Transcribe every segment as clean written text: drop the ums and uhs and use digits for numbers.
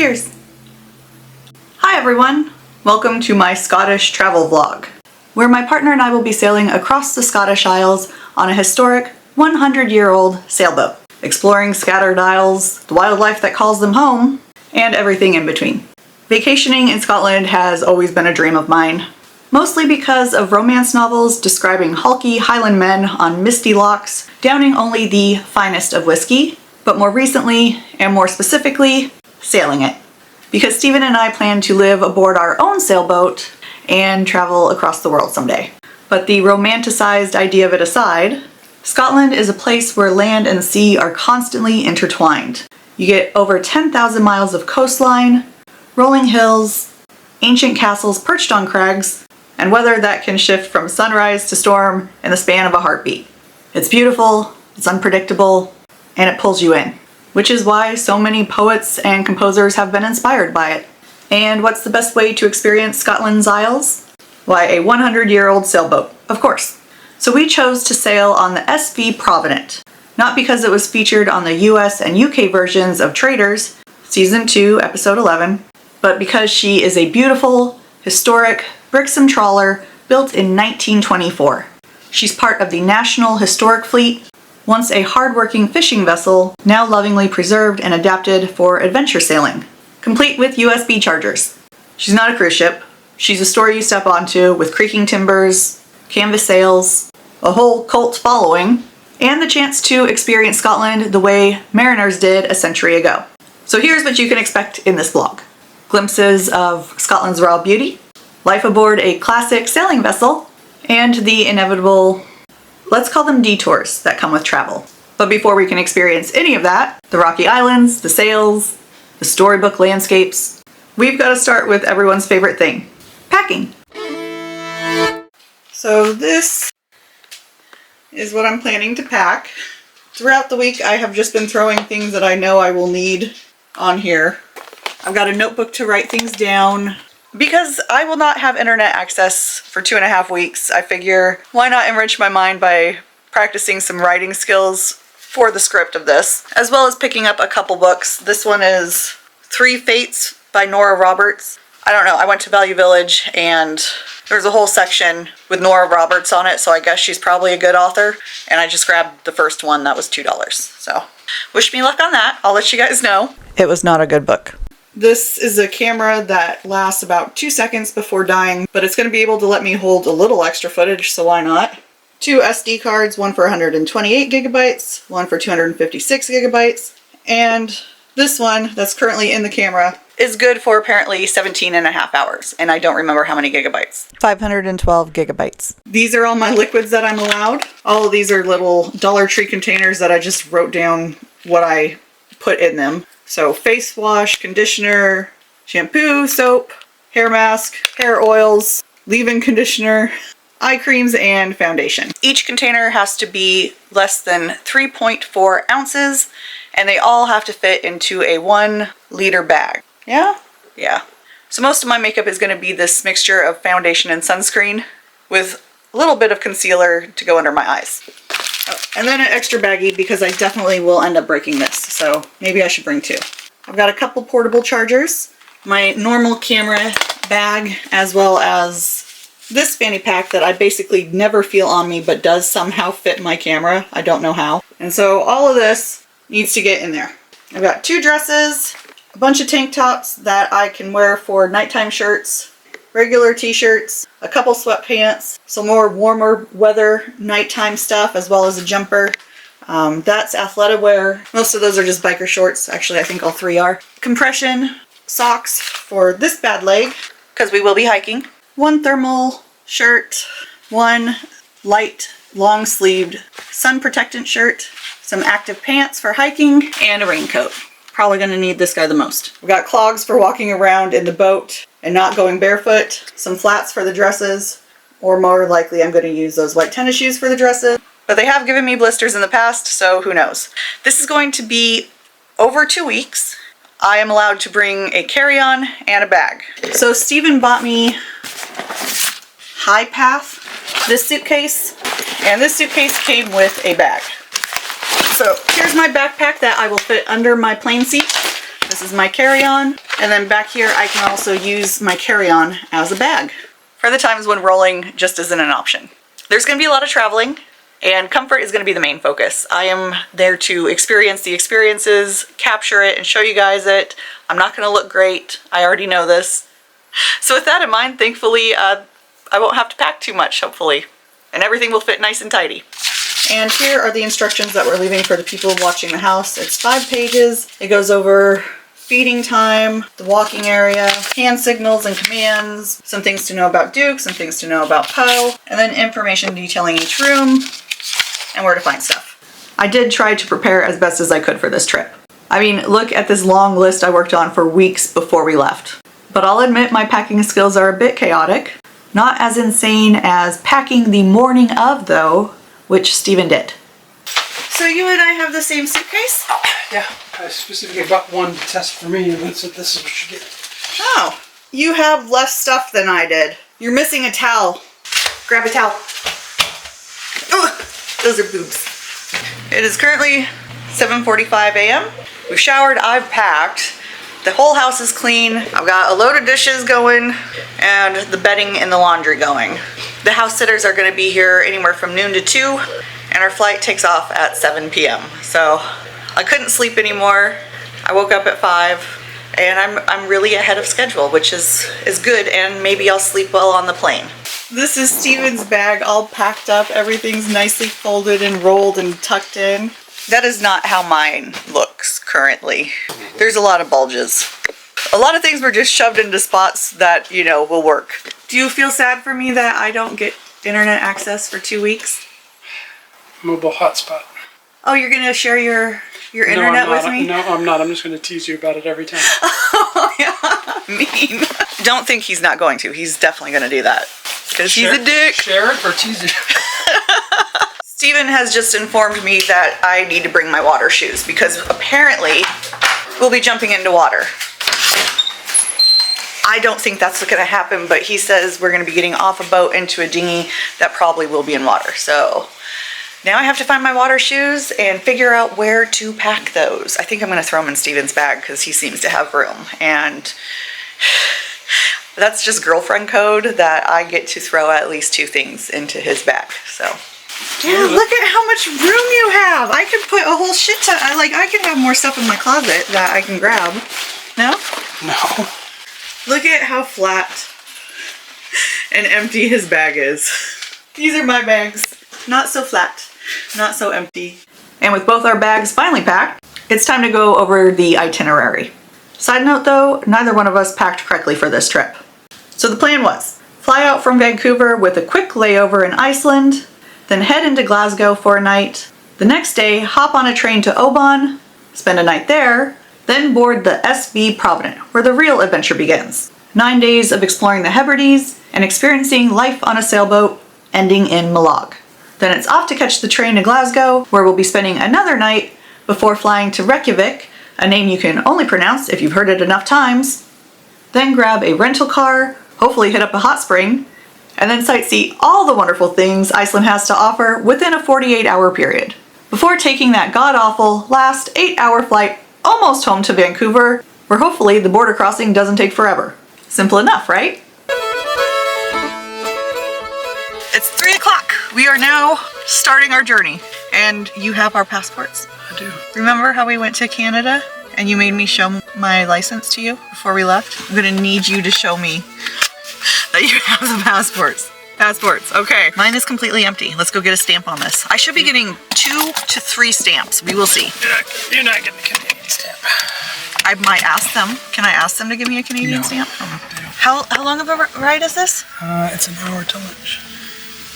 Cheers! Hi everyone! Welcome to my Scottish travel vlog, where my partner and I will be sailing across the Scottish Isles on a historic 100-year-old sailboat, exploring scattered isles, the wildlife that calls them home, and everything in between. Vacationing in Scotland has always been a dream of mine, mostly because of romance novels describing hulky Highland men on misty lochs, downing only the finest of whiskey, but more recently, and more specifically, sailing it. Because Steven and I plan to live aboard our own sailboat and travel across the world someday. But the romanticized idea of it aside, Scotland is a place where land and sea are constantly intertwined. You get over 10,000 miles of coastline, rolling hills, ancient castles perched on crags, and weather that can shift from sunrise to storm in the span of a heartbeat. It's beautiful, it's unpredictable, and it pulls you in, which is why so many poets and composers have been inspired by it. And what's the best way to experience Scotland's Isles? Why, a 100-year-old sailboat, of course. So we chose to sail on the SV Provident, not because it was featured on the US and UK versions of Traders, Season 2, Episode 11, but because she is a beautiful, historic, brixham trawler built in 1924. She's part of the National Historic Fleet, once a hard-working fishing vessel, now lovingly preserved and adapted for adventure sailing, complete with USB chargers. She's not a cruise ship. She's a story you step onto with creaking timbers, canvas sails, a whole cult following, and the chance to experience Scotland the way mariners did a century ago. So here's what you can expect in this vlog. Glimpses of Scotland's raw beauty, life aboard a classic sailing vessel, and the inevitable, let's call them detours, that come with travel. But before we can experience any of that, the rocky islands, the sails, the storybook landscapes, we've got to start with everyone's favorite thing, packing. So this is what I'm planning to pack. Throughout the week I have just been throwing things that I know I will need on here. I've got a notebook to write things down. Because I will not have internet access for 2.5 weeks, I figure why not enrich my mind by practicing some writing skills for the script of this, as well as picking up a couple books. This one is Three Fates by Nora Roberts. I don't know, I went to Value Village and there's a whole section with Nora Roberts on it, so I guess she's probably a good author, and I just grabbed the first one that was $2. So wish me luck on that. I'll let you guys know. It was not a good book. This is a camera that lasts about 2 seconds before dying, but it's going to be able to let me hold a little extra footage, so why not? 2 SD cards, one for 128 gigabytes, one for 256 gigabytes, and this one that's currently in the camera is good for apparently 17.5 hours, and I don't remember how many gigabytes. 512 gigabytes. These are all my liquids that I'm allowed. All of these are little Dollar Tree containers that I just wrote down what I put in them. So face wash, conditioner, shampoo, soap, hair mask, hair oils, leave-in conditioner, eye creams, and foundation. Each container has to be less than 3.4 ounces, and they all have to fit into a 1-liter bag. Yeah? Yeah. So most of my makeup is going to be this mixture of foundation and sunscreen with a little bit of concealer to go under my eyes. Oh, and then an extra baggie because I definitely will end up breaking this, so maybe I should bring 2. I've got a couple portable chargers, my normal camera bag, as well as this fanny pack that I basically never feel on me but does somehow fit my camera. I don't know how. And so all of this needs to get in there. I've got 2 dresses, a bunch of tank tops that I can wear for nighttime shirts, regular t-shirts, a couple sweatpants, some more warmer weather nighttime stuff, as well as a jumper. That's athletic wear. Most of those are just biker shorts. Actually, I think all 3 are. Compression socks for this bad leg, because we will be hiking. 1 thermal shirt, 1 light long-sleeved sun protectant shirt, some active pants for hiking, and a raincoat. Probably going to need this guy the most. We've got clogs for walking around in the boat and not going barefoot, some flats for the dresses, or more likely I'm going to use those white tennis shoes for the dresses. But they have given me blisters in the past, so who knows. This is going to be over 2 weeks. I am allowed to bring a carry-on and a bag. So Steven bought me High Path, this suitcase, and this suitcase came with a bag. So here's my backpack that I will fit under my plane seat. This is my carry-on. And then back here, I can also use my carry-on as a bag for the times when rolling just isn't an option. There's gonna be a lot of traveling, and comfort is gonna be the main focus. I am there to experience the experiences, capture it, and show you guys it. I'm not gonna look great. I already know this. So with that in mind, thankfully, I won't have to pack too much, hopefully, and everything will fit nice and tidy. And here are the instructions that we're leaving for the people watching the house. It's 5 pages. It goes over feeding time, the walking area, hand signals and commands, some things to know about Duke, some things to know about Poe, and then information detailing each room and where to find stuff. I did try to prepare as best as I could for this trip. I mean, look at this long list I worked on for weeks before we left. But I'll admit my packing skills are a bit chaotic. Not as insane as packing the morning of, though, which Steven did. So you and I have the same suitcase? Yeah, I specifically bought one to test for me, and that's what this is what you get. Oh, you have less stuff than I did. You're missing a towel. Grab a towel. Oh, those are boobs. It is currently 7:45 a.m. We've showered, I've packed. The whole house is clean. I've got a load of dishes going and the bedding and the laundry going. The house sitters are gonna be here anywhere from noon to 2, and our flight takes off at 7 p.m. So I couldn't sleep anymore. I woke up at 5 and I'm really ahead of schedule, which is good, and maybe I'll sleep well on the plane. This is Steven's bag all packed up. Everything's nicely folded and rolled and tucked in. That is not how mine looks currently. There's a lot of bulges. A lot of things were just shoved into spots that, you know, will work. Do you feel sad for me that I don't get internet access for 2 weeks? Mobile hotspot. Oh, you're gonna share your internet with me? No, I'm not. I'm just gonna tease you about it every time. Oh, yeah, mean. Don't think he's not going to. He's definitely gonna do that. Because he's a dick. Share it or tease it. Steven has just informed me that I need to bring my water shoes because apparently we'll be jumping into water. I don't think that's gonna happen, but he says we're gonna be getting off a boat into a dinghy that probably will be in water. So now I have to find my water shoes and figure out where to pack those. I think I'm gonna throw them in Steven's bag because he seems to have room, and that's just girlfriend code that I get to throw at least 2 things into his bag, so. Yeah, look at how much room you have. I could put a whole shit ton, I can have more stuff in my closet that I can grab. No? No. Look at how flat and empty his bag is. These are my bags. Not so flat, not so empty. And with both our bags finally packed, it's time to go over the itinerary. Side note though, neither one of us packed correctly for this trip. So the plan was, fly out from Vancouver with a quick layover in Iceland, then head into Glasgow for a night. The next day, hop on a train to Oban, spend a night there, then board the SV Provident, where the real adventure begins. 9 days of exploring the Hebrides and experiencing life on a sailboat, ending in Mallaig. Then it's off to catch the train to Glasgow, where we'll be spending another night before flying to Reykjavik, a name you can only pronounce if you've heard it enough times. Then grab a rental car, hopefully hit up a hot spring, and then sightsee all the wonderful things Iceland has to offer within a 48-hour period, before taking that god-awful last 8-hour flight almost home to Vancouver, where hopefully the border crossing doesn't take forever. Simple enough, right? It's 3 o'clock. We are now starting our journey, and you have our passports. I do. Remember how we went to Canada and you made me show my license to you before we left? I'm gonna need you to show me that you have the passports. Passports, okay. Mine is completely empty. Let's go get a stamp on this. I should be getting 2 to 3 stamps. We will see. You're not getting a Canadian stamp. I might ask them. Can I ask them to give me a Canadian stamp? How long of a ride is this? It's an hour to lunch.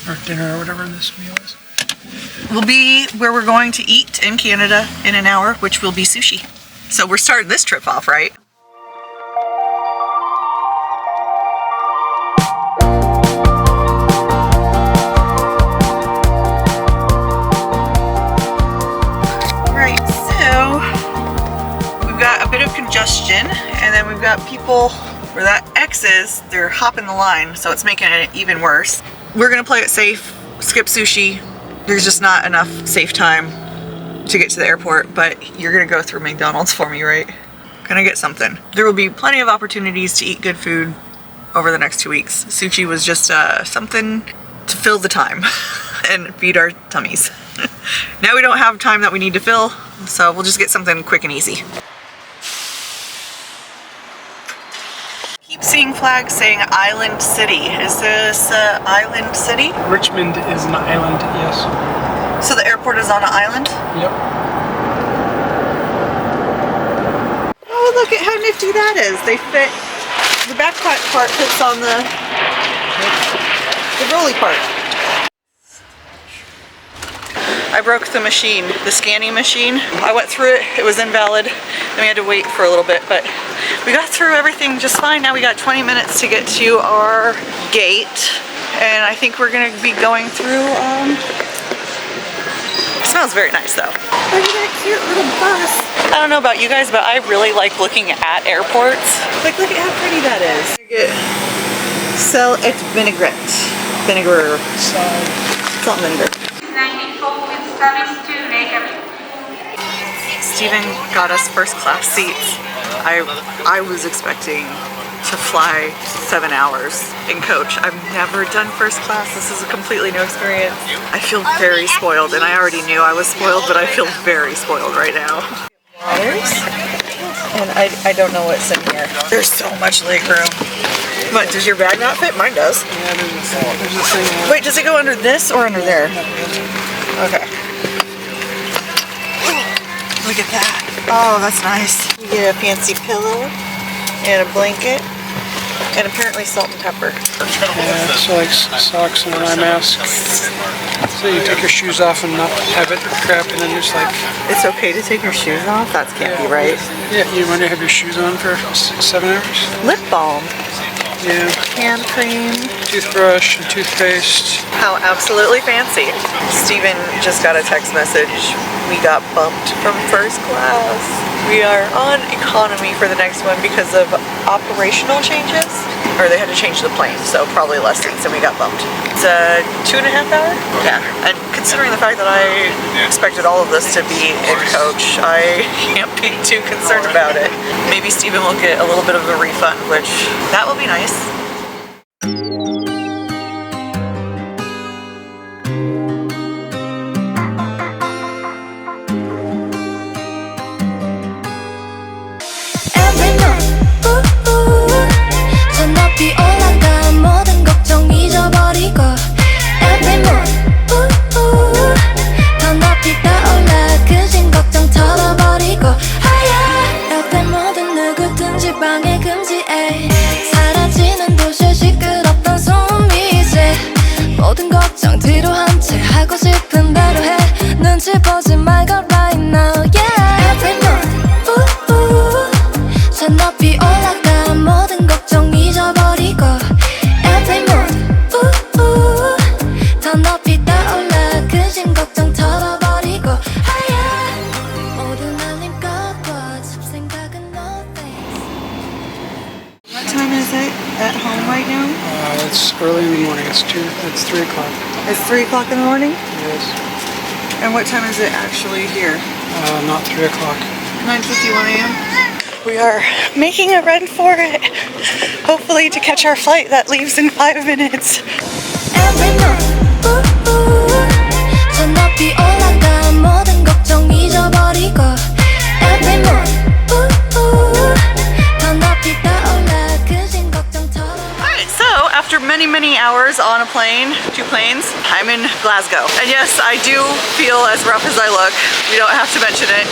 Or dinner or whatever this meal is. We'll be where we're going to eat in Canada in an hour, which will be sushi. So we're starting this trip off, right? Right, so we've got a bit of congestion, and then we've got people where that X is, they're hopping the line, so it's making it even worse. We're gonna play it safe, skip sushi. There's just not enough safe time to get to the airport, but you're gonna go through McDonald's for me, right? Gonna get something. There will be plenty of opportunities to eat good food over the next 2 weeks. Sushi was just something to fill the time and feed our tummies. Now we don't have time that we need to fill, so we'll just get something quick and easy. Keep seeing flags saying Island City. Is this Island City? Richmond is an island, yes. So the airport is on an island? Yep. Oh, look at how nifty that is. They fit, the back part fits on the rolly part. I broke the machine, the scanning machine. I went through it, it was invalid. Then we had to wait for a little bit, but we got through everything just fine. Now we got 20 minutes to get to our gate. And I think we're gonna be going through, it smells very nice though. Look at that cute little bus. I don't know about you guys, but I really like looking at airports. Like, look at how pretty that is. Sell et vinaigrette. Vinegar. Salt and vinegar. 94 with service to Mallaig. Steven got us first class seats. I was expecting to fly 7 hours in coach. I've never done first class. This is a completely new experience. I feel very spoiled, and I already knew I was spoiled, but I feel very spoiled right now. Waters? And I don't know what's in here. There's so much leg room. What, does your bag not fit? Mine does. Yeah, there's a thing. Wait, does it go under this or under there? Okay. Look at that. Oh, that's nice. You get a fancy pillow and a blanket and apparently salt and pepper. Yeah, so like socks and an eye mask. So you take your shoes off and not have it crap, and then just like... It's okay to take your shoes off? That can't be right. Yeah, you want to have your shoes on for 6-7 hours. Lip balm. Yeah. Hand cream. Toothbrush and toothpaste. How absolutely fancy. Steven just got a text message. We got bumped from first class. We are on economy for the next one because of operational changes. Or they had to change the plane, so probably less seats, and we got bumped. It's a 2.5 hour? Yeah. And considering the fact that I expected all of this to be in coach, I can't be too concerned about it. Maybe Steven will get a little bit of a refund, which that will be nice. It's early in the morning. It's 3 o'clock. It's 3 o'clock in the morning? Yes. And what time is it actually here? Not 3 o'clock. 9:51 a.m. We are making a run for it. Hopefully to catch our flight that leaves in 5 minutes. After many hours on a plane, 2 planes, I'm in Glasgow. And yes, I do feel as rough as I look. We don't have to mention it.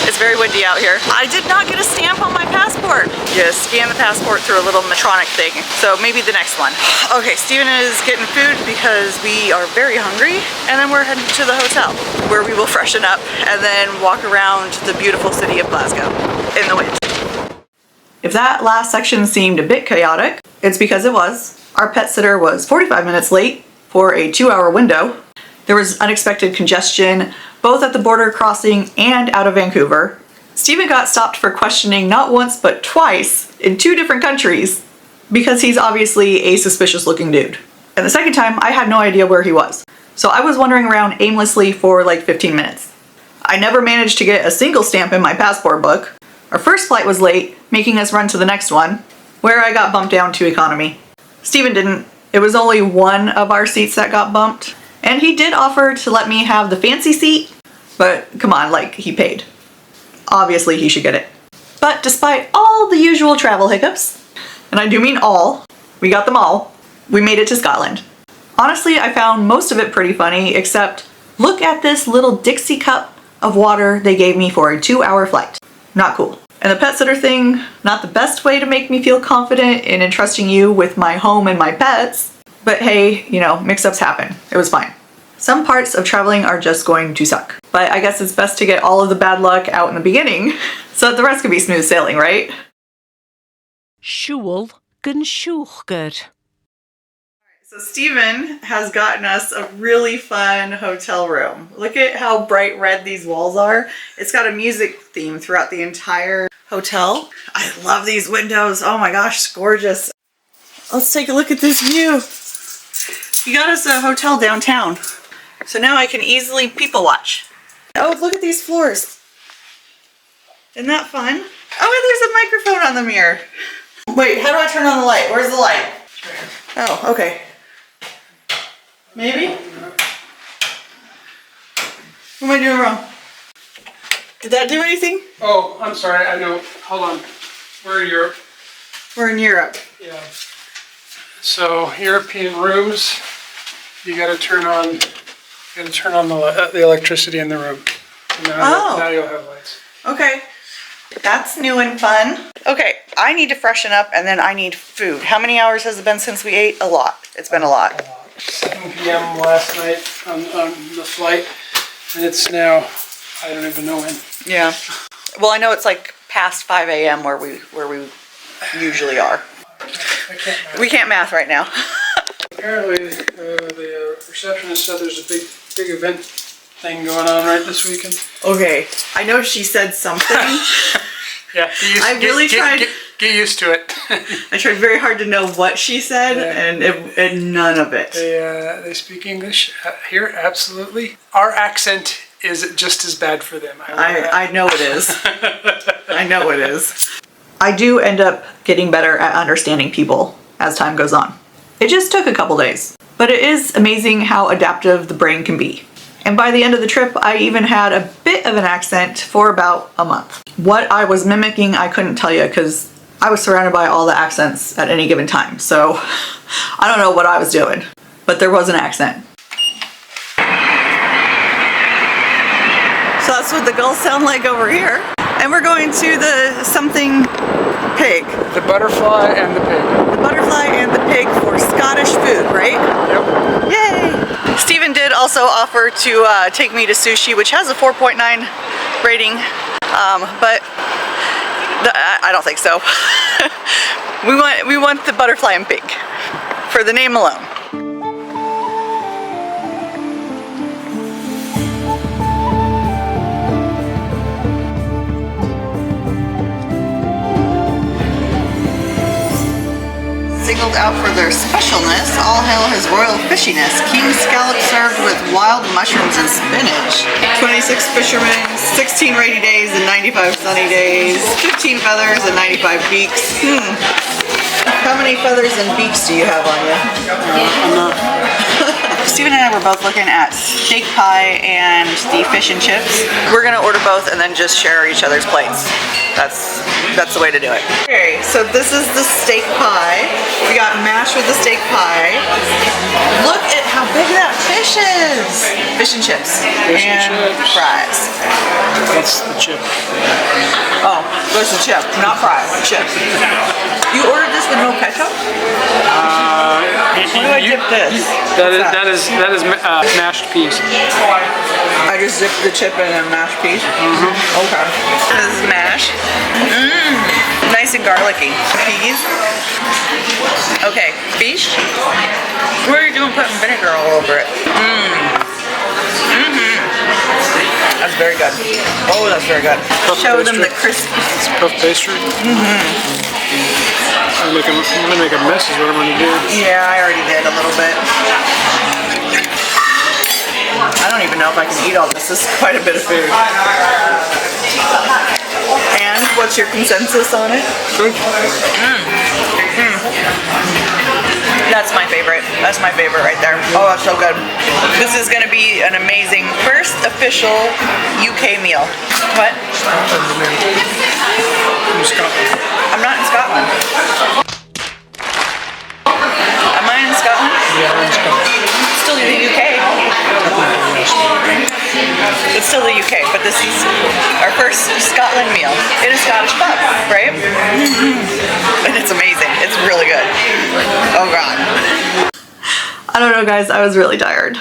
It's very windy out here. I did not get a stamp on my passport. You scan the passport through a little Medtronic thing. So maybe the next one. Okay, Steven is getting food because we are very hungry. And then we're heading to the hotel where we will freshen up and then walk around the beautiful city of Glasgow in the wind. If that last section seemed a bit chaotic, it's because it was. Our pet sitter was 45 minutes late for a 2-hour window. There was unexpected congestion, both at the border crossing and out of Vancouver. Steven got stopped for questioning not once but twice in 2 different countries because he's obviously a suspicious looking dude. And the second time, I had no idea where he was. So I was wandering around aimlessly for like 15 minutes. I never managed to get a single stamp in my passport book. Our first flight was late, making us run to the next one, where I got bumped down to economy. Steven didn't. It was only one of our seats that got bumped, and he did offer to let me have the fancy seat, but come on, like, he paid. Obviously he should get it. But despite all the usual travel hiccups, and I do mean all, we got them all, we made it to Scotland. Honestly, I found most of it pretty funny, except look at this little Dixie cup of water they gave me for a 2-hour flight. Not cool. And the pet sitter thing, not the best way to make me feel confident in entrusting you with my home and my pets, but hey, you know, mix-ups happen. It was fine. Some parts of traveling are just going to suck, but I guess it's best to get all of the bad luck out in the beginning so that the rest can be smooth sailing, right? Shúl gan siúchgar. So Steven has gotten us a really fun hotel room. Look at how bright red these walls are. It's got a music theme throughout the entire hotel. I love these windows. Oh my gosh, it's gorgeous. Let's take a look at this view. He got us a hotel downtown. So now I can easily people watch. Oh, look at these floors. Isn't that fun? Oh, and there's a microphone on the mirror. Wait, how do I turn on the light? Where's the light? Oh, okay. Maybe? What am I doing wrong? Did that do anything? Oh, I'm sorry. I know. Hold on. We're in Europe. We're in Europe. Yeah. So European rooms, you got to turn on. The electricity in the room. So now you'll have lights. Okay. That's new and fun. Okay, I need to freshen up and then I need food. How many hours has it been since we ate? A lot. It's been a lot. 7 p.m. last night on the flight, and it's now, I don't even know when. Yeah. Well, I know it's like past 5 a.m. where we usually are. We can't math right now. Apparently, the receptionist said there's a big event thing going on right this weekend. Okay, I know she said something. Yeah, get used to it. I tried very hard to know what she said, and none of it. They speak English here, absolutely. Our accent is just as bad for them. I know it is. I know it is. I do end up getting better at understanding people as time goes on. It just took a couple days, but it is amazing how adaptive the brain can be. And by the end of the trip, I even had a bit of an accent for about a month. What I was mimicking, I couldn't tell you because I was surrounded by all the accents at any given time. So I don't know what I was doing, but there was an accent. So that's what the gulls sound like over here. And we're going to the something pig. The butterfly and the pig. The butterfly and the pig for Scottish food, right? Yep. Yay! Steven did also offer to take me to sushi, which has a 4.9 rating, but I don't think so. we want the butterfly and pig for the name alone. Singled out for their specialness, all hail his royal fishiness. King scallop served with wild mushrooms and spinach. 26 fishermen, 16 rainy days and 95 sunny days, 15 feathers and 95 beaks. How many feathers and beaks do you have on you? Steven and I were both looking at steak pie and the fish and chips. We're gonna order both and then just share each other's plates. That's the way to do it. Okay, so this is the steak pie. We got mash with the steak pie. Look at how big that fish is. Fish and chips. Fries. That's the chip. Oh, there's the chip, not fries, chip. You ordered this with no ketchup? Where do I dip this? That is mashed peas. I just dipped the chip in a mashed peas? Okay. This is mash. Nice and garlicky. Peas. Okay, fish. What are you doing putting vinegar all over it? That's very good. Oh, that's very good. Show them the crispy. It's puff pastry. I'm gonna make a mess is what I'm gonna do. Yeah, I already did a little bit. I don't even know if I can eat all this. This is quite a bit of food. And What's your consensus on it? That's my favorite. That's my favorite right there. Oh, that's so good. This is going to be an amazing first official UK meal. What? From Scotland. I'm not in Scotland. Am I in Scotland? Yeah, we're in Scotland. Still in the UK. It's still the UK, but this is our first Scotland meal in a Scottish pub, right? And it's amazing. It's really good. Oh God. I don't know, guys. I was really tired.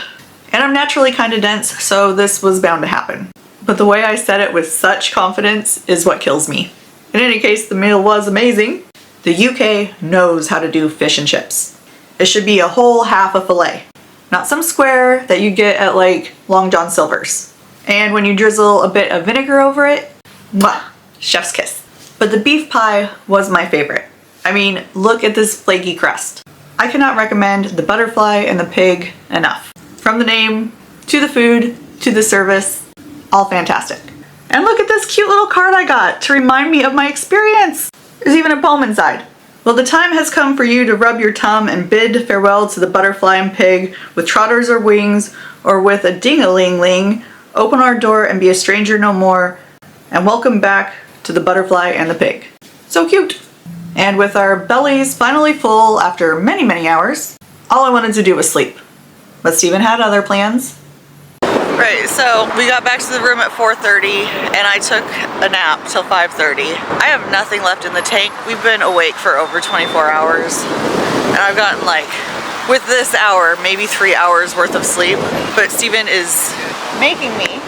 And I'm naturally kind of dense, so this was bound to happen. But the way I said it with such confidence is what kills me. In any case, the meal was amazing. The UK knows how to do fish and chips. It should be a whole half a fillet. Not some square that you get at like Long John Silver's. And when you drizzle a bit of vinegar over it, mwah, chef's kiss. But the beef pie was my favorite. I mean, look at this flaky crust. I cannot recommend the butterfly and the pig enough. From the name, to the food, to the service, all fantastic. And look at this cute little card I got to remind me of my experience. There's even a poem inside. Well, the time has come for you to rub your tum and bid farewell to the butterfly and pig with trotters or wings, or with a ding-a-ling-ling. Open our door and be a stranger no more, and welcome back to the butterfly and the pig. So cute. And with our bellies finally full after many, many hours, all I wanted to do was sleep. But Steven had other plans. Right, so we got back to the room at 4:30 and I took a nap till 5:30. I have nothing left in the tank. We've been awake for over 24 hours and I've gotten like, with this hour, maybe 3 hours worth of sleep. But Steven is making me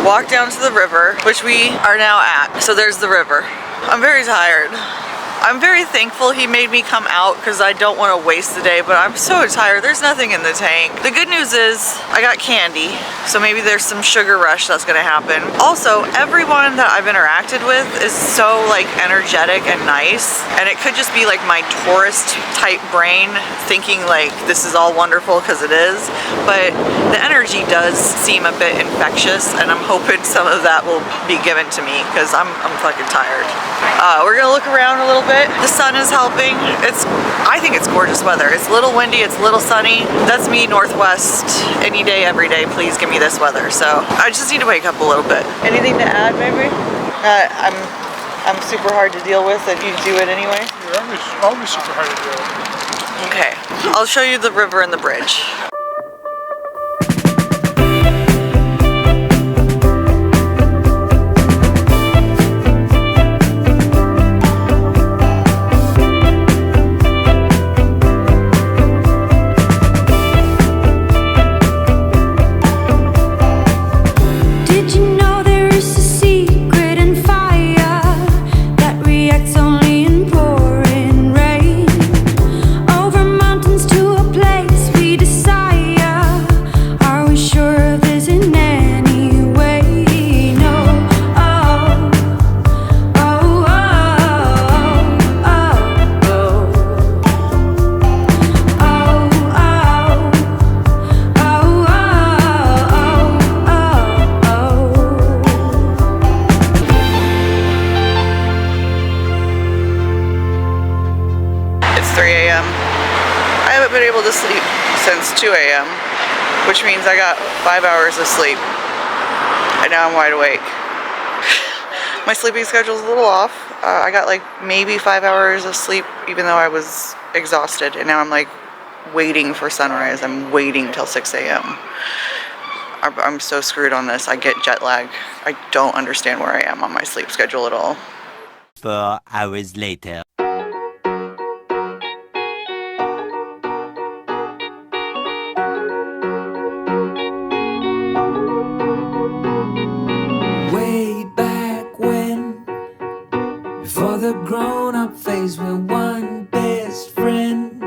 walk down to the river, which we are now at. So there's the river. I'm very tired. I'm very thankful he made me come out because I don't want to waste the day, but I'm so tired. There's nothing in the tank. The good news is I got candy, so maybe there's some sugar rush that's gonna happen. Also, everyone that I've interacted with is so like energetic and nice, and it could just be like my tourist type brain thinking like this is all wonderful because it is, but the energy does seem a bit infectious, and I'm hoping some of that will be given to me because I'm fucking tired. We're gonna look around a little bit. The sun is helping. I think it's gorgeous weather. It's a little windy, it's a little sunny. That's me, Northwest, any day, every day. Please give me this weather. So I just need to wake up a little bit. Anything to add, maybe? I'm super hard to deal with, and you do it anyway. You're always super hard to deal with. Okay, I'll show you the river and the bridge. To sleep since 2 a.m. which means I got 5 hours of sleep and now I'm wide awake. My sleeping schedule's a little off. I got like maybe 5 hours of sleep even though I was exhausted, and now I'm like waiting for sunrise. I'm waiting till 6 a.m. I'm so screwed on this. I get jet lag. I don't understand where I am on my sleep schedule at all. 4 hours later. The grown-up phase with one best friend.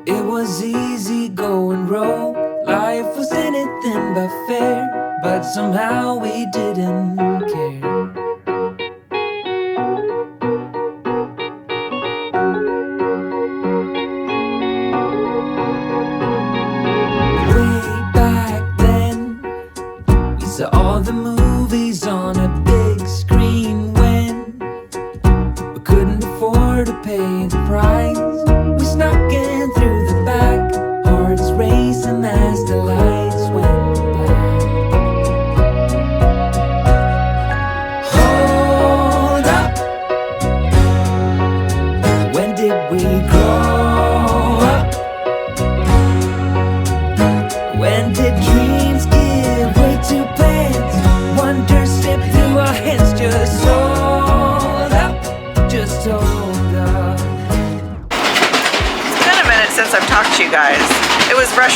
It was easy going road. Life was anything but fair, but somehow we didn't care. Way back then, we saw all the movies on a big screen. paying the price. We snuck in through the back, hearts racing as the lights went black. Hold up, when did we grow up? When did dreams give way to plans? Wonder slipped through our hands. Just hold up, just hold up. It's been a minute since I've talked to you guys. It was rush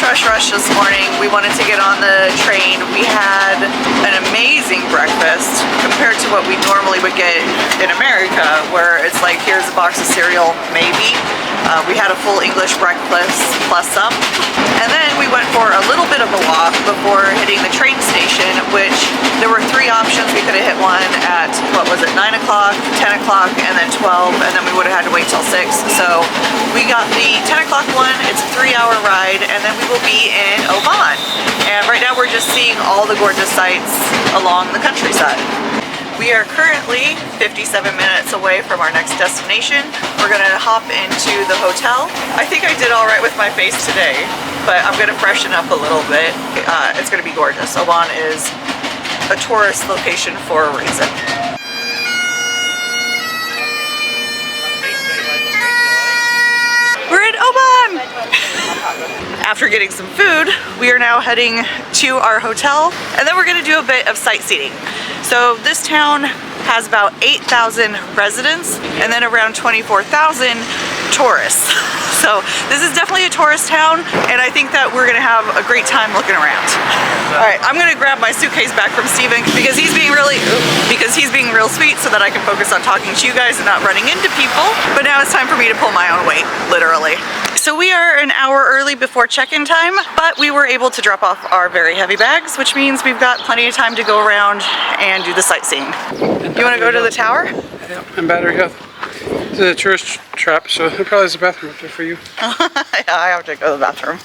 this morning. We wanted to get on the train. We had an amazing breakfast compared to what we normally would get in America, where it's like, here's a box of cereal, maybe. We had a full English breakfast plus some. And then we went for a little bit of a walk before hitting the train station, which there were 3 options. We could have hit one at, what was it, 9 o'clock, 10 o'clock, and then 12, and then we would have had to wait till 6. So we got the 10 o'clock one. It's a 3-hour ride, and then we will be in Oban. And right now we're just seeing all the gorgeous sights along the countryside. We are currently 57 minutes away from our next destination. We're gonna hop into the hotel. I think I did all right with my face today, but I'm gonna freshen up a little bit. It's gonna be gorgeous. Oban is a tourist location for a reason. We're in Oban! After getting some food, we are now heading to our hotel, and then we're gonna do a bit of sightseeing. So this town has about 8,000 residents and then around 24,000 tourists. So this is definitely a tourist town, and I think that we're gonna have a great time looking around. All right, I'm gonna grab my suitcase back from Steven because he's being real sweet so that I can focus on talking to you guys and not running into people. But now it's time for me to pull my own weight, literally. So we are an hour early before check-in time, but we were able to drop off our very heavy bags, which means we've got plenty of time to go around and do the sightseeing. You wanna go to the tower? Yeah, and Battery Hill. It's a tourist trap, so there probably is a bathroom up there for you. Yeah, I have to go to the bathroom.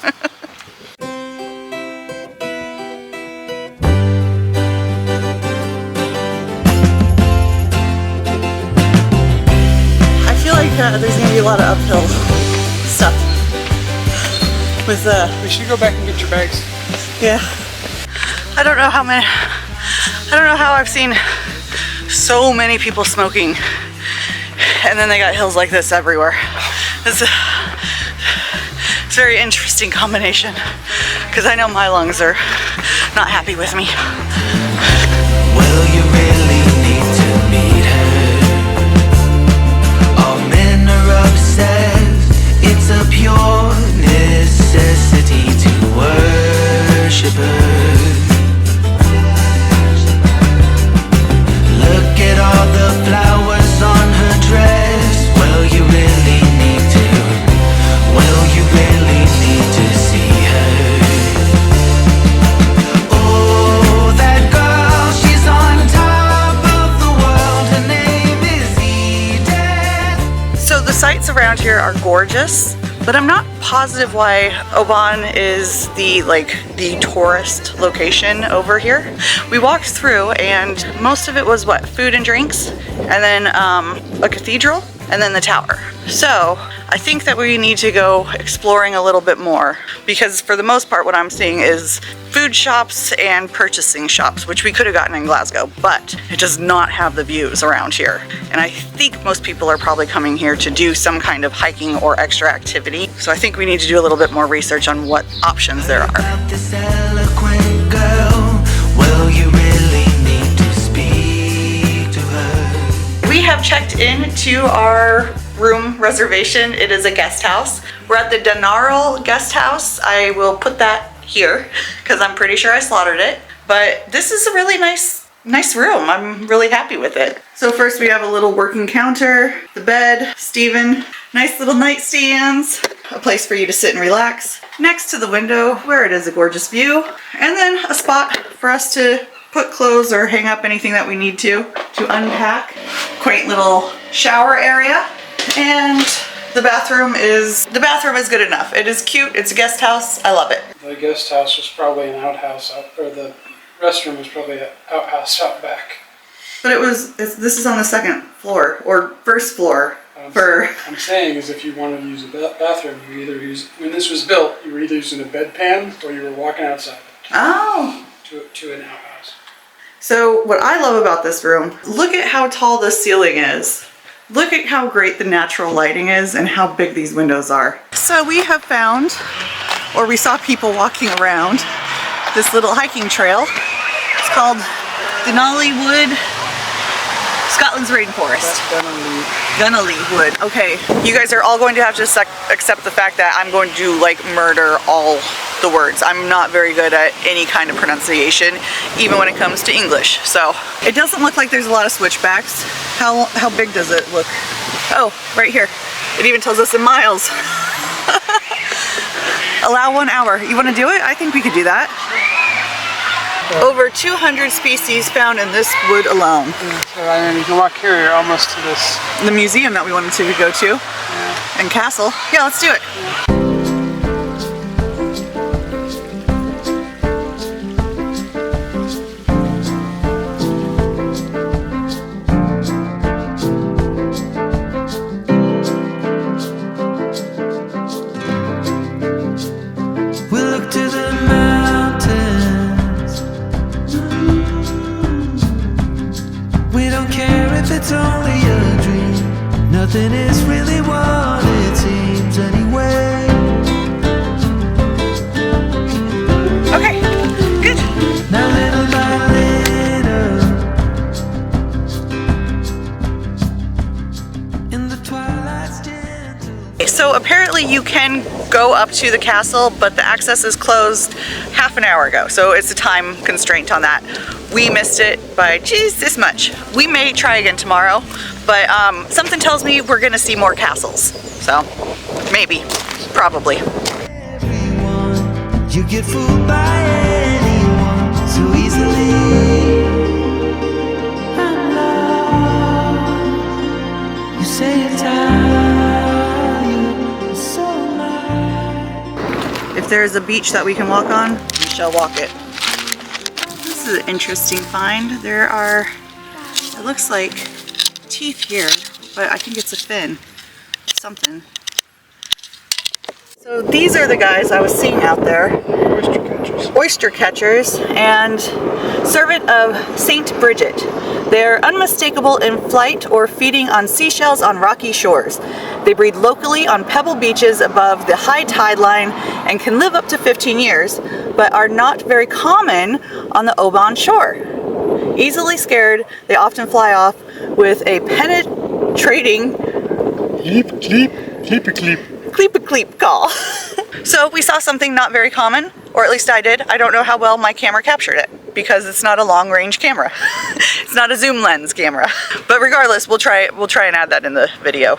I feel like there's gonna be a lot of uphill stuff with We should go back and get your bags. yeah. I don't know how I've seen so many people smoking and then they got hills like this everywhere. It's a very interesting combination because I know my lungs are not happy with me. Will you really need to meet her? All manner of says it's a pure necessity to worship her. Look at all the flowers on her dress. Will you really need to? Will you really need to see her? Oh, that girl, she's on top of the world. Her name is Edith. So the sights around here are gorgeous, but I'm not positive why Oban is the tourist location over here. We walked through and most of it was what, food and drinks, and then a cathedral, and then the tower. So I think that we need to go exploring a little bit more because for the most part what I'm seeing is food shops and purchasing shops, which we could have gotten in Glasgow, but it does not have the views around here. And I think most people are probably coming here to do some kind of hiking or extra activity. So I think we need to do a little bit more research on what options there are. This eloquent girl, will you really need to speak to her? We have checked into our room reservation. It is a guest house. We're at the Nunnery guest house. I will put that here because I'm pretty sure I slaughtered it. But this is a really nice room. I'm really happy with it. So first we have a little working counter, the bed, Steven, nice little nightstands, a place for you to sit and relax. Next to the window where it is a gorgeous view, and then a spot for us to put clothes or hang up anything that we need to unpack. Quaint little shower area, and the bathroom is good enough. It is cute. It's a guest house. I love it. The guest house was probably an outhouse, or the restroom was probably an outhouse out back. But this is on the second floor or first floor. For I'm saying is if you wanted to use a bathroom, you either use, when this was built, you were either using a bedpan or you were walking outside oh. to an outhouse. So what I love about this room, look at how tall the ceiling is. Look at how great the natural lighting is and how big these windows are. So we have found, or we saw people walking around this little hiking trail. It's called Denali Wood, Scotland's Rainforest. Gunnalee Wood. Okay, you guys are all going to have to accept the fact that I'm going to like murder all the words. I'm not very good at any kind of pronunciation, even when it comes to English. So it doesn't look like there's a lot of switchbacks. How big does it look? Oh, right here. It even tells us in miles. Allow 1 hour. You want to do it? I think we could do that. Over 200 species found in this wood alone. So I mean, you can walk here, you're almost to this. The museum that we wanted to go to. And castle. Yeah, let's do it. We look to the mountains. We don't care if it's only a dream. Nothing is really what it seems anyway. Okay, good. Now little by little, in the twilight's gentle. So apparently you can go up to the castle, but the access is closed half an hour ago. So it's a time constraint on that. We missed it by, geez, this much. We may try again tomorrow, but something tells me we're gonna see more castles. So maybe, probably. Everyone, you get fooled by anyone so easily. I'm lost. You say you're tired, but so am I. If there's a beach that we can walk on, we shall walk it. This is an interesting find. There are, it looks like teeth here, but I think it's a fin. Something. So these are the guys I was seeing out there. Oyster catchers. Oyster catchers and servant of Saint Bridget. They're unmistakable in flight or feeding on seashells on rocky shores. They breed locally on pebble beaches above the high tide line and can live up to 15 years, but are not very common on the Oban shore. Easily scared, they often fly off with a penetrating Cleep, cleep, cleep, cleep. cleep-a-cleep call. So we saw something not very common, or at least I did. I don't know how well my camera captured it because it's not a long-range camera. It's not a zoom lens camera. But regardless, we'll try and add that in the video.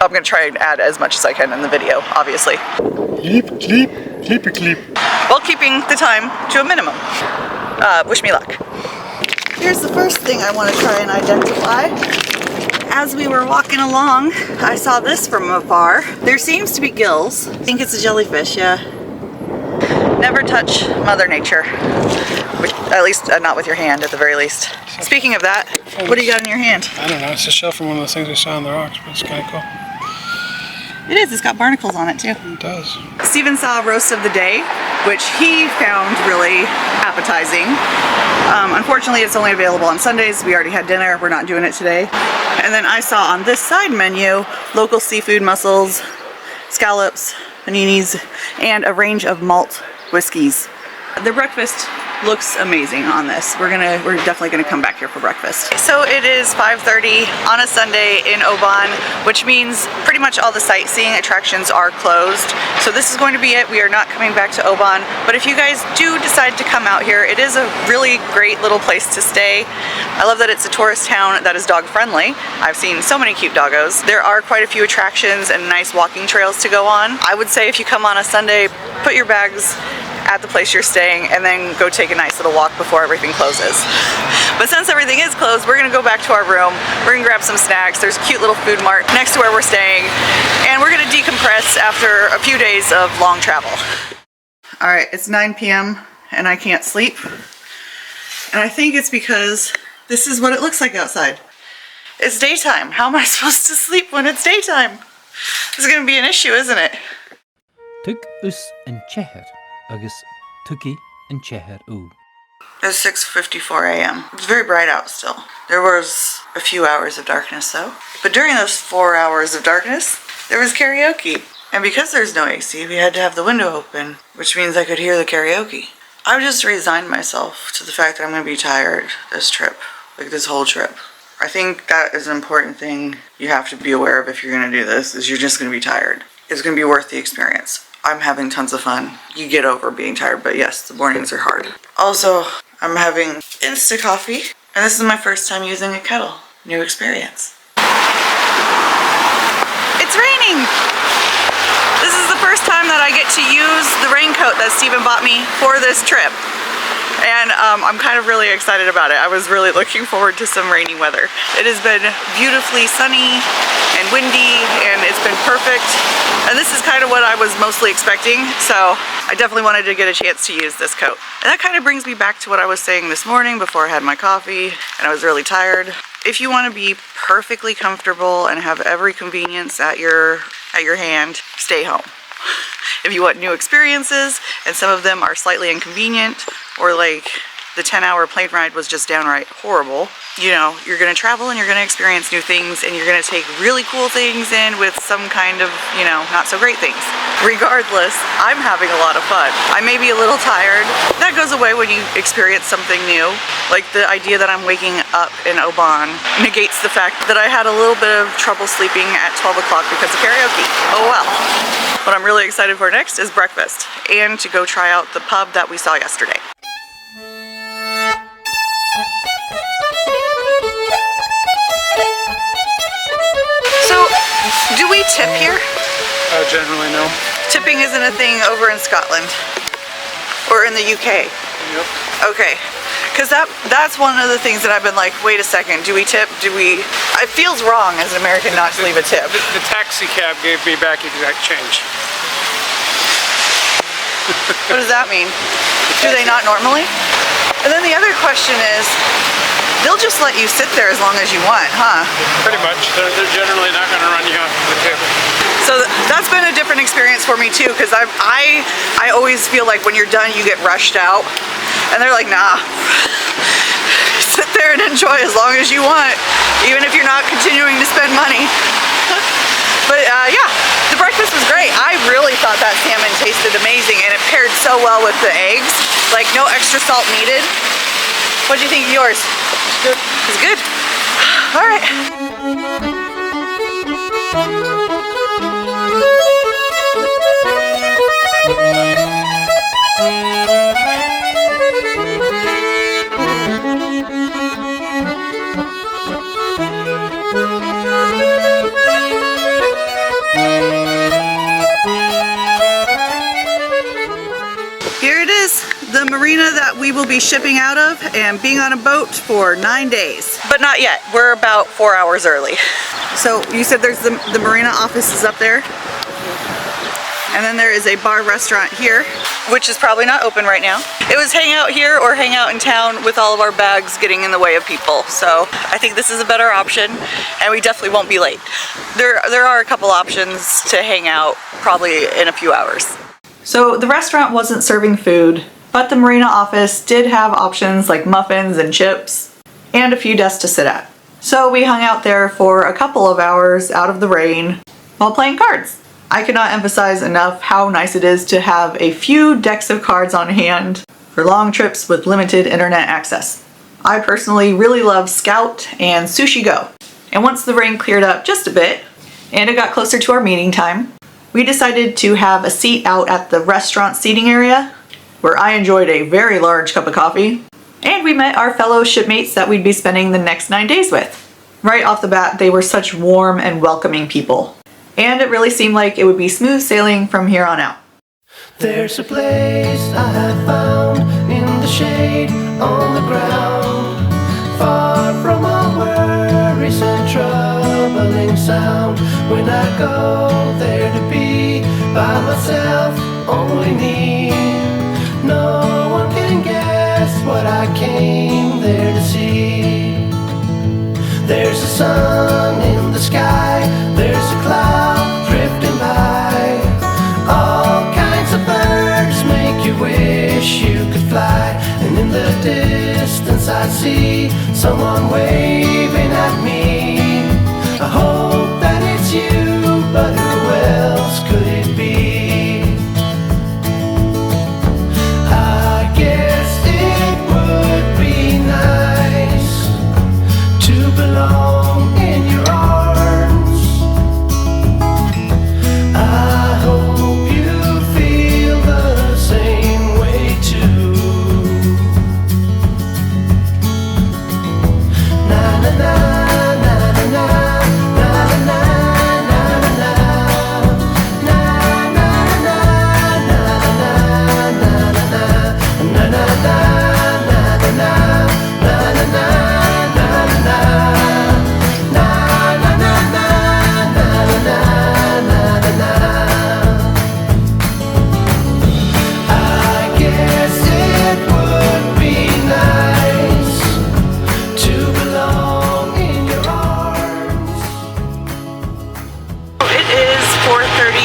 I'm gonna try and add as much as I can in the video, obviously. Cleep, cleep, cleep, cleep. While keeping the time to a minimum. Wish me luck. Here's the first thing I want to try and identify. As we were walking along, I saw this from afar. There seems to be gills. I think it's a jellyfish, yeah. Never touch Mother Nature. Which, at least not with your hand, at the very least. Speaking of that, what do you got in your hand? I don't know, it's a shell from one of those things we saw on the rocks, but it's kind of cool. It is, it's got barnacles on it too. It does. Steven saw roast of the day, which he found really appetizing. Unfortunately, it's only available on Sundays. We already had dinner, we're not doing it today. And then I saw on this side menu, local seafood mussels, scallops, paninis, and a range of malt whiskeys. The breakfast looks amazing on this. We're definitely gonna come back here for breakfast. So it is 5:30 on a Sunday in Oban, which means pretty much all the sightseeing attractions are closed. So this is going to be it. We are not coming back to Oban, but if you guys do decide to come out here, it is a really great little place to stay. I love that it's a tourist town that is dog friendly. I've seen so many cute doggos. There are quite a few attractions and nice walking trails to go on. I would say if you come on a Sunday, put your bags at the place you're staying and then go take a nice little walk before everything closes. But since everything is closed, we're gonna go back to our room. We're gonna grab some snacks. There's a cute little food mart next to where we're staying, and we're gonna decompress after a few days of long travel. All right, it's 9 p.m. and I can't sleep. And I think it's because this is what it looks like outside. It's daytime. How am I supposed to sleep when it's daytime? This is gonna be an issue, isn't it? Tuk us and cheher, agus tuki and cheher oo. It's 6:54 a.m. It's very bright out still. There was a few hours of darkness though. But during those 4 hours of darkness, there was karaoke. And because there's no AC, we had to have the window open, which means I could hear the karaoke. I've just resigned myself to the fact that I'm gonna be tired this trip, like this whole trip. I think that is an important thing you have to be aware of if you're gonna do this, is you're just gonna be tired. It's gonna be worth the experience. I'm having tons of fun. You get over being tired, but yes, the mornings are hard. Also, I'm having instant coffee, and this is my first time using a kettle. New experience. It's raining! This is the first time that I get to use the raincoat that Steven bought me for this trip. And I'm kind of really excited about it. I was really looking forward to some rainy weather. It has been beautifully sunny and windy, and it's been perfect. And this is kind of what I was mostly expecting, so I definitely wanted to get a chance to use this coat. And that kind of brings me back to what I was saying this morning before I had my coffee and I was really tired. If you want to be perfectly comfortable and have every convenience at your hand, stay home. If you want new experiences, and some of them are slightly inconvenient, or like the 10-hour plane ride was just downright horrible, you know, you're gonna travel and you're gonna experience new things, and you're gonna take really cool things in with some kind of, you know, not so great things. Regardless, I'm having a lot of fun. I may be a little tired. That goes away when you experience something new. Like the idea that I'm waking up in Oban negates the fact that I had a little bit of trouble sleeping at 12 o'clock because of karaoke. Oh well. What I'm really excited for next is breakfast, and to go try out the pub that we saw yesterday. So, do we tip here? Generally no. Tipping isn't a thing over in Scotland or in the UK. Yep. Okay, because that's one of the things that I've been like, wait a second, do we tip? It feels wrong as an American not to leave a tip. The taxi cab gave me back exact change. What does that mean? Do they not normally? And then the other question is, they'll just let you sit there as long as you want, huh? Pretty much. They're generally not going to run you off the table. So that's been a different experience for me too, because I always feel like when you're done you get rushed out, and they're like, nah, sit there and enjoy as long as you want, even if you're not continuing to spend money. But yeah, the breakfast was great. I really thought that salmon tasted amazing, and it paired so well with the eggs, like no extra salt needed. What do you think of yours? It's good. It's good? All right. Here it is, the marina that we will be shipping out of and being on a boat for 9 days. But not yet, we're about 4 hours early. So you said there's the marina office is up there? And then there is a bar restaurant here, which is probably not open right now. It was hang out here or hang out in town with all of our bags getting in the way of people. So I think this is a better option, and we definitely won't be late. There are a couple options to hang out probably in a few hours. So the restaurant wasn't serving food, but the marina office did have options like muffins and chips and a few desks to sit at. So we hung out there for a couple of hours out of the rain while playing cards. I cannot emphasize enough how nice it is to have a few decks of cards on hand for long trips with limited internet access. I personally really love Scout and Sushi Go. And once the rain cleared up just a bit and it got closer to our meeting time, we decided to have a seat out at the restaurant seating area, where I enjoyed a very large cup of coffee, and we met our fellow shipmates that we'd be spending the next 9 days with. Right off the bat, they were such warm and welcoming people, and it really seemed like it would be smooth sailing from here on out. There's a place I have found in the shade on the ground, far from all worries and troubling sound. When I go there to be by myself, only me, no one can guess what I came there to see. There's a sun in the sky, there's a cloud drifting by. All kinds of birds make you wish you could fly. And in the distance I see someone waving at me. I hope that it's you, but who else could it be? I guess it would be nice to belong in your arms. I hope you feel the same way too. Na na na na na na na na na na na na It is 4:30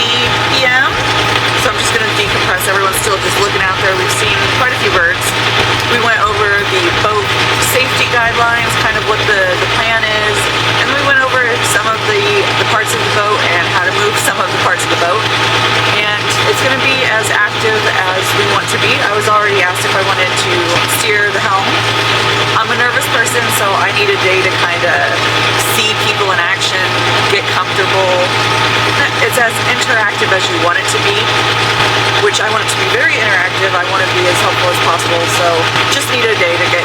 p.m. So I'm just gonna decompress. Everyone's still just looking out there. We've seen quite a few birds. We went over the boat safety guidelines, kind of what the plan is, and then we went over some of the parts of the boat and how to move some of the parts of the boat. And it's gonna be as active as we want to be. I was already asked if I wanted to steer the helm. I'm a nervous person, so I need a day to kind of see people in action, get comfortable. It's as interactive as you want it to be, which I want it to be very interactive. I want to be as helpful as possible, so just need a day to get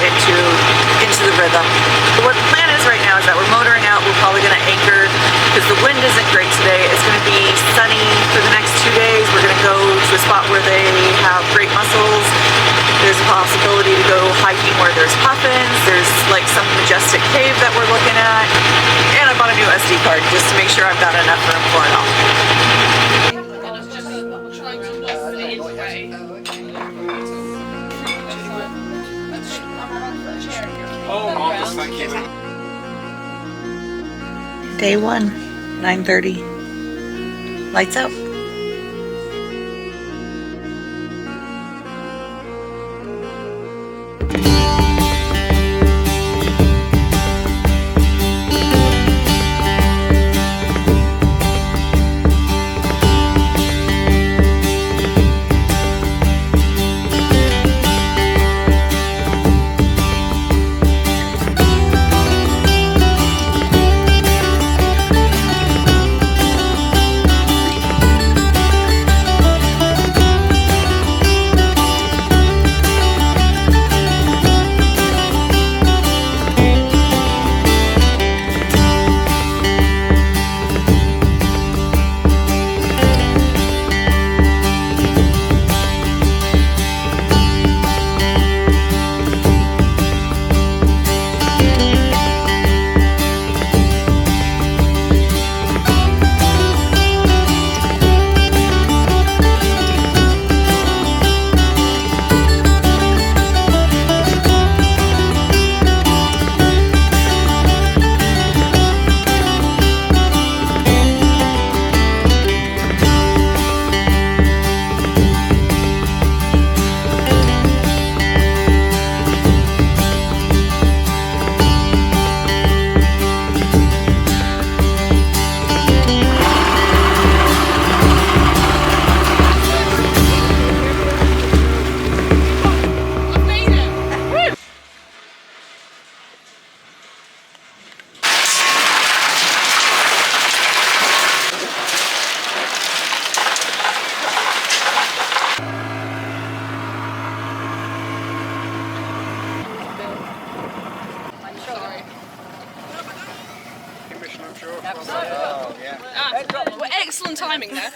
into the rhythm. But what the plan is right now is that we're motoring out. We're probably going to anchor because the wind isn't great today. It's going to be sunny for the next 2 days. We're going to go to a spot where they have great mussels. There's a possibility to go hiking where there's puffins. There's like some majestic cave that we're looking at. And I bought a new SD card just to make sure I've got enough room for it all. Day 1, 9:30. Lights out. Excellent timing there.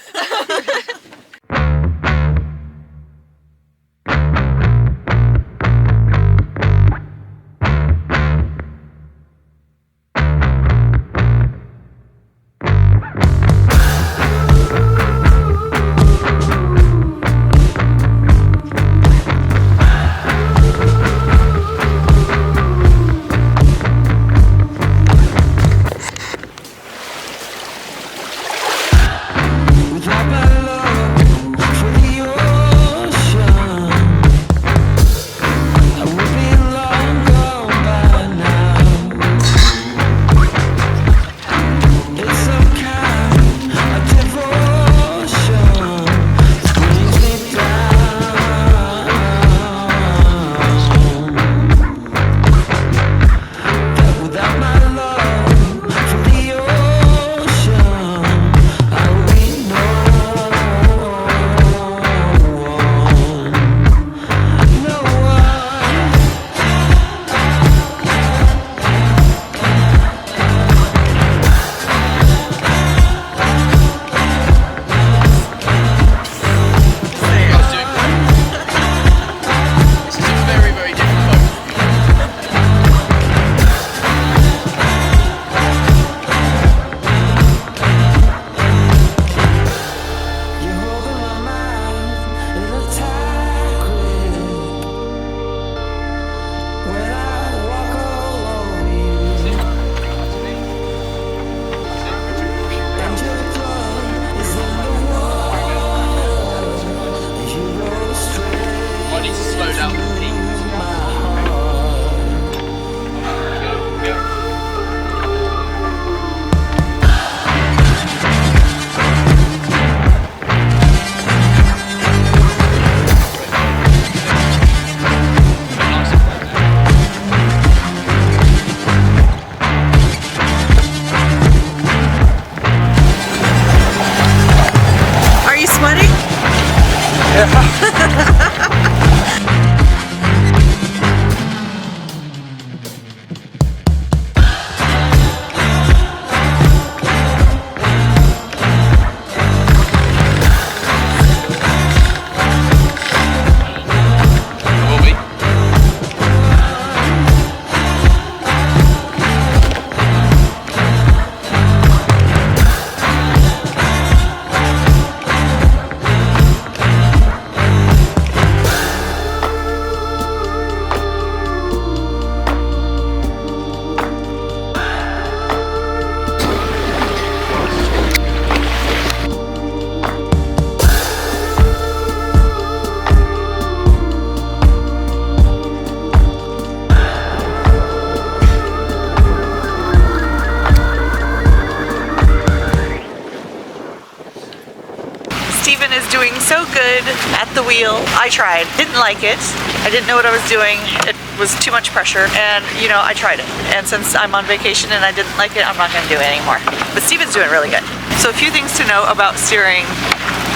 Steven is doing so good at the wheel. I tried, didn't like it. I didn't know what I was doing. It was too much pressure, and you know, I tried it. And since I'm on vacation and I didn't like it, I'm not gonna do it anymore. But Steven's doing really good. So a few things to know about steering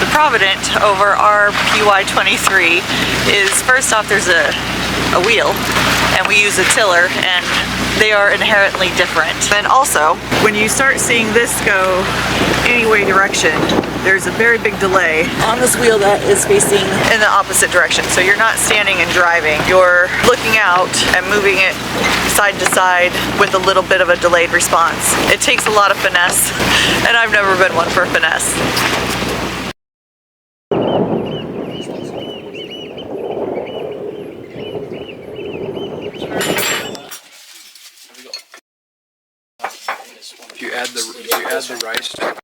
the Provident over our PY23 is, first off, there's a wheel, and we use a tiller, and they are inherently different. And also, when you start seeing this go any way direction, there's a very big delay on this wheel that is facing in the opposite direction. So you're not standing and driving, you're looking out and moving it side to side with a little bit of a delayed response. It takes a lot of finesse, and I've never been one for finesse. If you add the rice to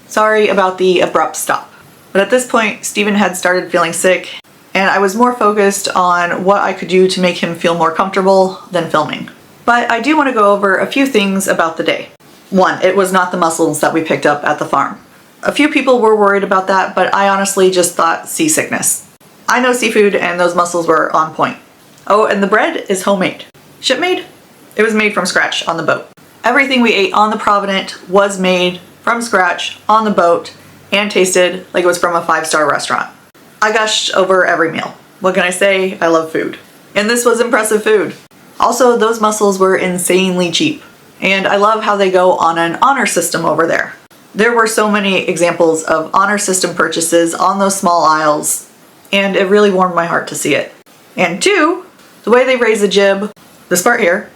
Sorry about the abrupt stop. But at this point, Steven had started feeling sick, and I was more focused on what I could do to make him feel more comfortable than filming. But I do want to go over a few things about the day. One, it was not the mussels that we picked up at the farm. A few people were worried about that, but I honestly just thought seasickness. I know seafood, and those mussels were on point. Oh, and the bread is homemade. Shipmade? It was made from scratch on the boat. Everything we ate on the Provident was made from scratch on the boat and tasted like it was from a 5-star restaurant. I gushed over every meal. What can I say? I love food. And this was impressive food. Also, those mussels were insanely cheap. And I love how they go on an honor system over there. There were so many examples of honor system purchases on those small isles, and it really warmed my heart to see it. And two, the way they raise a jib, this part here,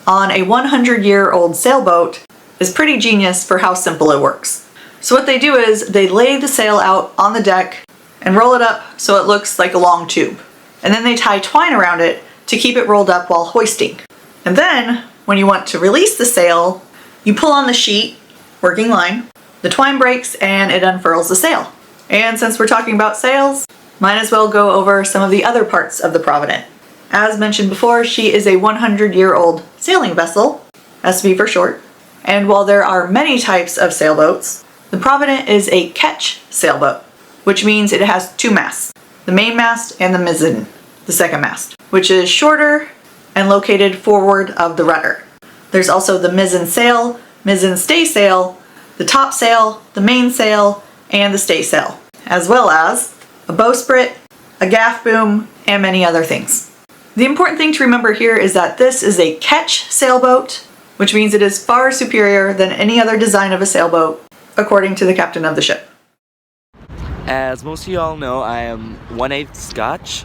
on a 100-year-old sailboat is pretty genius for how simple it works. So what they do is they lay the sail out on the deck and roll it up so it looks like a long tube. And then they tie twine around it to keep it rolled up while hoisting. And then, when you want to release the sail, you pull on the sheet, working line, the twine breaks and it unfurls the sail. And since we're talking about sails, might as well go over some of the other parts of the Provident. As mentioned before, she is a 100-year-old sailing vessel, SV for short. And while there are many types of sailboats, the Provident is a Ketch Sailboat, which means it has two masts, the main mast and the mizzen, the second mast, which is shorter and located forward of the rudder. There's also the mizzen sail, mizzen staysail, the topsail, the mainsail, and the staysail, as well as a bowsprit, a gaff boom, and many other things. The important thing to remember here is that this is a Ketch sailboat, which means it is far superior than any other design of a sailboat, according to the captain of the ship. As most of you all know, I am 1/8 Scotch.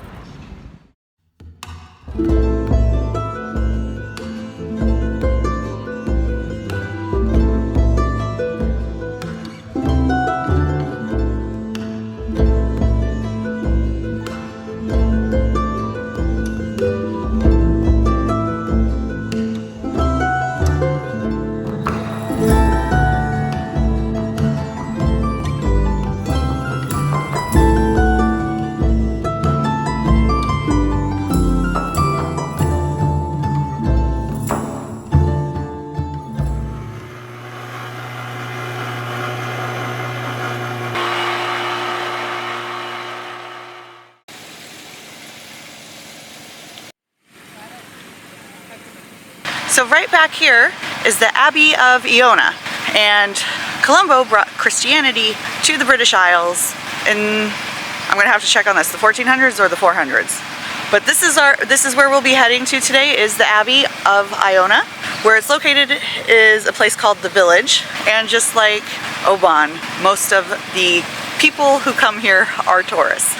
So right back here is the Abbey of Iona, and Columbo brought Christianity to the British Isles in, I'm gonna have to check on this, the 1400s or the 400s. But this is where we'll be heading to today, is the Abbey of Iona. Where it's located is a place called the Village, and just like Oban, most of the people who come here are tourists.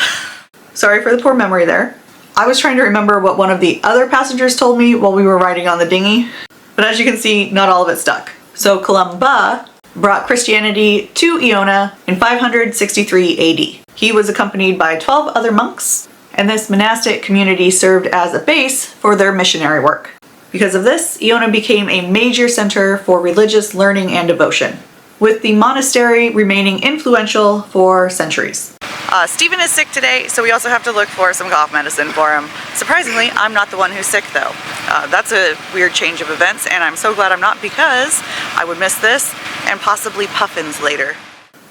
Sorry for the poor memory there. I was trying to remember what one of the other passengers told me while we were riding on the dinghy, but as you can see, not all of it stuck. So Columba brought Christianity to Iona in 563 AD. He was accompanied by 12 other monks, and this monastic community served as a base for their missionary work. Because of this, Iona became a major center for religious learning and devotion, with the monastery remaining influential for centuries. Steven is sick today, so we also have to look for some cough medicine for him. Surprisingly, I'm not the one who's sick though. That's a weird change of events, and I'm so glad I'm not, because I would miss this and possibly puffins later.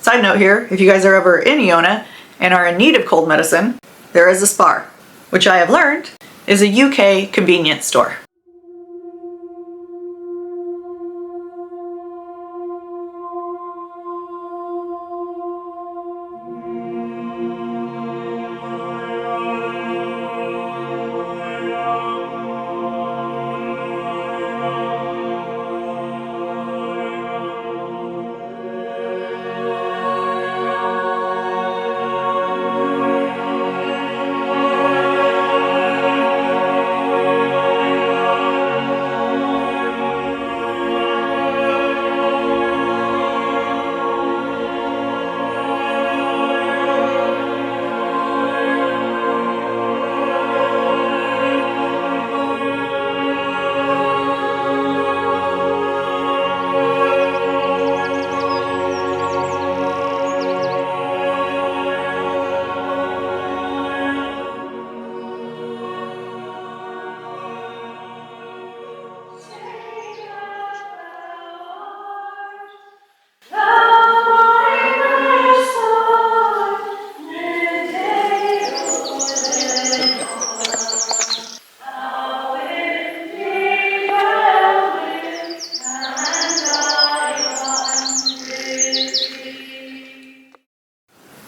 Side note here, if you guys are ever in Iona and are in need of cold medicine, there is a Spar, which I have learned is a UK convenience store.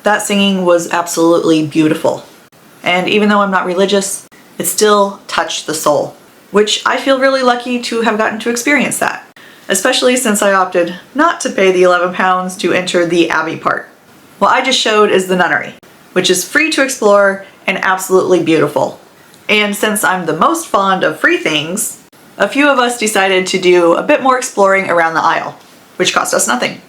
That singing was absolutely beautiful. And even though I'm not religious, it still touched the soul, which I feel really lucky to have gotten to experience that, especially since I opted not to pay the £11 to enter the Abbey part. What I just showed is the Nunnery, which is free to explore and absolutely beautiful. And since I'm the most fond of free things, a few of us decided to do a bit more exploring around the Isle, which cost us nothing.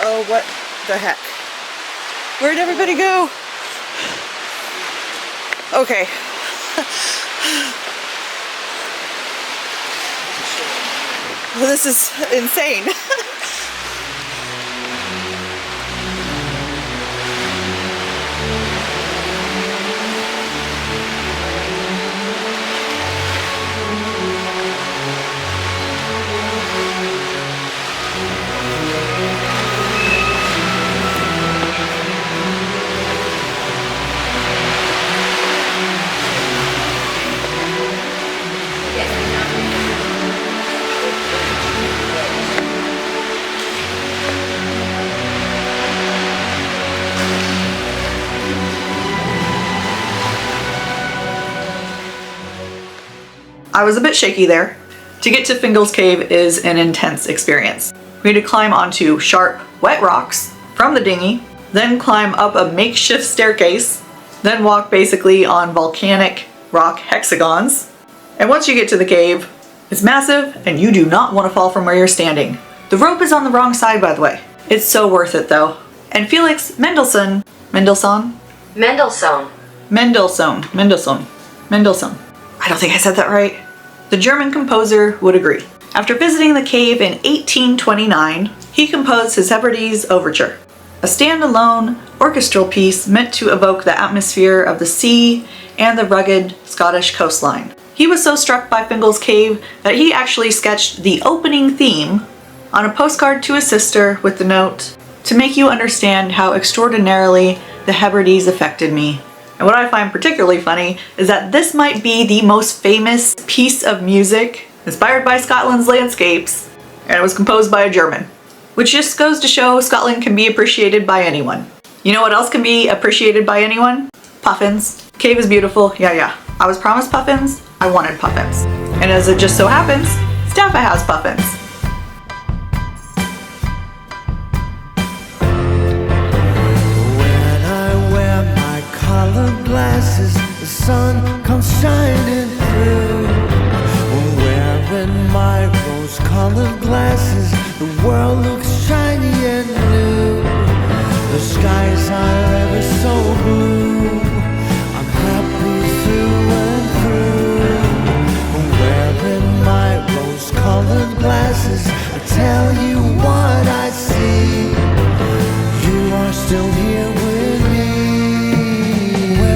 Oh, what the heck? Where'd everybody go? Okay. Well, this is insane. I was a bit shaky there. To get to Fingals Cave is an intense experience. We had to climb onto sharp, wet rocks from the dinghy, then climb up a makeshift staircase, then walk basically on volcanic rock hexagons. And once you get to the cave, it's massive and you do not want to fall from where you're standing. The rope is on the wrong side, by the way. It's so worth it though. And Felix Mendelssohn, I don't think I said that right. The German composer would agree. After visiting the cave in 1829, he composed his Hebrides Overture, a standalone orchestral piece meant to evoke the atmosphere of the sea and the rugged Scottish coastline. He was so struck by Fingals Cave that he actually sketched the opening theme on a postcard to his sister with the note, "To make you understand how extraordinarily the Hebrides affected me." And what I find particularly funny is that this might be the most famous piece of music inspired by Scotland's landscapes, and it was composed by a German. Which just goes to show Scotland can be appreciated by anyone. You know what else can be appreciated by anyone? Puffins. Cave is beautiful, yeah. I was promised puffins, I wanted puffins. And as it just so happens, Staffa has puffins. Glasses, the sun comes shining through. Wearing my rose-colored glasses, the world looks shiny and new. The skies are ever so blue. I'm happy through and through. Wearing my rose-colored glasses, I tell you what I see. You are still here with me.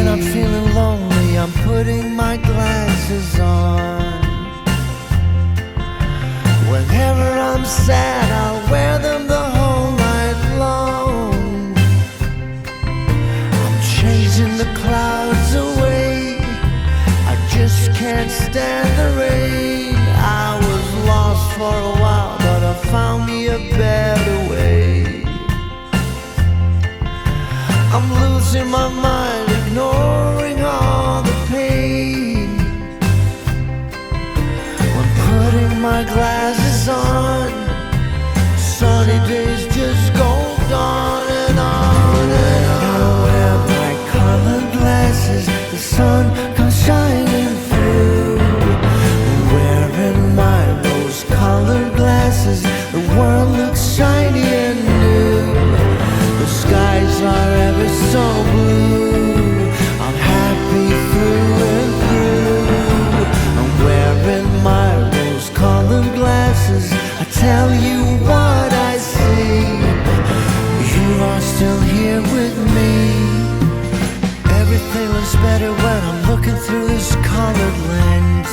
I'm feeling lonely, I'm putting my glasses on. Whenever I'm sad, I'll wear them the whole night long. I'm chasing the clouds away, I just can't stand the rain. I was lost for a while, but I found me a better way. I'm losing my mind, ignoring all the pain. When putting my glasses on, sunny days just go on and on and on. I wear my colored glasses, the sun comes shining through. Wearing my rose-colored glasses, the world looks shiny and new. The skies are ever so blue. I'm happy through and through. I'm wearing my rose-colored glasses. I tell you what I see. You are still here with me. Everything looks better when I'm looking through this colored lens.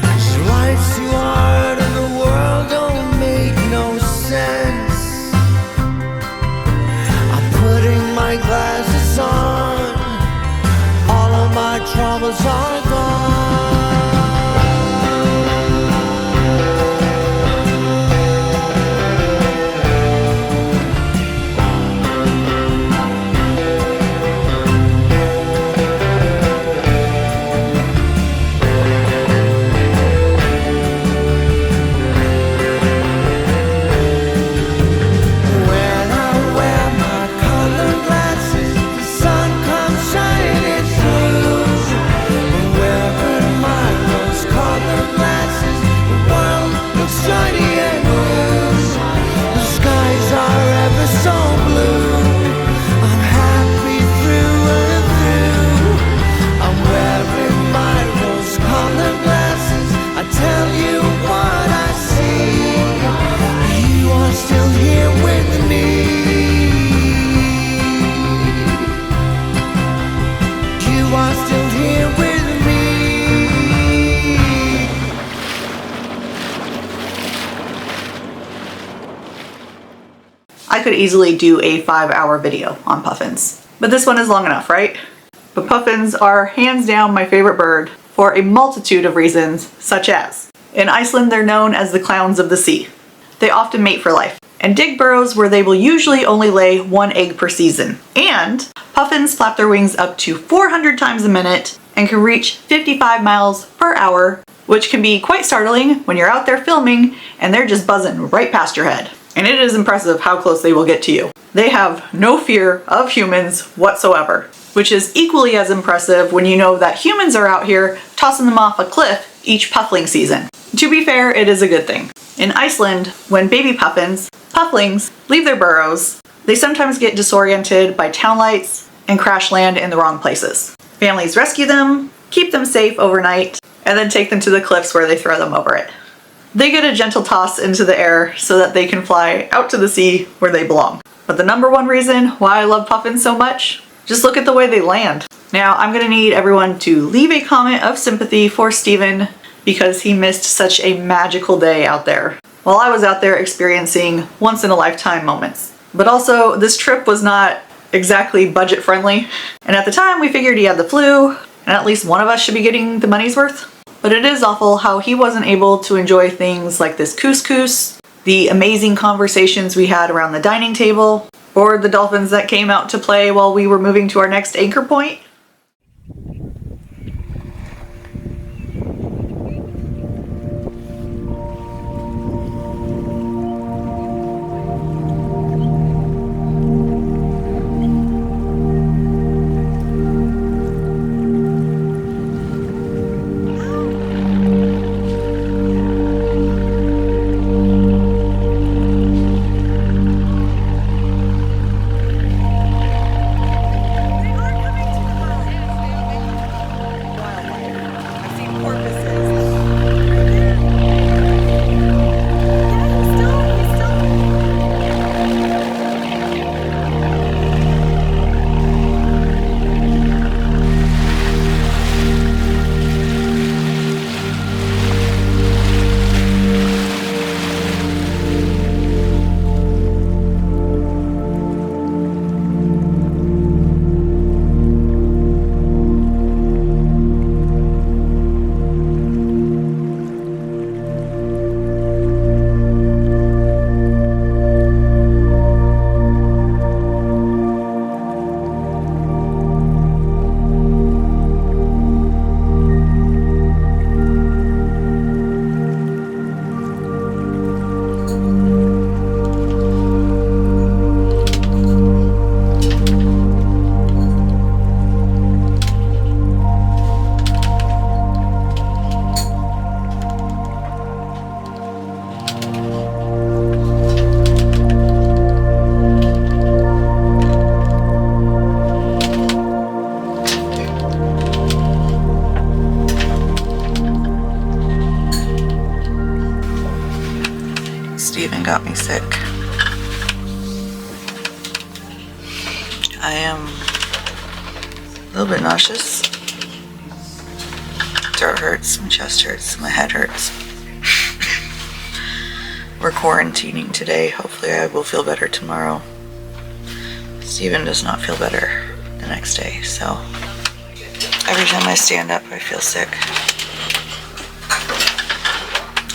'Cause life's too hard and the world don't make no sense. Putting my glasses on, all of my troubles are gone. I could easily do a 5-hour video on puffins. But this one is long enough, right? But puffins are hands down my favorite bird for a multitude of reasons, such as in Iceland they're known as the clowns of the sea. They often mate for life and dig burrows where they will usually only lay 1 egg per season. And puffins flap their wings up to 400 times a minute and can reach 55 miles per hour, which can be quite startling when you're out there filming and they're just buzzing right past your head. And it is impressive how close they will get to you. They have no fear of humans whatsoever, which is equally as impressive when you know that humans are out here tossing them off a cliff each puffling season. To be fair, it is a good thing. In Iceland, when baby pufflings leave their burrows, they sometimes get disoriented by town lights and crash land in the wrong places. Families rescue them, keep them safe overnight, and then take them to the cliffs where they throw them over it. They get a gentle toss into the air so that they can fly out to the sea where they belong. But the number one reason why I love puffins so much, just look at the way they land. Now, I'm gonna need everyone to leave a comment of sympathy for Steven because he missed such a magical day out there, while I was out there experiencing once-in-a-lifetime moments. But also, this trip was not exactly budget friendly, and at the time we figured he had the flu, and at least one of us should be getting the money's worth. But it is awful how he wasn't able to enjoy things like this couscous, the amazing conversations we had around the dining table, or the dolphins that came out to play while we were moving to our next anchor point. Steven got me sick. I am a little bit nauseous. Throat hurts, my chest hurts, my head hurts. We're quarantining today. Hopefully I will feel better tomorrow. Steven does not feel better the next day, so every time I stand up I feel sick.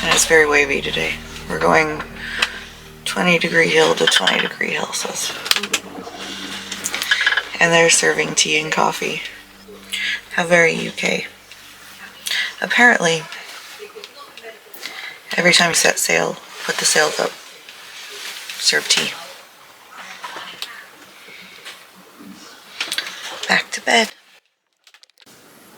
And it's very wavy today. We're going 20-degree hill to 20-degree hill, so and they're serving tea and coffee. How very UK. Apparently, every time you set sail, put the sails up, serve tea. Back to bed.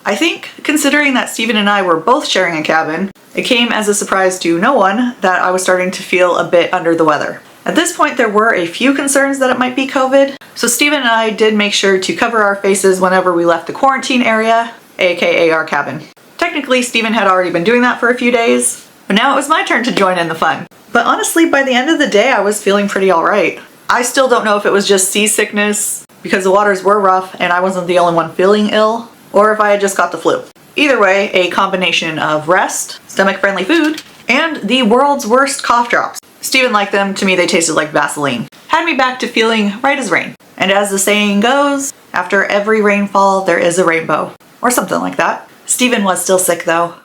I think, considering that Steven and I were both sharing a cabin, it came as a surprise to no one that I was starting to feel a bit under the weather. At this point, there were a few concerns that it might be COVID, so Steven and I did make sure to cover our faces whenever we left the quarantine area, aka our cabin. Technically, Steven had already been doing that for a few days, but now it was my turn to join in the fun. But honestly, by the end of the day, I was feeling pretty alright. I still don't know if it was just seasickness, because the waters were rough and I wasn't the only one feeling ill, or if I had just got the flu. Either way, a combination of rest, stomach-friendly food, and the world's worst cough drops. Steven liked them. To me, they tasted like Vaseline. had me back to feeling right as rain. And as the saying goes, after every rainfall, there is a rainbow. Or something like that. Steven was still sick though.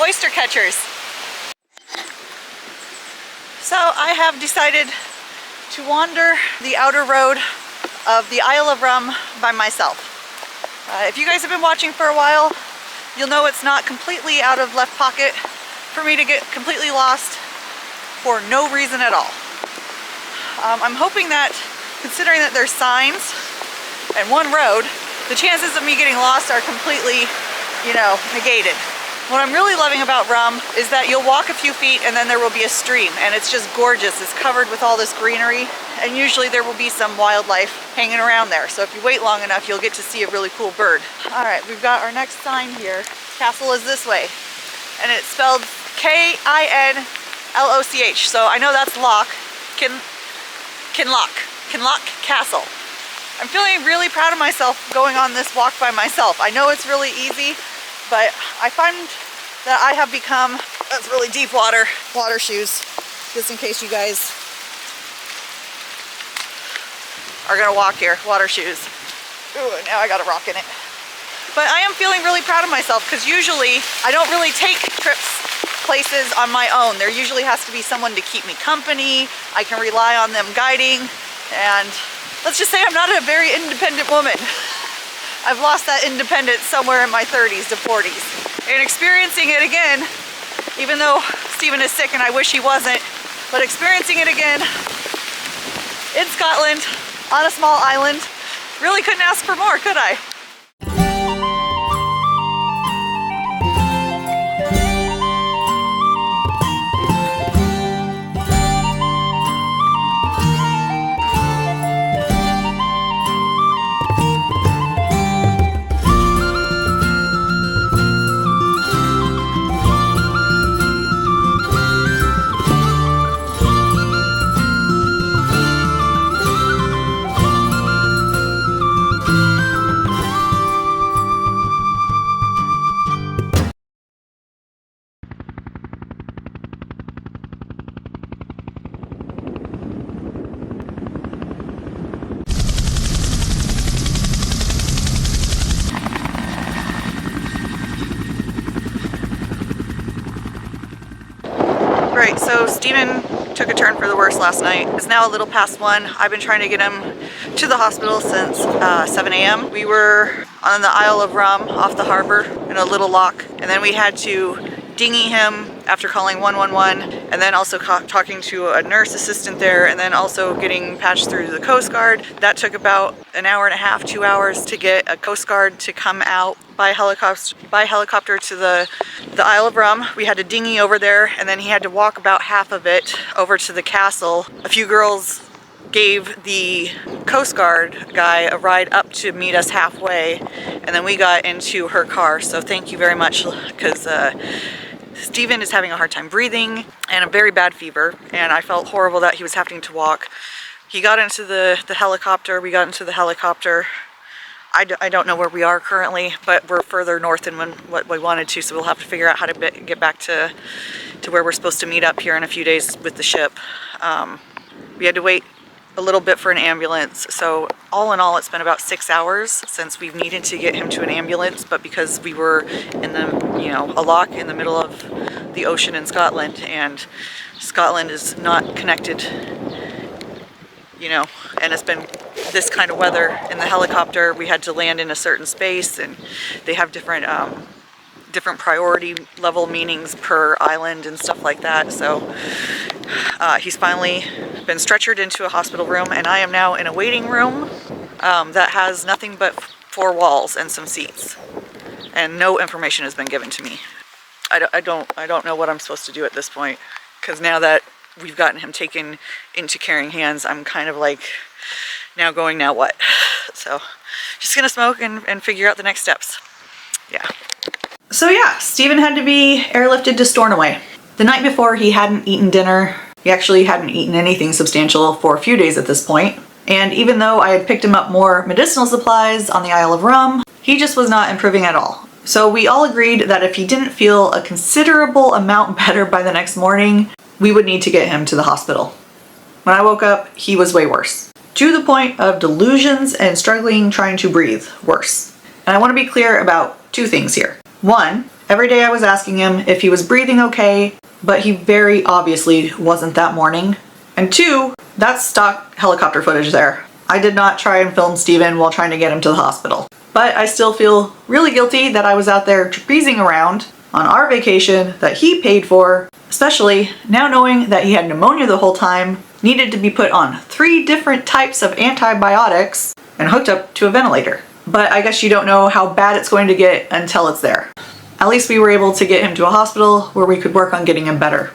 oyster catchers. So I have decided to wander the outer road of the Isle of Rum by myself. If you guys have been watching for a while, you'll know it's not completely out of left pocket for me to get completely lost for no reason at all. I'm hoping that, considering that there's signs and one road, the chances of me getting lost are completely, negated. What I'm really loving about Rum is that you'll walk a few feet and then there will be a stream, and it's just gorgeous. It's covered with all this greenery, and usually there will be some wildlife hanging around there. So if you wait long enough, you'll get to see a really cool bird. All right, we've got our next sign here. Castle is this way, and it's spelled Kinloch. So I know that's Loch. Kinloch Castle. I'm feeling really proud of myself going on this walk by myself. I know it's really easy, but I find that I have become, that's really deep water shoes, just in case you guys are gonna walk here, water shoes. Ooh, now I got a rock in it. But I am feeling really proud of myself, because usually I don't really take trips places on my own. There usually has to be someone to keep me company. I can rely on them guiding, and let's just say I'm not a very independent woman. I've lost that independence somewhere in my 30s to 40s. And experiencing it again, even though Steven is sick and I wish he wasn't, but experiencing it again in Scotland on a small island, really couldn't ask for more, could I? Steven took a turn for the worse last night. It's now a little past 1. I've been trying to get him to the hospital since 7 a.m. We were on the Isle of Rum off the harbor in a little lock, and then we had to dinghy him after calling 111, and then also talking to a nurse assistant there, and then also getting patched through the Coast Guard. That took about an hour and a half, 2 hours to get a Coast Guard to come out by helicopter to the Isle of Rum. We had to dinghy over there, and then he had to walk about half of it over to the castle. A few girls gave the Coast Guard guy a ride up to meet us halfway, and then we got into her car. So thank you very much, because Steven is having a hard time breathing and a very bad fever, and I felt horrible that he was having to walk. He got into the helicopter. We got into the helicopter. I don't know where we are currently, but we're further north than what we wanted to, so we'll have to figure out how to get back to where we're supposed to meet up here in a few days with the ship. We had to wait a little bit for an ambulance, so all in all it's been about 6 hours since we've needed to get him to an ambulance, but because we were in a lock in the middle of the ocean in Scotland, and Scotland is not connected, and it's been this kind of weather in the helicopter, we had to land in a certain space, and they have different priority level meanings per island and stuff like that. So he's finally been stretchered into a hospital room, and I am now in a waiting room that has nothing but 4 walls and some seats, and no information has been given to me. I don't know what I'm supposed to do at this point, because now that we've gotten him taken into caring hands, I'm kind of like now what? So just gonna smoke and figure out the next steps. Yeah. So yeah, Steven had to be airlifted to Stornoway. The night before, he hadn't eaten dinner. He actually hadn't eaten anything substantial for a few days at this point. And even though I had picked him up more medicinal supplies on the Isle of Rum, he just was not improving at all. So we all agreed that if he didn't feel a considerable amount better by the next morning, we would need to get him to the hospital. When I woke up, he was way worse, to the point of delusions and struggling trying to breathe worse. And I want to be clear about 2 things here. 1, every day I was asking him if he was breathing okay, but he very obviously wasn't that morning. And 2, that's stock helicopter footage there. I did not try and film Steven while trying to get him to the hospital. But I still feel really guilty that I was out there trapezing around on our vacation that he paid for, especially now knowing that he had pneumonia the whole time, needed to be put on 3 different types of antibiotics, and hooked up to a ventilator. But I guess you don't know how bad it's going to get until it's there. At least we were able to get him to a hospital where we could work on getting him better.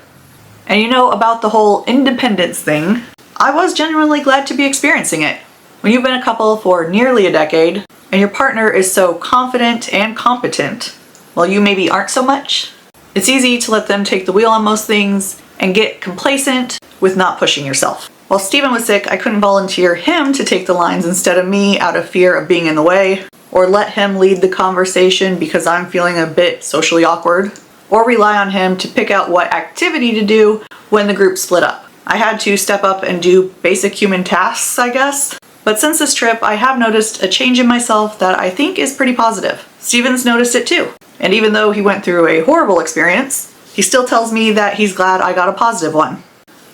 And about the whole independence thing, I was genuinely glad to be experiencing it. When you've been a couple for nearly a decade, and your partner is so confident and competent, while you maybe aren't so much, it's easy to let them take the wheel on most things and get complacent with not pushing yourself. While Steven was sick, I couldn't volunteer him to take the lines instead of me out of fear of being in the way, or let him lead the conversation because I'm feeling a bit socially awkward, or rely on him to pick out what activity to do when the group split up. I had to step up and do basic human tasks, I guess. But since this trip, I have noticed a change in myself that I think is pretty positive. Steven's noticed it too. And even though he went through a horrible experience, he still tells me that he's glad I got a positive one.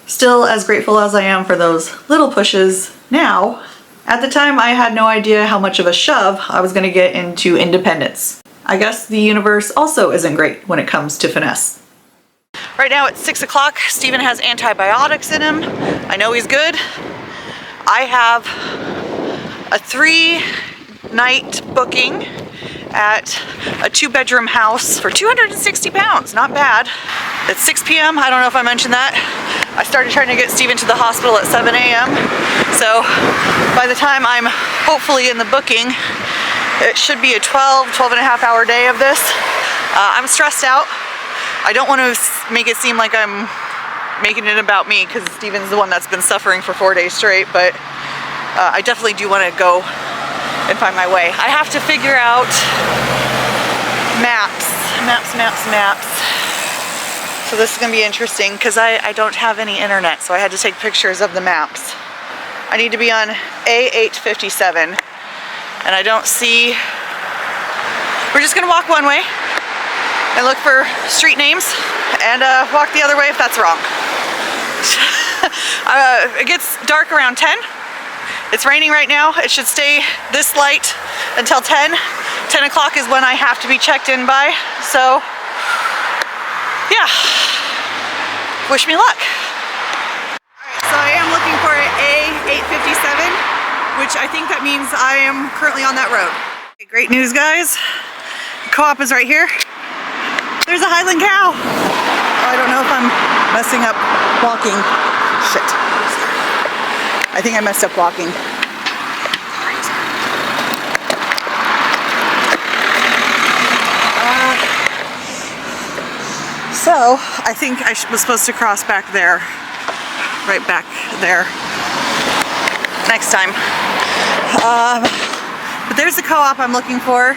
Still as grateful as I am for those little pushes now, at the time I had no idea how much of a shove I was going to get into independence. I guess the universe also isn't great when it comes to finesse. Right now it's 6 o'clock. Steven has antibiotics in him. I know he's good. I have a 3-night booking at a 2-bedroom house for 260 pounds. Not bad. It's 6 p.m. I don't know if I mentioned that. I started trying to get Steven to the hospital at 7 a.m. So by the time I'm hopefully in the booking, it should be a 12 and a half hour day of this. I'm stressed out. I don't want to make it seem like I'm making it about me, because Steven's the one that's been suffering for 4 days straight, but I definitely do want to go and find my way. I have to figure out maps. So this is going to be interesting because I don't have any internet, so I had to take pictures of the maps. I need to be on A857, and I don't see... We're just going to walk one way and look for street names and walk the other way if that's wrong. It gets dark around 10. It's raining right now. It should stay this light until 10. 10 o'clock is when I have to be checked in by. So, yeah. Wish me luck. So I am looking for an A857, which I think that means I am currently on that road. Okay, great news, guys. The co-op is right here. There's a Highland cow. Oh, I don't know if I'm messing up walking. Shit. I think I messed up walking. So I think I was supposed to cross back there. Right back there. Next time. But there's the co-op I'm looking for.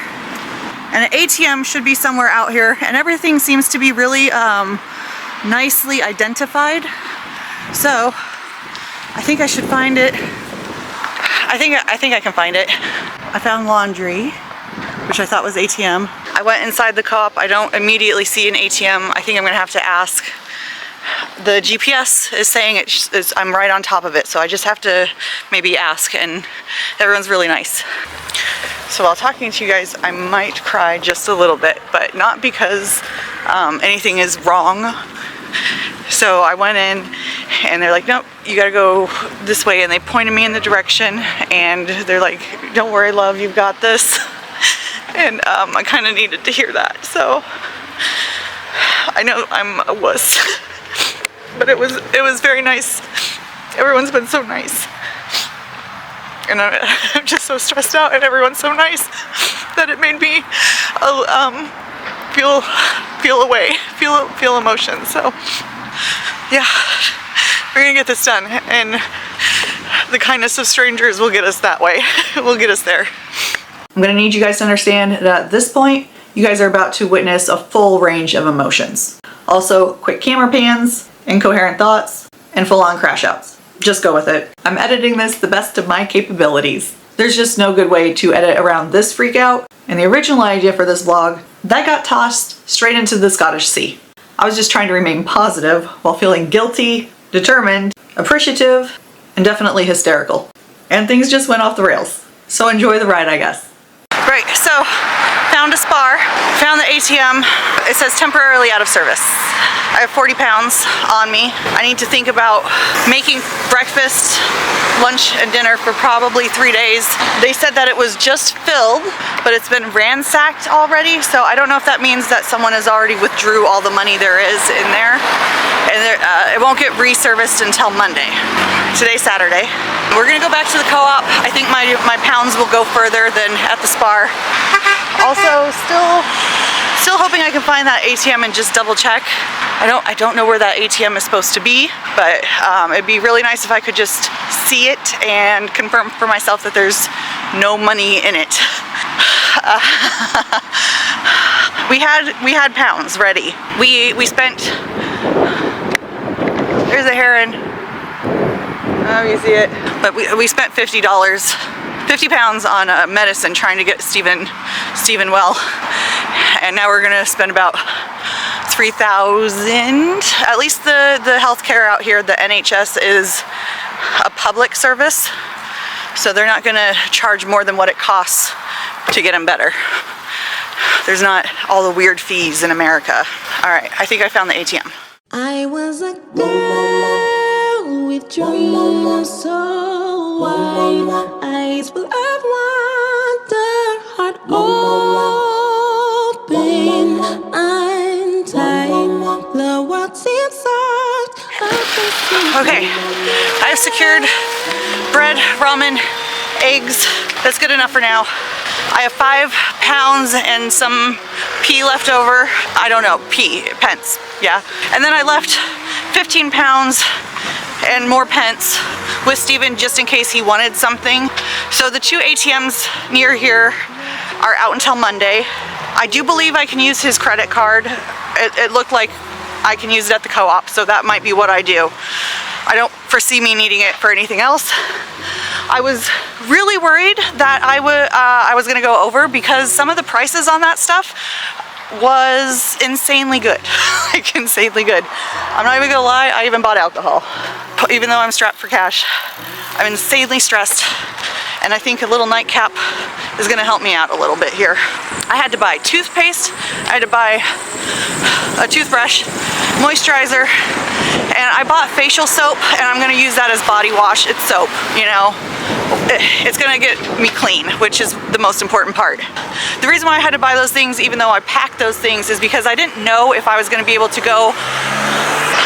And an ATM should be somewhere out here. And everything seems to be really nicely identified. So I think I should find it. I think I can find it. I found laundry, which I thought was ATM. I went inside the co-op. I don't immediately see an ATM. I think I'm gonna have to ask. The GPS is saying I'm right on top of it, so I just have to maybe ask, and everyone's really nice. So while talking to you guys, I might cry just a little bit, but not because anything is wrong. So I went in and they're like, nope, you gotta go this way, and they pointed me in the direction, and they're like, don't worry, love, you've got this. And I kind of needed to hear that, so I know I'm a wuss. But it was very nice. Everyone's been so nice. And I'm just so stressed out, and everyone's so nice that it made me feel emotion. So yeah, we're gonna get this done, and the kindness of strangers will get us that way. Will get us there. I'm gonna need you guys to understand that at this point, you guys are about to witness a full range of emotions. Also, quick camera pans, incoherent thoughts, and full-on crash outs. Just go with it. I'm editing this the best of my capabilities. There's just no good way to edit around this freak out, and the original idea for this vlog, that got tossed straight into the Scottish Sea. I was just trying to remain positive while feeling guilty, determined, appreciative, and definitely hysterical. And things just went off the rails. So enjoy the ride, I guess. Right, so found a spar, found the ATM. It says temporarily out of service. I have 40 pounds on me. I need to think about making breakfast, lunch, and dinner for probably 3 days. They said that it was just filled, but it's been ransacked already, so I don't know if that means that someone has already withdrew all the money there is in there, and it won't get reserviced until Monday. Today's Saturday. We're gonna go back to the co-op. I think my pounds will go further than at the spar. Also, still hoping I can find that ATM and just double check. I don't know where that ATM is supposed to be, but it'd be really nice if I could just see it and confirm for myself that there's no money in it. We had pounds ready. We spent. There's a heron. Oh, you see it. But we spent $50. 50 pounds on medicine trying to get Steven well, and now we're gonna spend about 3,000. At least the healthcare out here, the NHS is a public service, so they're not gonna charge more than what it costs to get him better. There's not all the weird fees in America. All right, I think I found the ATM. I was a girl with dreams so wide, eyes full of wonder, heart open, untied, the world seems soft. Okay, I've secured bread, ramen, eggs. That's good enough for now. I have 5 pounds and some pea left over. I don't know, pence, yeah. And then I left 15 pounds and more pence with Steven just in case he wanted something. So the 2 ATMs near here are out until Monday. I do believe I can use his credit card. It looked like I can use it at the co-op, so that might be what I do. I don't foresee me needing it for anything else. I was really worried that I was gonna go over because some of the prices on that stuff was insanely good. Like insanely good. I'm not even gonna lie, I even bought alcohol. Even though I'm strapped for cash, I'm insanely stressed. And I think a little nightcap is gonna help me out a little bit here. I had to buy toothpaste, I had to buy a toothbrush, moisturizer, and I bought facial soap, and I'm gonna use that as body wash. It's soap, you know. It's gonna get me clean, which is the most important part. The reason why I had to buy those things, even though I packed those things, is because I didn't know if I was gonna be able to go.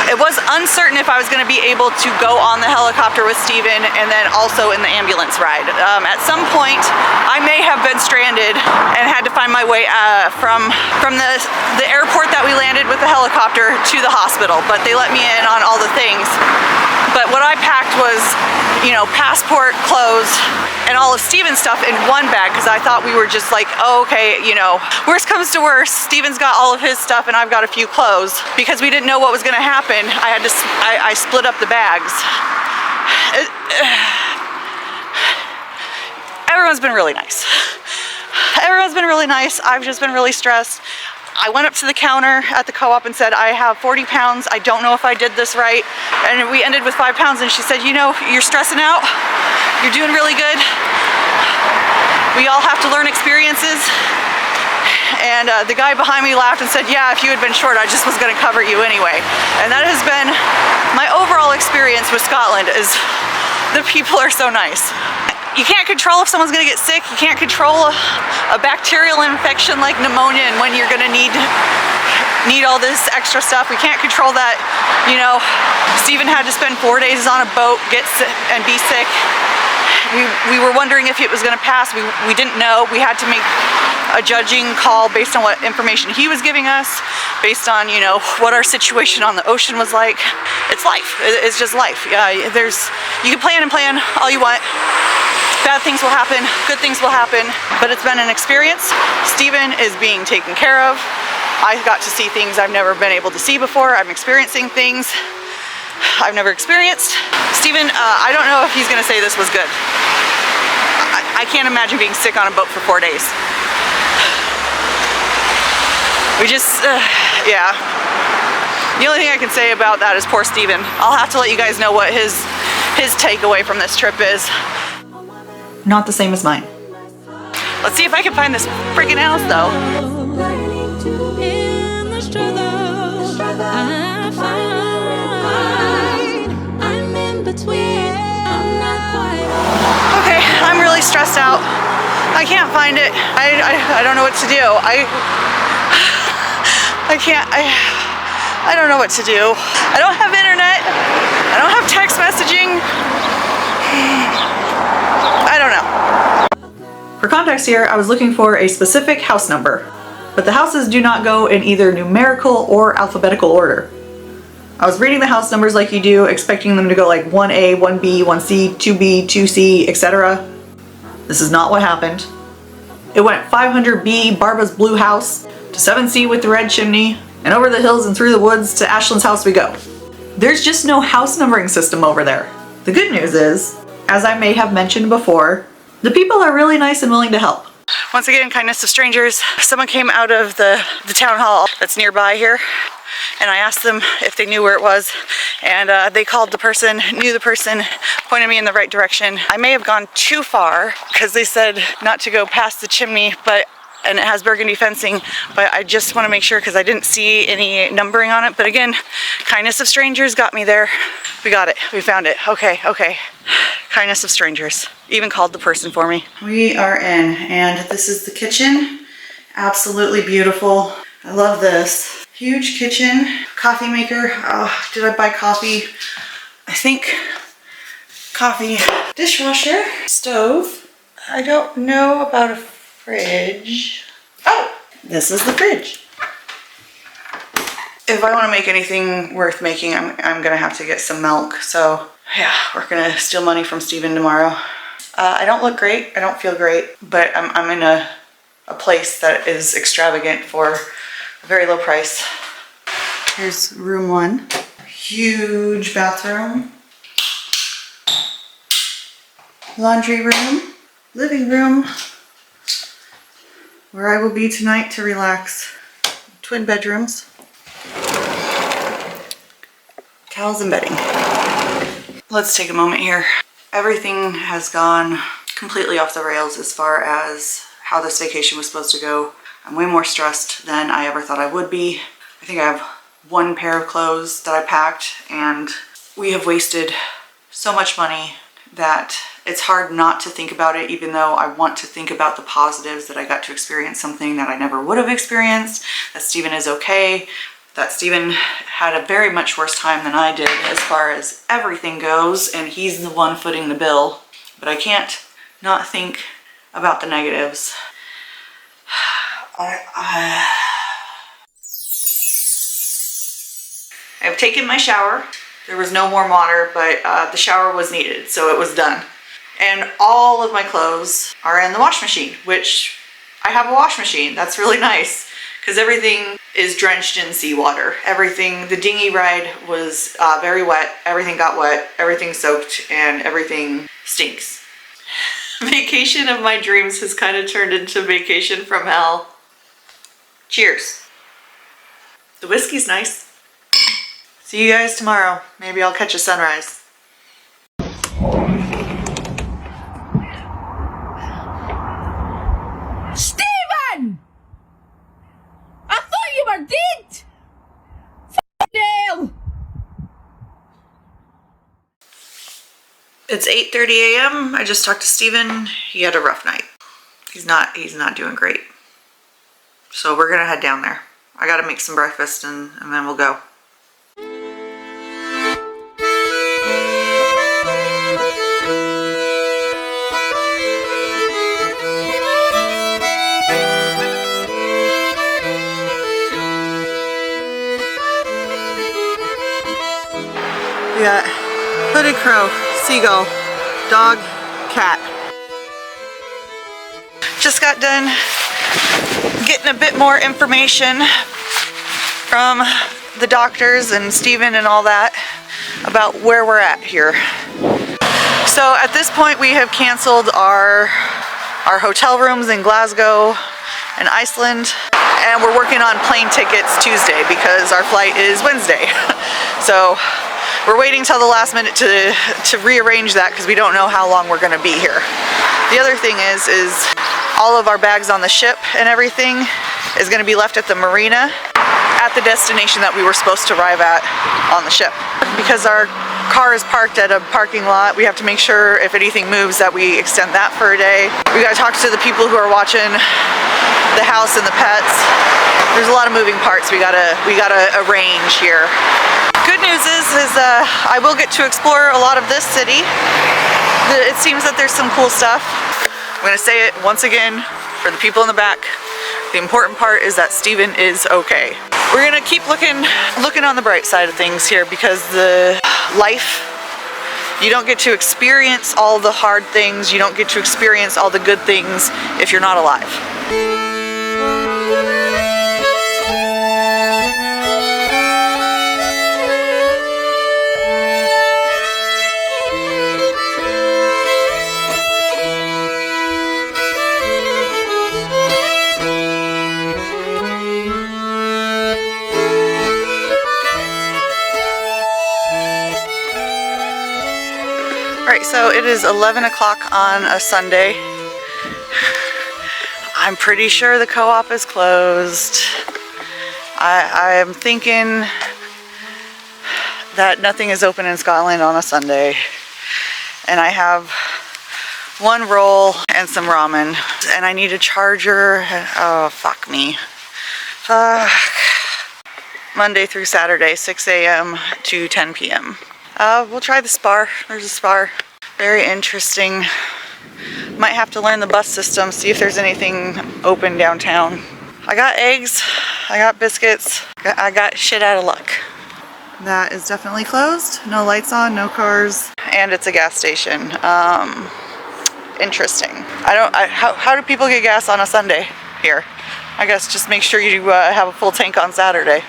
It was uncertain if I was going to be able to go on the helicopter with Steven and then also in the ambulance ride. At some point, I may have been stranded and had to find my way from the airport that we landed with the helicopter to the hospital, but they let me in on all the things. But what I packed was, you know, passport, clothes, and all of Steven's stuff in one bag, because I thought we were just like, oh, okay, you know, worst comes to worst, Steven's got all of his stuff and I've got a few clothes. Because we didn't know what was going to happen, I split up the bags. Everyone's been really nice. Everyone's been really nice. I've just been really stressed. I went up to the counter at the co-op and said, I have 40 pounds. I don't know if I did this right. And we ended with 5 pounds, and she said, you know, you're stressing out. You're doing really good. We all have to learn experiences. And the guy behind me laughed and said, yeah, if you had been short, I just was gonna cover you anyway. And that has been my overall experience with Scotland, is the people are so nice. You can't control if someone's gonna get sick. You can't control a bacterial infection like pneumonia and when you're gonna need all this extra stuff. We can't control that. You know, Steven had to spend 4 days on a boat, get sick and be sick. We were wondering if it was gonna pass. We didn't know. We had to make a judging call based on what information he was giving us, based on, you know, what our situation on the ocean was like. It's life. It's just life. Yeah, you can plan and plan all you want. Bad things will happen, good things will happen, but it's been an experience. Steven is being taken care of. I got to see things I've never been able to see before. I'm experiencing things I've never experienced. Steven, I don't know if he's gonna say this was good. I can't imagine being sick on a boat for 4 days. We just, yeah. The only thing I can say about that is poor Steven. I'll have to let you guys know what his takeaway from this trip is. Not the same as mine. Let's see if I can find this freaking house though. Okay, I'm really stressed out. I can't find it. I don't know what to do. I don't know what to do. I don't have internet. I don't have text messaging. I don't know. For context here, I was looking for a specific house number, but the houses do not go in either numerical or alphabetical order. I was reading the house numbers like you do, expecting them to go like 1A, 1B, 1C, 2B, 2C, etc. This is not what happened. It went 500B, Barbara's blue house, to 7C with the red chimney, and over the hills and through the woods to Ashland's house we go. There's just no house numbering system over there. The good news is, as I may have mentioned before, the people are really nice and willing to help. Once again, kindness of strangers. Someone came out of the town hall that's nearby here, and I asked them if they knew where it was, and they called the person, knew the person, pointed me in the right direction. I may have gone too far because they said not to go past the chimney, and it has burgundy fencing, but I just want to make sure because I didn't see any numbering on it. But again, kindness of strangers got me there. We got it. We found it. Okay. Kindness of strangers. Even called the person for me. We are in, and this is the kitchen. Absolutely beautiful. I love this. Huge kitchen. Coffee maker. Oh, did I buy coffee? I think coffee. Dishwasher. Stove. I don't know about a fridge. Oh, this is the fridge. If I want to make anything worth making, I'm gonna have to get some milk. So yeah, we're gonna steal money from Steven tomorrow. I don't look great, I don't feel great, but I'm in a place that is extravagant for a very low price. Here's room 1. Huge bathroom. Laundry room. Living room. Where I will be tonight to relax. twin bedrooms. Towels and bedding. Let's take a moment here. Everything has gone completely off the rails as far as how this vacation was supposed to go. I'm way more stressed than I ever thought I would be. I think I have one pair of clothes that I packed, and we have wasted so much money that it's hard not to think about it, even though I want to think about the positives, that I got to experience something that I never would have experienced, that Steven is okay, that Steven had a very much worse time than I did as far as everything goes, and he's the one footing the bill. But I can't not think about the negatives. I've taken my shower. There was no warm water, but the shower was needed, so it was done. And all of my clothes are in the wash machine, which I have a wash machine. That's really nice because everything is drenched in seawater. Everything, the dinghy ride was very wet. Everything got wet, everything soaked, and everything stinks. Vacation of my dreams has kind of turned into vacation from hell. Cheers. The whiskey's nice. See you guys tomorrow. Maybe I'll catch a sunrise. Steven! I thought you were dead! F***ing It's 8:30 a.m. I just talked to Steven. He had a rough night. He's not doing great. So we're gonna head down there. I gotta make some breakfast and then we'll go. We got hooded crow, seagull, dog, cat. Just got done getting a bit more information from the doctors and Steven and all that about where we're at here. So at this point we have canceled our hotel rooms in Glasgow and Iceland, and we're working on plane tickets Tuesday because our flight is Wednesday. So we're waiting till the last minute to rearrange that because we don't know how long we're gonna be here. The other thing is all of our bags on the ship and everything is gonna be left at the marina at the destination that we were supposed to arrive at on the ship. Because our car is parked at a parking lot, we have to make sure if anything moves that we extend that for a day. We gotta talk to the people who are watching the house and the pets. There's a lot of moving parts we gotta arrange here. Good news is I will get to explore a lot of this city. It seems that there's some cool stuff. I'm gonna say it once again for the people in the back. The important part is that Steven is okay. We're gonna keep looking on the bright side of things here because the life, you don't get to experience all the hard things, you don't get to experience all the good things if you're not alive. Alright, so it is 11 o'clock on a Sunday. I'm pretty sure the co-op is closed. I am thinking that nothing is open in Scotland on a Sunday. And I have one roll and some ramen. And I need a charger. Oh, fuck me. Fuck. Monday through Saturday, 6 a.m. to 10 p.m. We'll try the Spar. There's a Spar. Very interesting. Might have to learn the bus system, see if there's anything open downtown. I got eggs, I got biscuits, I got shit out of luck. That is definitely closed. No lights on, no cars, and it's a gas station. Interesting. How do people get gas on a Sunday here? I guess just make sure you have a full tank on Saturday.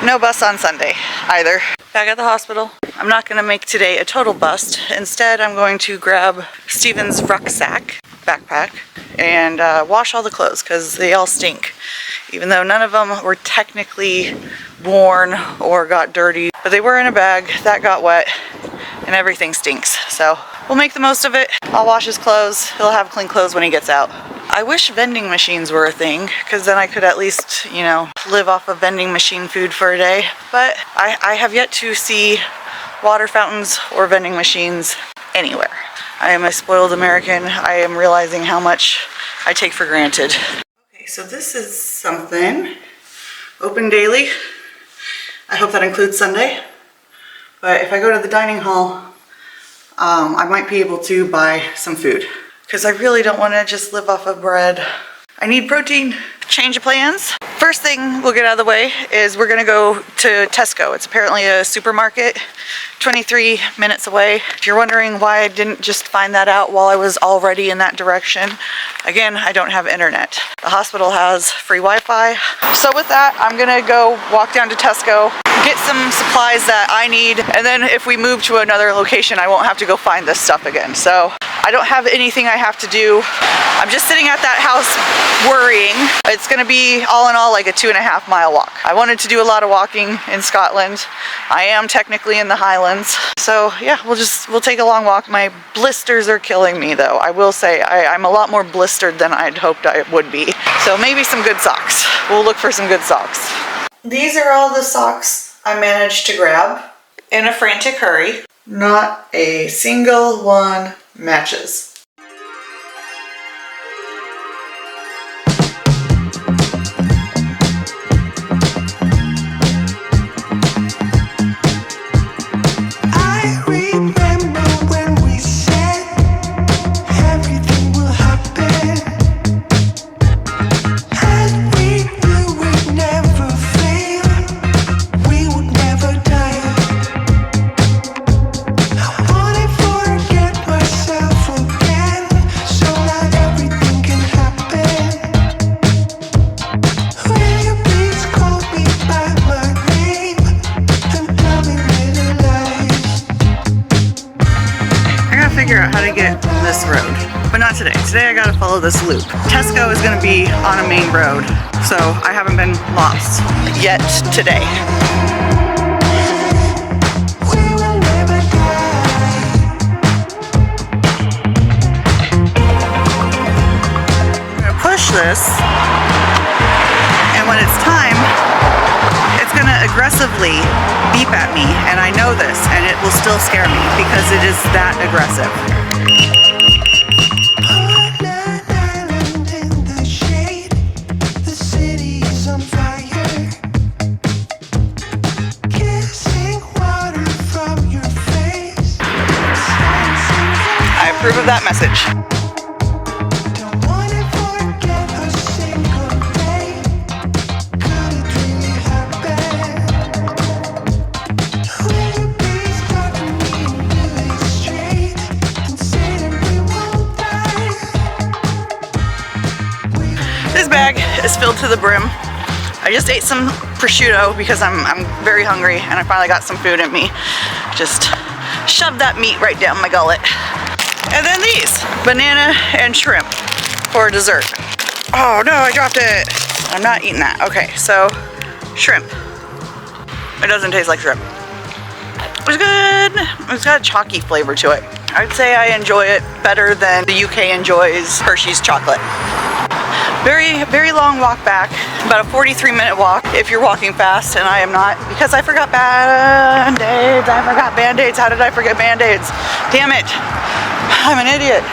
No bus on Sunday either. Back at the hospital. I'm not gonna make today a total bust. Instead, I'm going to grab Steven's rucksack backpack and wash all the clothes because they all stink. Even though none of them were technically worn or got dirty, but they were in a bag that got wet and everything stinks. So we'll make the most of it. I'll wash his clothes. He'll have clean clothes when he gets out. I wish vending machines were a thing, because then I could at least, you know, live off of vending machine food for a day. But I have yet to see water fountains or vending machines anywhere. I am a spoiled American. I am realizing how much I take for granted. Okay, so this is something. Open daily. I hope that includes Sunday. But if I go to the dining hall, I might be able to buy some food, because I really don't want to just live off of bread. I need protein. Change of plans. First thing we'll get out of the way is we're gonna go to Tesco. It's apparently a supermarket 23 minutes away. If you're wondering why I didn't just find that out while I was already in that direction, again, I don't have internet. The hospital has free Wi-Fi. So with that, I'm gonna go walk down to Tesco, get some supplies that I need, and then if we move to another location, I won't have to go find this stuff again. So I don't have anything I have to do. I'm just sitting at that house worrying. It's gonna be all in all like a 2.5 mile walk. I wanted to do a lot of walking in Scotland. I am technically in the Highlands. So yeah, we'll take a long walk. My blisters are killing me though. I will say I'm a lot more blistered than I'd hoped I would be. So maybe some good socks. We'll look for some good socks. These are all the socks I managed to grab in a frantic hurry. Not a single one matches. Figure out how to get this road, but not today. Today I gotta follow this loop. Tesco is gonna be on a main road, so I haven't been lost yet today. I'm gonna push this, and when it's time, it's gonna aggressively beep at me, and I know this, and it will still scare me because it is that aggressive. I approve of that message. Is filled to the brim. I just ate some prosciutto because I'm very hungry and I finally got some food in me. Just shoved that meat right down my gullet. And then these, banana and shrimp for dessert. Oh no, I dropped it. I'm not eating that. Okay, so shrimp. It doesn't taste like shrimp. It was good. It's got a chalky flavor to it. I'd say I enjoy it better than the UK enjoys Hershey's chocolate. Very long walk back, about a 43-minute walk if you're walking fast, and I am not because I forgot band-aids. How did I forget band-aids? Damn it, I'm an idiot.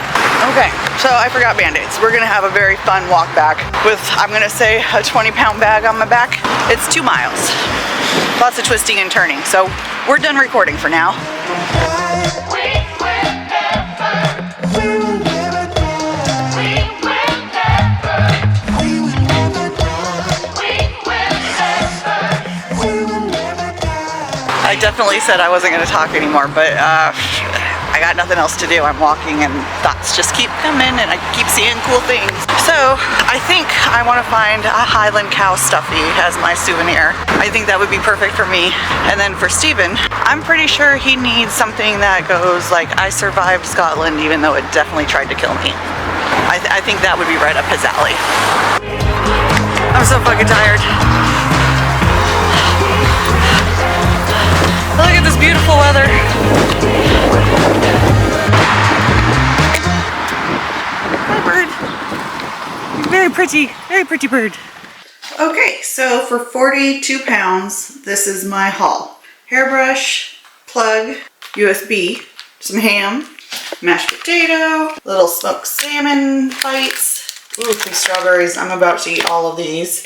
Okay, so I forgot band-aids. We're gonna have a very fun walk back with, I'm gonna say, a 20-pound bag on my back. It's 2 miles. Lots of twisting and turning, so we're done recording for now. I definitely said I wasn't going to talk anymore, but I got nothing else to do. I'm walking and thoughts just keep coming and I keep seeing cool things. So I think I want to find a Highland cow stuffy as my souvenir. I think that would be perfect for me. And then for Steven, I'm pretty sure he needs something that goes like, I survived Scotland even though it definitely tried to kill me. I I think that would be right up his alley. I'm so fucking tired. Look at this beautiful weather. Hi, bird. Very pretty bird. Okay, so for 42 pounds, this is my haul. Hairbrush, plug, USB, some ham, mashed potato, little smoked salmon bites. Ooh, these strawberries, I'm about to eat all of these.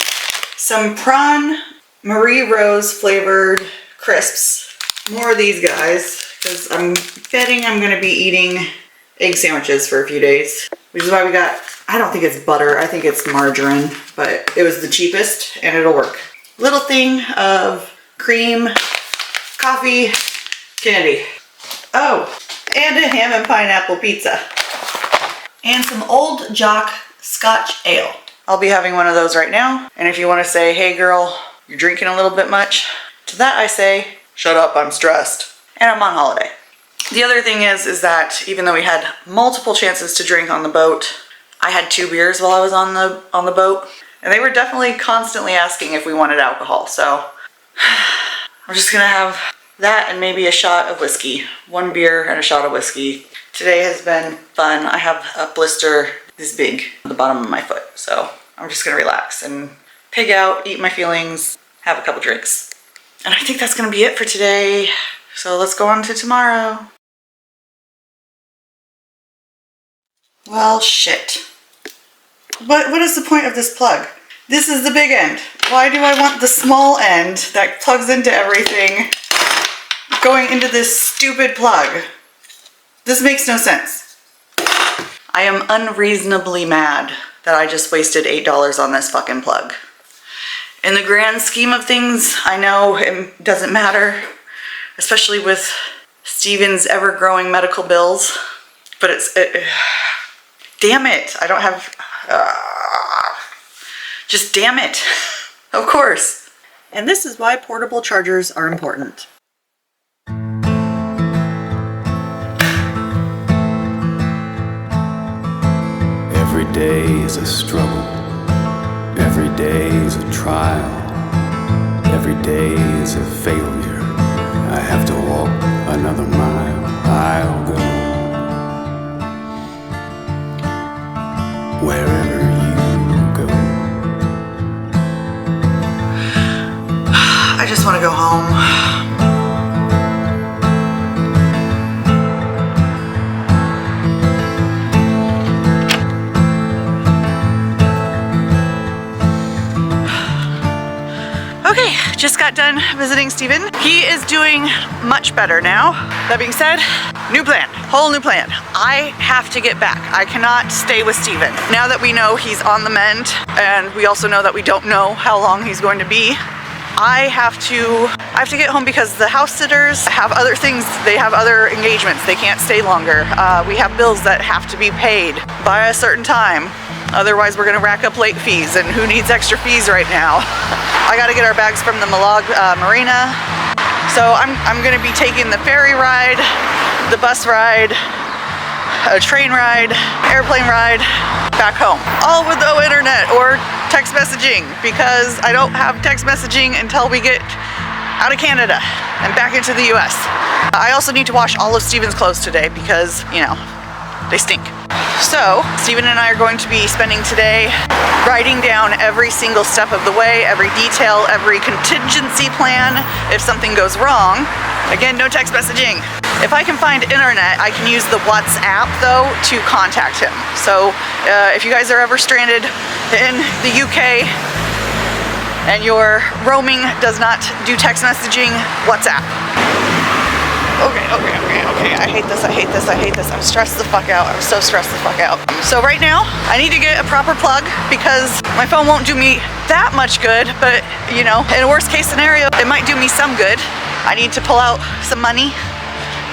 Some prawn Marie Rose flavored crisps. More of these guys, because I'm betting I'm gonna be eating egg sandwiches for a few days. Which is why we got, I don't think it's butter, I think it's margarine, but it was the cheapest and it'll work. Little thing of cream, coffee, candy. Oh, and a ham and pineapple pizza. And some Old Jock Scotch Ale. I'll be having one of those right now. And if you want to say, hey girl, you're drinking a little bit much, to that I say, shut up, I'm stressed. And I'm on holiday. The other thing is that even though we had multiple chances to drink on the boat, I had 2 beers while I was on the boat. And they were definitely constantly asking if we wanted alcohol. So I'm just gonna have that and maybe a shot of whiskey. 1 beer and a shot of whiskey. Today has been fun. I have a blister this big on the bottom of my foot. So I'm just gonna relax and pig out, eat my feelings, have a couple drinks. And I think that's gonna be it for today. So let's go on to tomorrow. Well, shit. What is the point of this plug? This is the big end. Why do I want the small end that plugs into everything going into this stupid plug? This makes no sense. I am unreasonably mad that I just wasted $8 on this fucking plug. In the grand scheme of things, I know it doesn't matter, especially with Steven's ever-growing medical bills, but damn it, I don't have, just damn it, of course. And this is why portable chargers are important. Every day is a struggle, every day is a trial, every day is a failure. I have to walk another mile, I'll go wherever you go. I just want to go home. Okay, just got done visiting Steven. He is doing much better now. That being said, new plan, whole new plan. I have to get back. I cannot stay with Steven. Now that we know he's on the mend, and we also know that we don't know how long he's going to be, I have to get home because the house sitters have other things, they have other engagements, they can't stay longer. We have bills that have to be paid by a certain time. Otherwise we're gonna rack up late fees, and who needs extra fees right now? I gotta get our bags from the Mallaig marina. So I'm gonna be taking the ferry ride, the bus ride, a train ride, airplane ride, back home. All with no internet or text messaging, because I don't have text messaging until we get out of Canada and back into the US. I also need to wash all of Steven's clothes today because, you know, they stink. So, Steven and I are going to be spending today writing down every single step of the way, every detail, every contingency plan if something goes wrong. Again, no text messaging. If I can find internet, I can use the WhatsApp though to contact him. So, if you guys are ever stranded in the UK and your roaming does not do text messaging, WhatsApp. Okay. I hate this. I'm stressed the fuck out. I'm so stressed the fuck out. So right now, I need to get a proper plug because my phone won't do me that much good, but you know, in a worst case scenario, it might do me some good. I need to pull out some money,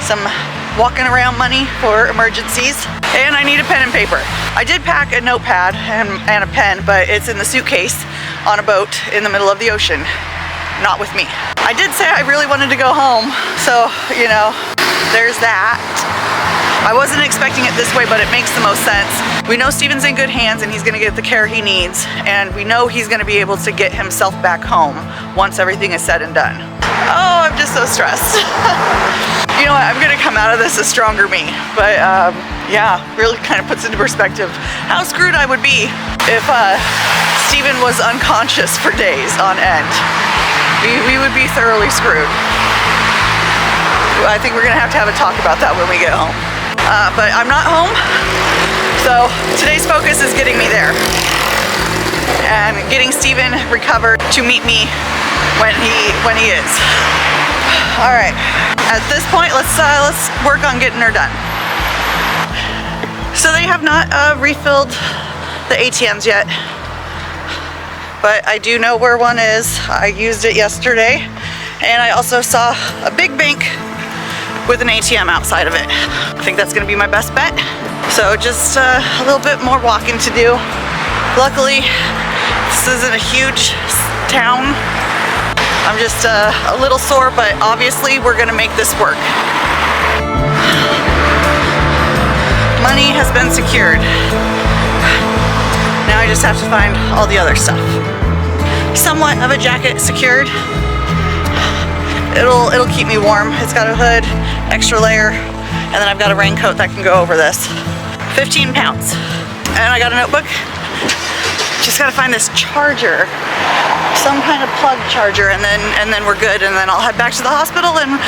some walking around money for emergencies, and I need a pen and paper. I did pack a notepad and a pen, but it's in the suitcase on a boat in the middle of the ocean. Not with me. I did say I really wanted to go home, so, you know, there's that. I wasn't expecting it this way, but it makes the most sense. We know Steven's in good hands and he's gonna get the care he needs, and we know he's gonna be able to get himself back home once everything is said and done. Oh, I'm just so stressed. You know what, I'm gonna come out of this a stronger me, but yeah, really kind of puts into perspective how screwed I would be if Steven was unconscious for days on end. We would be thoroughly screwed. I think we're gonna have to have a talk about that when we get home. But I'm not home, so today's focus is getting me there and getting Steven recovered to meet me when he is. All right, at this point, let's work on getting her done. So they have not refilled the ATMs yet, but I do know where one is. I used it yesterday, and I also saw a big bank with an ATM outside of it. I think that's gonna be my best bet. So just a little bit more walking to do. Luckily, this isn't a huge town. I'm just a little sore, but obviously we're gonna make this work. Money has been secured. Now I just have to find all the other stuff. Somewhat of a jacket secured. It'll keep me warm. It's got a hood, extra layer, and then I've got a raincoat that can go over this. 15 pounds. And I got a notebook. Just gotta find this charger, some kind of plug charger, and then we're good, and then I'll head back to the hospital and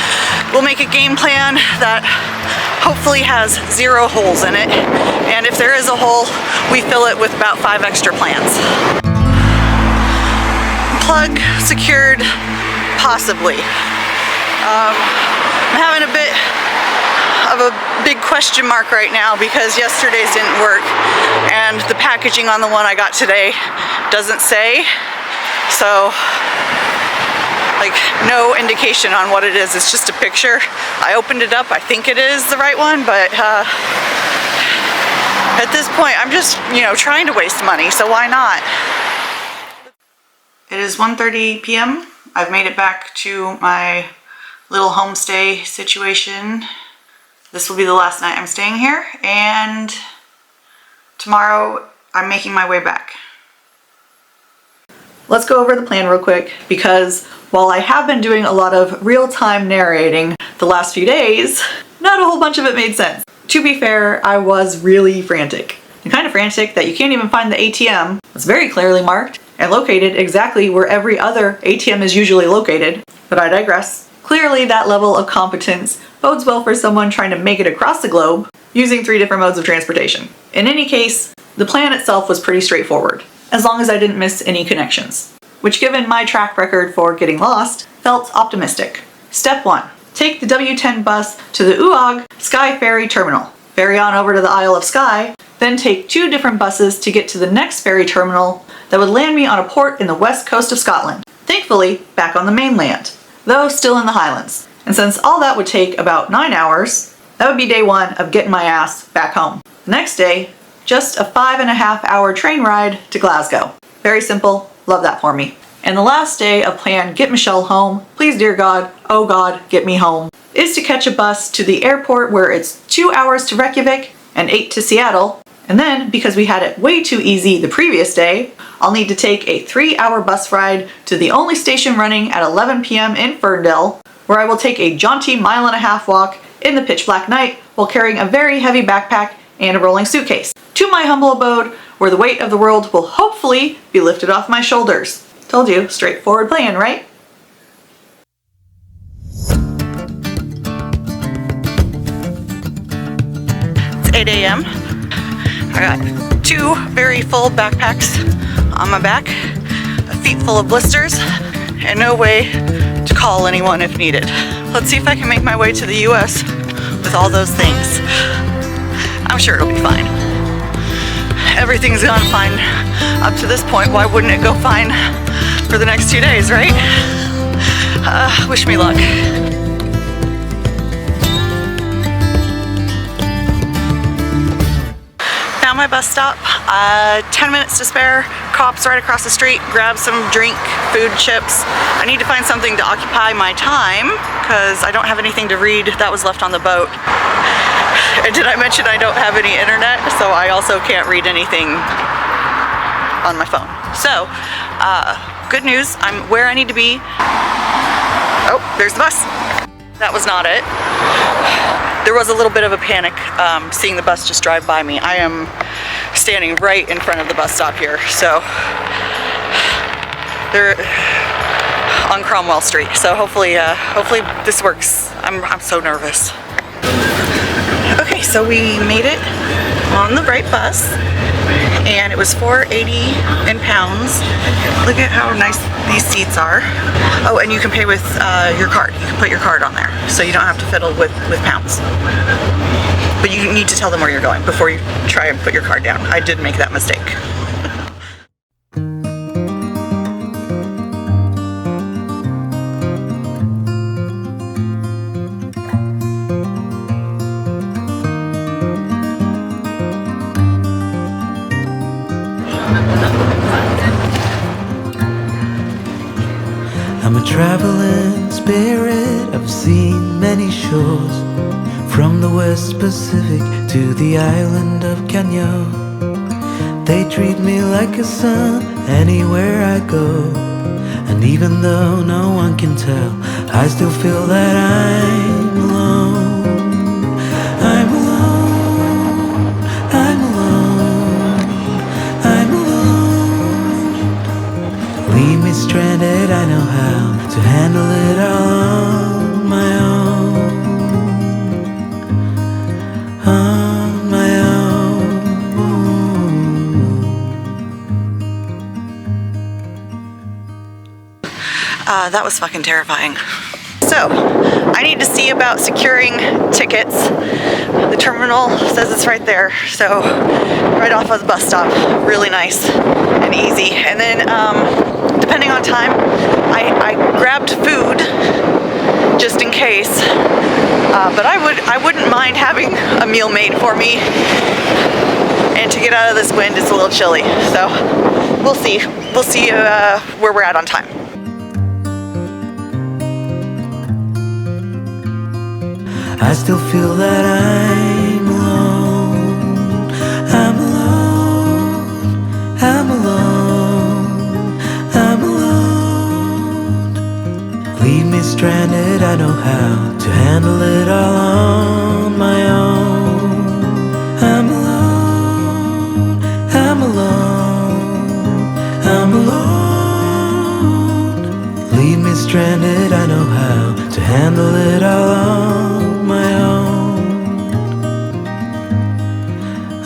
we'll make a game plan that hopefully has 0 holes in it. And if there is a hole, we fill it with about 5 extra plants. Plug secured, possibly. I'm having a bit of a big question mark right now because yesterday's didn't work and the packaging on the one I got today doesn't say, so like no indication on what it is. It's just a picture. I opened it up, I think it is the right one, but at this point I'm just, you know, trying to waste money, so why not? It is 1:30 p.m. I've made it back to my little homestay situation. This will be the last night I'm staying here, and tomorrow I'm making my way back. Let's go over the plan real quick, because while I have been doing a lot of real-time narrating the last few days, not a whole bunch of it made sense. To be fair, I was really frantic. The kind of frantic that you can't even find the ATM. It's very clearly marked and located exactly where every other ATM is usually located, but I digress. Clearly that level of competence bodes well for someone trying to make it across the globe using 3 different modes of transportation. In any case, the plan itself was pretty straightforward, as long as I didn't miss any connections, which given my track record for getting lost, felt optimistic. Step 1. Take the W10 bus to the Uog Skye Ferry Terminal. Ferry on over to the Isle of Skye, then take 2 different buses to get to the next ferry terminal that would land me on a port in the west coast of Scotland. Thankfully, back on the mainland, though still in the Highlands. And since all that would take about 9 hours, that would be day 1 of getting my ass back home. The next day, just a 5.5-hour train ride to Glasgow. Very simple, love that for me. And the last day of plan Get Michelle Home, please dear God, oh God, get me home, is to catch a bus to the airport where it's 2 hours to Reykjavik and 8 to Seattle. And then, because we had it way too easy the previous day, I'll need to take a 3-hour bus ride to the only station running at 11 p.m. in Ferndale, where I will take a jaunty 1.5-mile walk in the pitch black night while carrying a very heavy backpack and a rolling suitcase to my humble abode where the weight of the world will hopefully be lifted off my shoulders. Told you, straightforward plan, right? It's 8 a.m. I got 2 very full backpacks on my back, a feet full of blisters, and no way to call anyone if needed. Let's see if I can make my way to the US with all those things. I'm sure it'll be fine. Everything's gone fine up to this point. Why wouldn't it go fine for the next 2 days, right? Wish me luck. Found my bus stop, 10 minutes to spare, cops right across the street, grab some drink, food, chips. I need to find something to occupy my time because I don't have anything to read that was left on the boat. And did I mention I don't have any internet, so I also can't read anything on my phone. So, good news, I'm where I need to be. Oh, there's the bus. That was not it. There was a little bit of a panic seeing the bus just drive by me. I am standing right in front of the bus stop here, so they're on Cromwell Street. So hopefully this works. I'm so nervous. Okay, so we made it on the right bus, and it was $4.80 in pounds. Look at how nice these seats are. Oh, and you can pay with your card. You can put your card on there, so you don't have to fiddle with pounds. But you need to tell them where you're going before you try and put your card down. I did make that mistake. I'm a traveling spirit, I've seen many shores, from the West Pacific to the island of Kenya. They treat me like a son anywhere I go, and even though no one can tell, I still feel that I'm alone. I'm alone, I'm alone, I'm alone. Leave me stranded, I know how to handle it all on my own. On my own. That was fucking terrifying. So, I need to see about securing tickets. The terminal says it's right there, so right off of the bus stop. Really nice and easy. And then, depending on time, I grabbed food just in case. But I wouldn't mind having a meal made for me. And to get out of this wind, it's a little chilly. So, we'll see. We'll see where we're at on time. I still feel that I'm alone. I'm alone. I'm alone. I'm alone. Leave me stranded, I know how to handle it all on my own. I'm alone. I'm alone. I'm alone. Leave me stranded, I know how to handle it all on my own.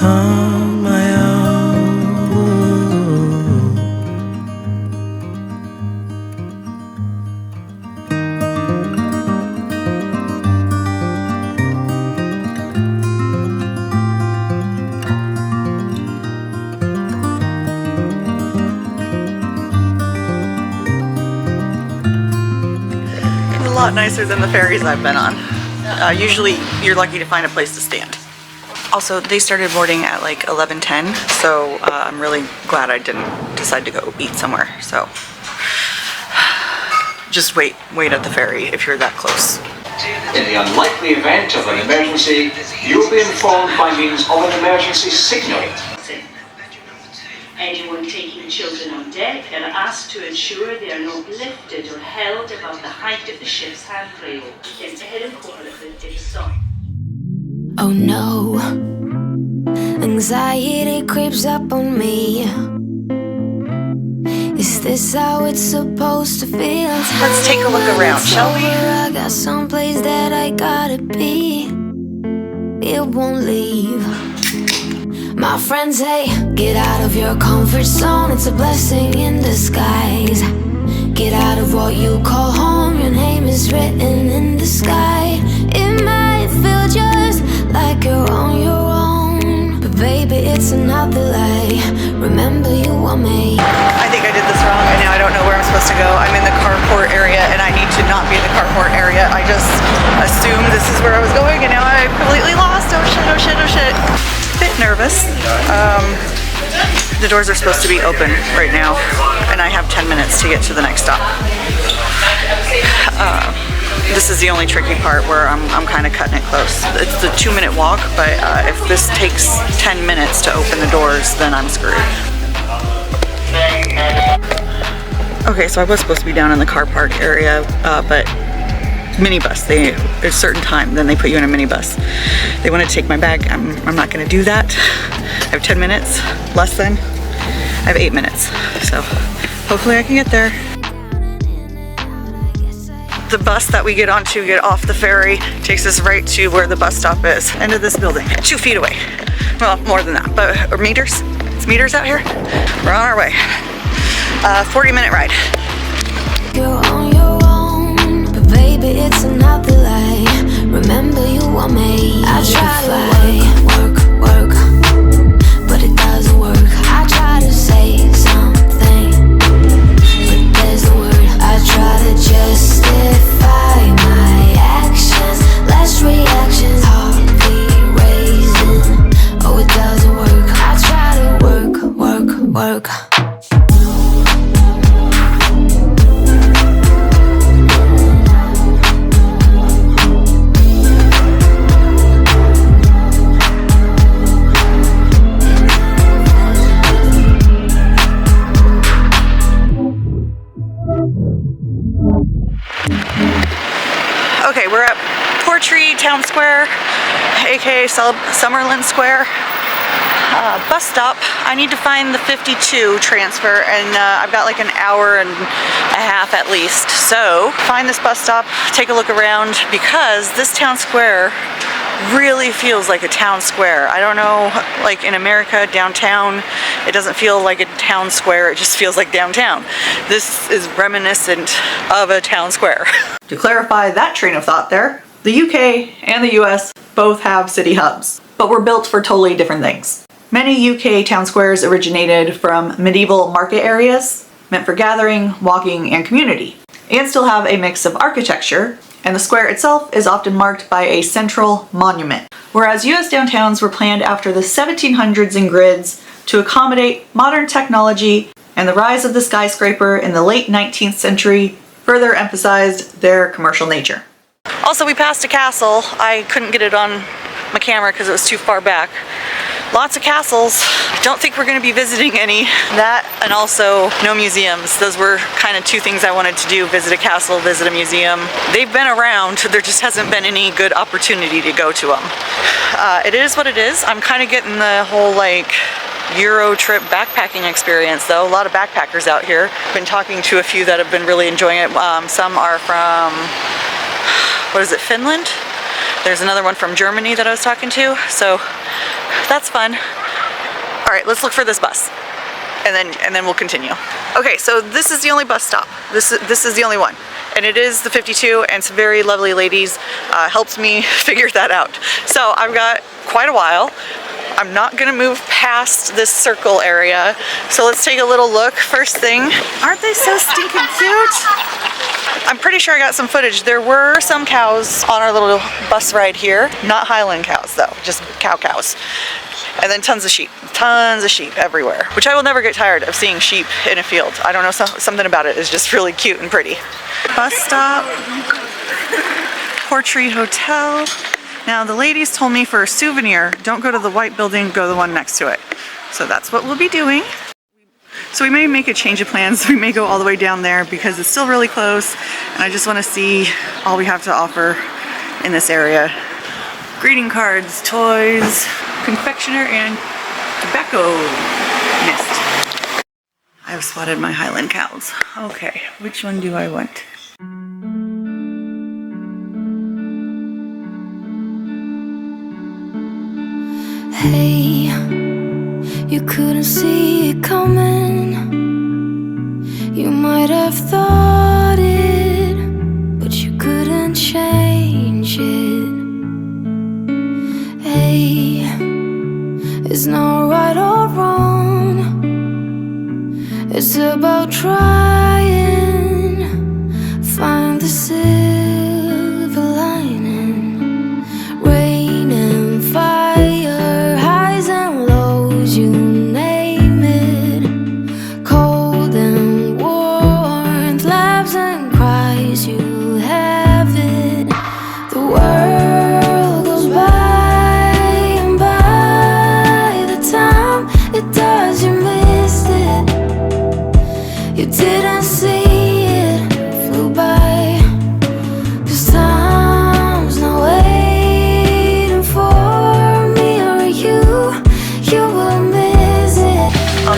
On my own. A lot nicer than the ferries I've been on. Usually you're lucky to find a place to stand. Also, they started boarding at like 11:10, so I'm really glad I didn't decide to go eat somewhere. So just wait at the ferry if you're that close. In the unlikely event of an emergency, you'll be informed by means of an emergency signal. Anyone taking children on deck are asked to ensure they are not lifted or held above the height of the ship's handrail. Oh no, anxiety creeps up on me. Is this how it's supposed to feel? Let's take a look around, shall we? I got someplace that I gotta be. It won't leave. My friends say, get out of your comfort zone. It's a blessing in disguise. Get out of what you call home. Your name is written in the sky. It might feel just like you're on your own, but baby, it's another lie. Remember you were made. I think I did this wrong, and now I don't know where I'm supposed to go. I'm in the carport area, and I need to not be in the carport area. I just assumed this is where I was going, and now I'm completely lost. Oh shit, oh shit, oh shit. Bit nervous. The doors are supposed to be open right now, and I have 10 minutes to get to the next stop. This is the only tricky part where I'm kind of cutting it close. It's the 2-minute walk, but if this takes 10 minutes to open the doors, then I'm screwed. Okay, so I was supposed to be down in the car park area, but minibus, at a certain time, then they put you in a minibus. They want to take my bag. I'm not going to do that. I have 10 minutes, less than. I have 8 minutes, so hopefully I can get there. The bus that we get on to get off the ferry takes us right to where the bus stop is. End of this building, 2 feet away. Well, more than that, but or meters. It's meters out here. We're on our way. 40-minute ride. You're on your own, but baby, it's another lie. Remember you were made. I try to work, but it doesn't work. I try to say something, but there's no word. I try to justify my actions, less reactions, heart beat raising. Oh, it doesn't work. I try to work. Okay, we're at Portree Town Square, aka Summerlin Square. Bus stop. I need to find the 52 transfer, and I've got like an hour and a half at least. So find this bus stop, take a look around, because this town square really feels like a town square. I don't know, like in America, downtown, it doesn't feel like a town square, it just feels like downtown. This is reminiscent of a town square. To clarify that train of thought there, the UK and the US both have city hubs, but were built for totally different things. Many UK town squares originated from medieval market areas, meant for gathering, walking, and community, and still have a mix of architecture, and the square itself is often marked by a central monument. Whereas US downtowns were planned after the 1700s in grids to accommodate modern technology, and the rise of the skyscraper in the late 19th century further emphasized their commercial nature. Also, we passed a castle. I couldn't get it on my camera because it was too far back. Lots of castles. Don't think we're going to be visiting any. That and also no museums. Those were kind of two things I wanted to do. Visit a castle, visit a museum. They've been around. There just hasn't been any good opportunity to go to them. It is what it is. I'm kind of getting the whole like Euro trip backpacking experience though. A lot of backpackers out here. Been talking to a few that have been really enjoying it. Some are from, what is it, Finland? There's another one from Germany that I was talking to, so that's fun. All right, let's look for this bus, and then we'll continue. Okay, so this is the only bus stop. This is the only one, and it is the 52, and some very lovely ladies helped me figure that out. So I've got quite a while. I'm not gonna move past this circle area, so let's take a little look. First thing, aren't they so stinking cute? I'm pretty sure I got some footage. There were some cows on our little bus ride here. Not Highland cows though, just cows. And then tons of sheep everywhere, which I will never get tired of seeing sheep in a field. I don't know, something about it is just really cute and pretty. Bus stop, Portree Hotel. Now the ladies told me for a souvenir, don't go to the white building, go to the one next to it. So that's what we'll be doing. So we may make a change of plans. We may go all the way down there because it's still really close, and I just want to see all we have to offer in this area. Greeting cards, toys, confectioner, and tobacco mist. I've spotted my Highland cows. Okay, which one do I want? Hey, you couldn't see it coming. You might have thought it, but you couldn't change it. Hey, it's not right or wrong. It's about trying, find the silver lining. Rain and fire, highs and lows, you name it. Cold and warmth, laughs and cries, you have it.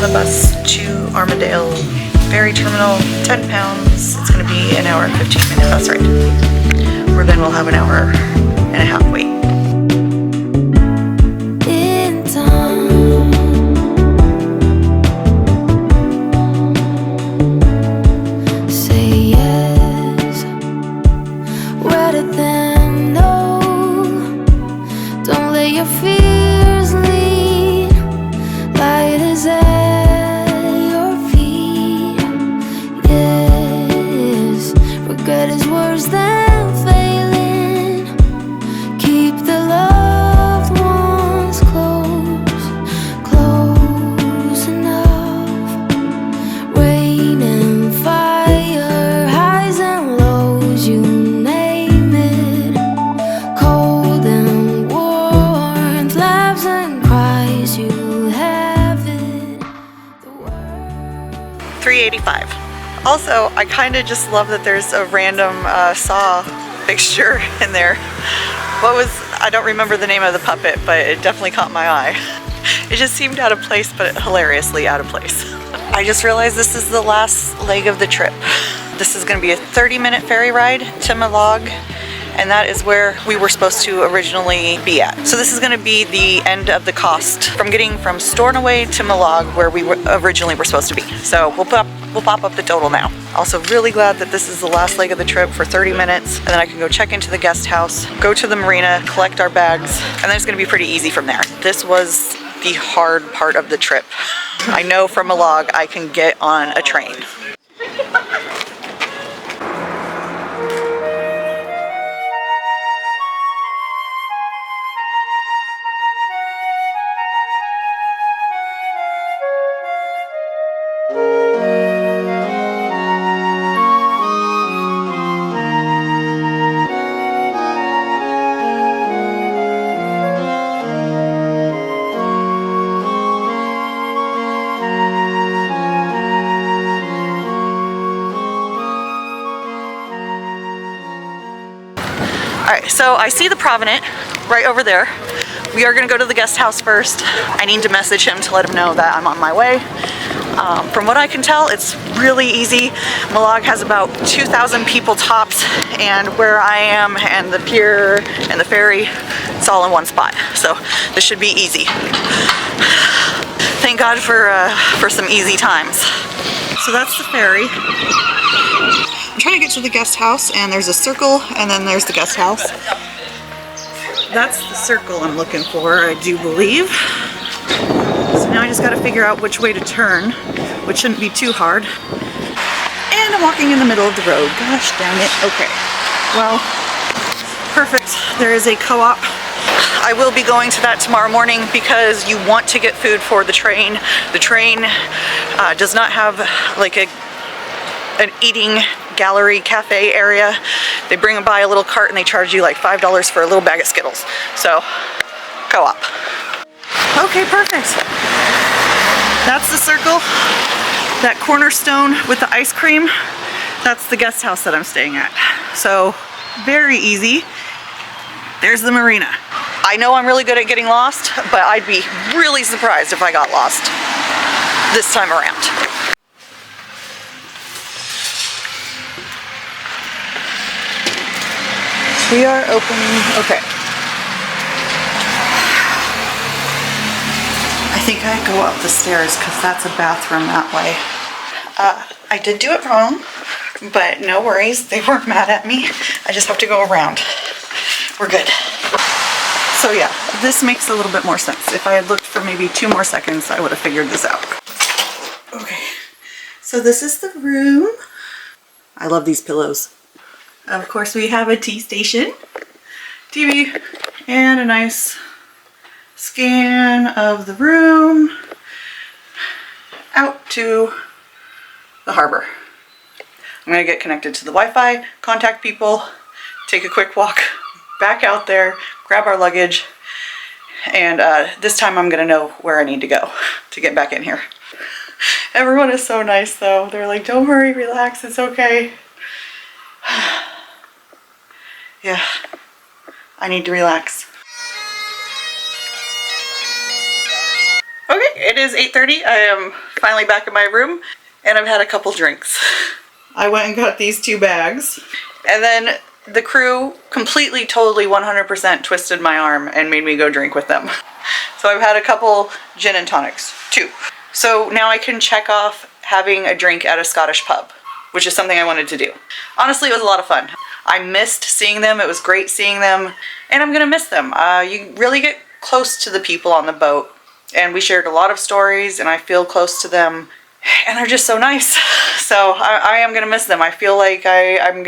the bus to Armadale ferry terminal, 10 pounds. It's going to be an hour and 15-minute bus ride. Or then we'll have an hour and a half wait. Also, I kind of just love that there's a random saw fixture in there. I don't remember the name of the puppet, but it definitely caught my eye. It just seemed out of place, but hilariously out of place. I just realized this is the last leg of the trip. This is going to be a 30-minute ferry ride to Mallaig, and that is where we were supposed to originally be at. So this is going to be the end of the cost from getting from Stornoway to Mallaig, where we originally were supposed to be. So we'll pop up the total now. Also really glad that this is the last leg of the trip for 30 minutes, and then I can go check into the guest house, go to the marina, collect our bags, and then it's going to be pretty easy from there. This was the hard part of the trip. I know from Mallaig I can get on a train. Alright, so I see the Provident right over there. We are going to go to the guest house first. I need to message him to let him know that I'm on my way. From what I can tell, it's really easy. Mallaig has about 2,000 people tops, and where I am and the pier and the ferry, it's all in one spot. So this should be easy. Thank God for some easy times. So that's the ferry. I'm trying to get to the guest house, and there's a circle, and then there's the guest house. That's the circle I'm looking for, I do believe. So now I just gotta figure out which way to turn, which shouldn't be too hard. And I'm walking in the middle of the road. Gosh dang it. Okay. Well, perfect. There is a co-op. I will be going to that tomorrow morning because you want to get food for the train. The train does not have like an eating gallery cafe area. They bring by a little cart and they charge you like $5 for a little bag of Skittles. So, co-op. Okay, perfect. That's the circle. That cornerstone with the ice cream, that's the guest house that I'm staying at. So, very easy. There's the marina. I know I'm really good at getting lost, but I'd be really surprised if I got lost this time around. We are opening, okay. I think I go up the stairs because that's a bathroom that way. I did do it wrong, but no worries. They weren't mad at me. I just have to go around. We're good. So yeah, this makes a little bit more sense. If I had looked for maybe 2 more seconds, I would have figured this out. Okay, so this is the room. I love these pillows. Of course, we have a tea station, TV, and a nice scan of the room out to the harbor. I'm going to get connected to the Wi-Fi, contact people, take a quick walk back out there, grab our luggage, and this time I'm going to know where I need to go to get back in here. Everyone is so nice though. They're like, don't worry, relax, it's okay. Yeah, I need to relax. Okay, It is 8:30. I am finally back in my room and I've had a couple drinks. I went and got these 2 bags and then the crew completely, totally, 100% twisted my arm and made me go drink with them. So I've had a couple gin and tonics, 2. So now I can check off having a drink at a Scottish pub, which is something I wanted to do. Honestly, it was a lot of fun. I missed seeing them. It was great seeing them and I'm gonna miss them. You really get close to the people on the boat and we shared a lot of stories and I feel close to them and they're just so nice. So I am gonna miss them. I feel like I'm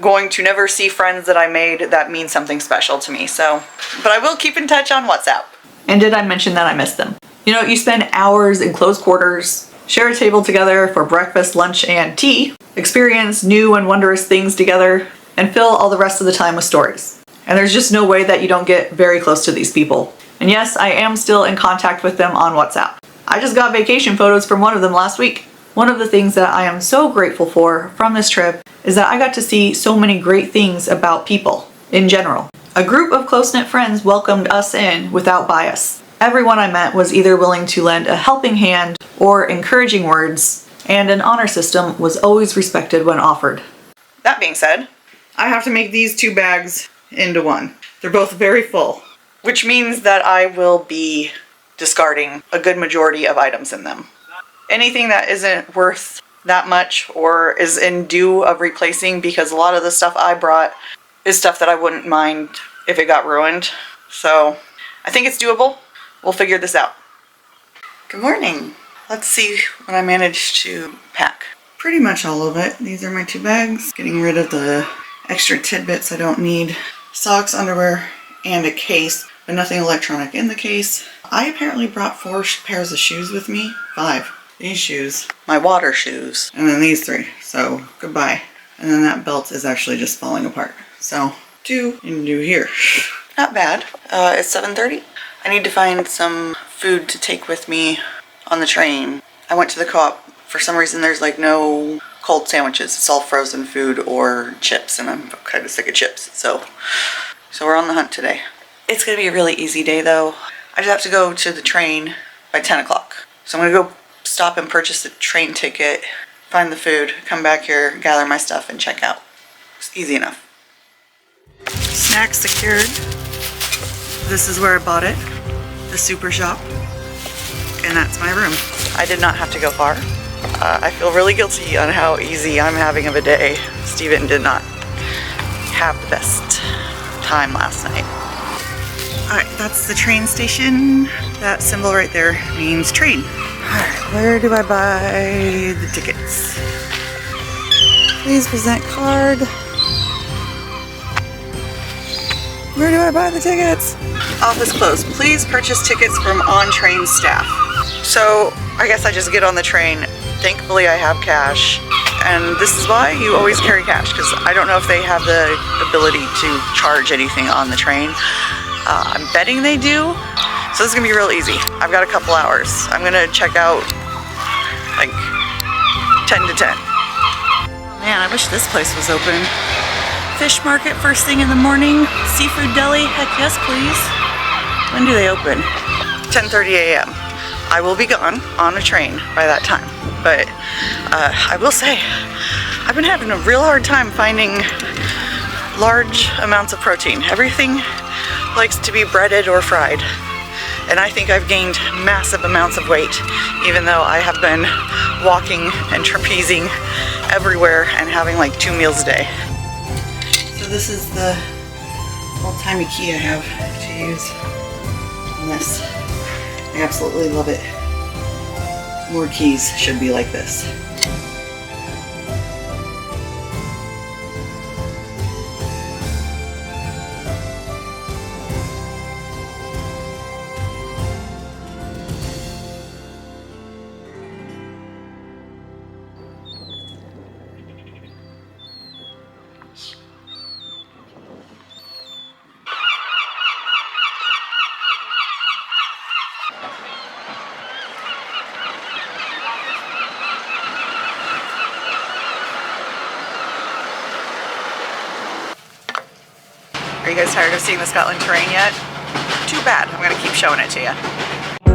going to never see friends that I made that mean something special to me. So, but I will keep in touch on WhatsApp. And did I mention that I miss them? You know, you spend hours in close quarters, share a table together for breakfast, lunch, and tea, experience new and wondrous things together, and fill all the rest of the time with stories. And there's just no way that you don't get very close to these people. And yes, I am still in contact with them on WhatsApp. I just got vacation photos from one of them last week. One of the things that I am so grateful for from this trip is that I got to see so many great things about people in general. A group of close-knit friends welcomed us in without bias. Everyone I met was either willing to lend a helping hand or encouraging words, and an honor system was always respected when offered. That being said, I have to make these 2 bags into one. They're both very full, which means that I will be discarding a good majority of items in them. Anything that isn't worth that much or is in due of replacing, because a lot of the stuff I brought is stuff that I wouldn't mind if it got ruined. So I think it's doable. We'll figure this out. Good morning. Let's see what I managed to pack. Pretty much all of it. These are my 2 bags. Getting rid of the extra tidbits I don't need. Socks, underwear, and a case, but nothing electronic in the case. I apparently brought 4 pairs of shoes with me. 5. These shoes, my water shoes, and then these 3. So goodbye. And then that belt is actually just falling apart. So 2 and 2 here. Not bad. It's 7:30. I need to find some food to take with me on the train. I went to the co-op. For some reason there's like no cold sandwiches. It's all frozen food or chips and I'm kind of sick of chips. So we're on the hunt today. It's gonna be a really easy day though. I just have to go to the train by 10 o'clock. So I'm gonna go stop and purchase a train ticket, find the food, come back here, gather my stuff, and check out. It's easy enough. Snacks secured. This is where I bought it, the super shop, and that's my room. I did not have to go far. I feel really guilty on how easy I'm having of a day. Steven did not have the best time last night. Alright, that's the train station. That symbol right there means train. Alright, where do I buy the tickets? Please present card. Where do I buy the tickets? Office closed. Please purchase tickets from on-train staff. So I guess I just get on the train. Thankfully I have cash. And this is why you always carry cash, because I don't know if they have the ability to charge anything on the train. I'm betting they do. So this is gonna be real easy. I've got a couple hours. I'm gonna check out like 10 to 10. Man, I wish this place was open. Fish market first thing in the morning. Seafood deli, heck yes please. When do they open? 10:30 a.m. I will be gone on a train by that time. But I will say, I've been having a real hard time finding large amounts of protein. Everything likes to be breaded or fried. And I think I've gained massive amounts of weight, even though I have been walking and trapezing everywhere and having like 2 meals a day. So this is the old-timey key I have to use on this. I absolutely love it. More keys should be like this. Are you guys tired of seeing the Scotland terrain yet? Too bad, I'm gonna keep showing it to you.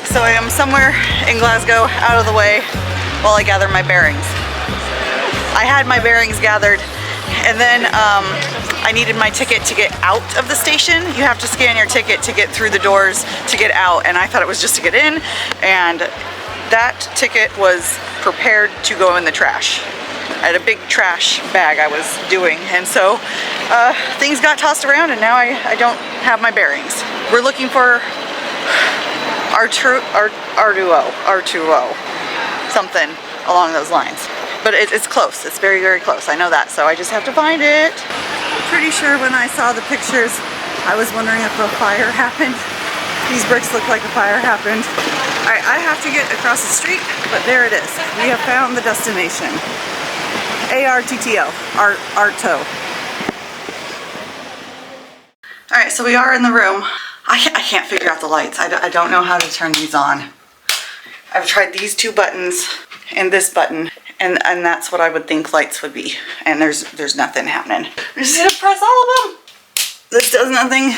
So I am somewhere in Glasgow, out of the way, while I gather my bearings. I had my bearings gathered, and then I needed my ticket to get out of the station. You have to scan your ticket to get through the doors to get out, and I thought it was just to get in, and that ticket was prepared to go in the trash. I had a big trash bag I was doing, and so things got tossed around, and now I don't have my bearings. We're looking for R2O, something along those lines. But it's close, it's very, very close. I know that, so I just have to find it. Pretty sure when I saw the pictures, I was wondering if a fire happened. These bricks look like a fire happened. All right, I have to get across the street, but there it is. We have found the destination. ARTTO, Arto. All right, so we are in the room. I can't figure out the lights. I don't know how to turn these on. I've tried these two buttons and this button, and that's what I would think lights would be. And there's nothing happening. I'm just gonna press all of them. This does nothing.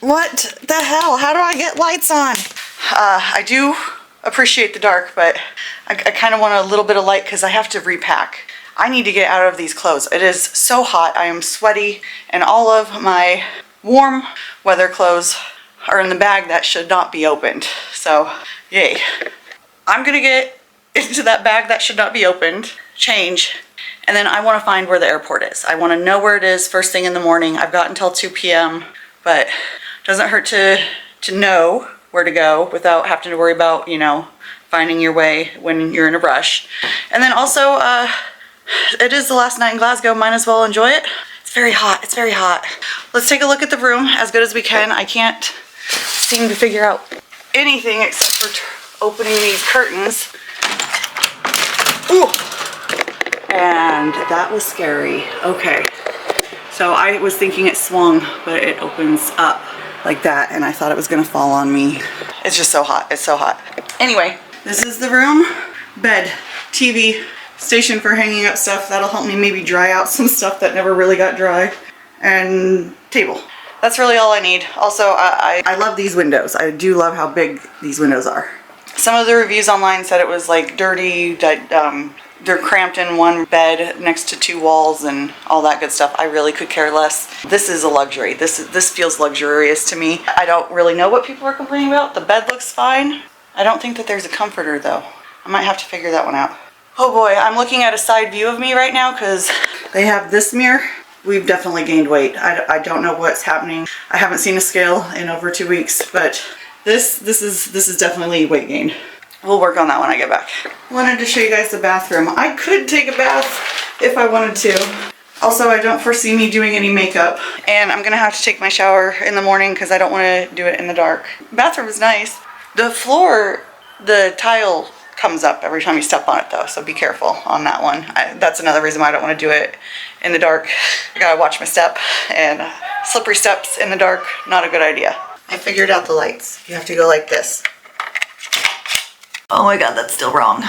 What the hell? How do I get lights on? I do appreciate the dark, but I kind of want a little bit of light because I have to repack. I need to get out of these clothes. It is so hot. I am sweaty, and all of my warm weather clothes are in the bag that should not be opened. So, yay. I'm gonna get into that bag that should not be opened, change, and then I want to find where the airport is. I want to know where it is first thing in the morning. I've got until 2 p.m., but it doesn't hurt to know where to go without having to worry about, you know, finding your way when you're in a rush. And then also, it is the last night in Glasgow, might as well enjoy it. It's very hot, it's very hot. Let's take a look at the room as good as we can. I can't seem to figure out anything except for opening these curtains. Ooh, and that was scary. Okay, so I was thinking it swung, but it opens up like that, and I thought it was gonna fall on me. It's just so hot, it's so hot. Anyway, this is the room. Bed, TV, station for hanging up stuff. That'll help me maybe dry out some stuff that never really got dry. And table. That's really all I need. Also, I love these windows. I do love how big these windows are. Some of the reviews online said it was like dirty, that they're cramped in one bed next to two walls and all that good stuff. I really could care less. This is a luxury. This feels luxurious to me. I don't really know what people are complaining about. The bed looks fine. I don't think that there's a comforter though. I might have to figure that one out. Oh boy, I'm looking at a side view of me right now because they have this mirror. We've definitely gained weight. I don't know what's happening. I haven't seen a scale in over 2 weeks, but this is definitely weight gain. We'll work on that when I get back. Wanted to show you guys the bathroom. I could take a bath if I wanted to. Also, I don't foresee me doing any makeup, and I'm gonna have to take my shower in the morning because I don't want to do it in the dark. Bathroom is nice. The floor, the tile comes up every time you step on it though, so be careful on that one. That's another reason why I don't want to do it in the dark. I gotta watch my step, and slippery steps in the dark, not a good idea. I figured out the lights. You have to go like this. Oh my god, that's still wrong.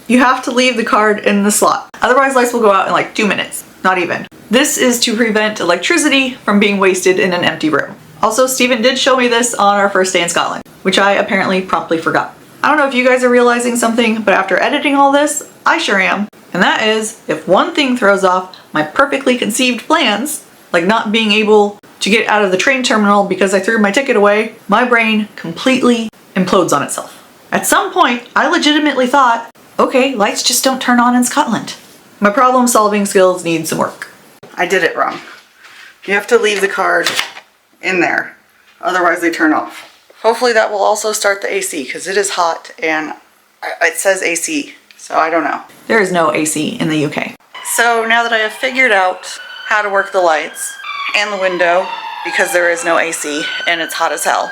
You have to leave the card in the slot. Otherwise lights will go out in like 2 minutes, not even. This is to prevent electricity from being wasted in an empty room. Also, Steven did show me this on our first day in Scotland, which I apparently promptly forgot. I don't know if you guys are realizing something, but after editing all this, I sure am. And that is, if one thing throws off my perfectly conceived plans, like not being able to get out of the train terminal because I threw my ticket away, my brain completely implodes on itself. At some point, I legitimately thought, okay, lights just don't turn on in Scotland. My problem-solving skills need some work. I did it wrong. You have to leave the card in there, otherwise they turn off. Hopefully that will also start the AC because it is hot and it says AC, so I don't know. There is no AC in the UK. So now that I have figured out how to work the lights and the window, because there is no AC and it's hot as hell,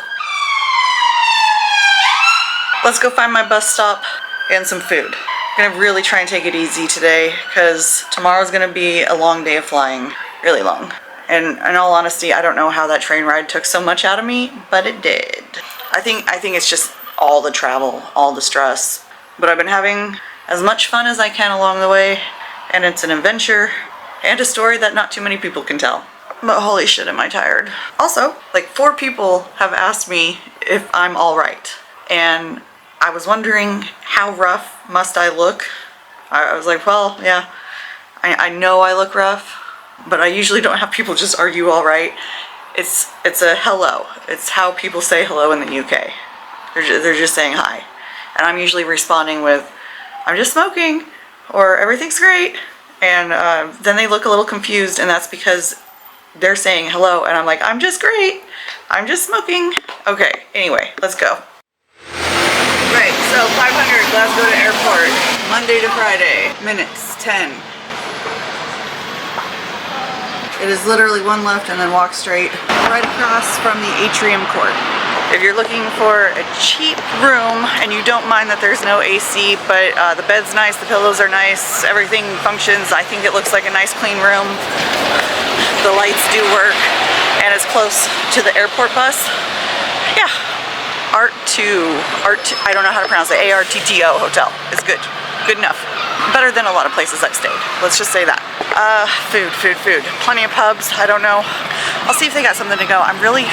let's go find my bus stop and some food. I'm gonna really try and take it easy today because tomorrow's gonna be a long day of flying, really long. And in all honesty, I don't know how that train ride took so much out of me, but it did. I think it's just all the travel, all the stress. But I've been having as much fun as I can along the way, and it's an adventure and a story that not too many people can tell. But holy shit, am I tired. Also, like 4 people have asked me if I'm all right. And I was wondering how rough must I look? I was like, well, yeah, I know I look rough, but I usually don't have people just argue all right. It's a hello. It's how people say hello in the UK. They're just saying hi. And I'm usually responding with, I'm just smoking, or everything's great. And then they look a little confused, and that's because they're saying hello, and I'm like, I'm just great. I'm just smoking. Okay, anyway, let's go. Right, so 500 Glasgow to airport, Monday to Friday, minutes, 10. It is literally one left and then walk straight right across from the atrium court. If you're looking for a cheap room and you don't mind that there's no AC, but the bed's nice, the pillows are nice, everything functions, I think it looks like a nice clean room. The lights do work, and it's close to the airport bus. Yeah, I don't know how to pronounce it, ARTTO hotel is good. Good enough. Better than a lot of places I've stayed. Let's just say that. Food. Plenty of pubs, I don't know. I'll see if they got something to go. I'm really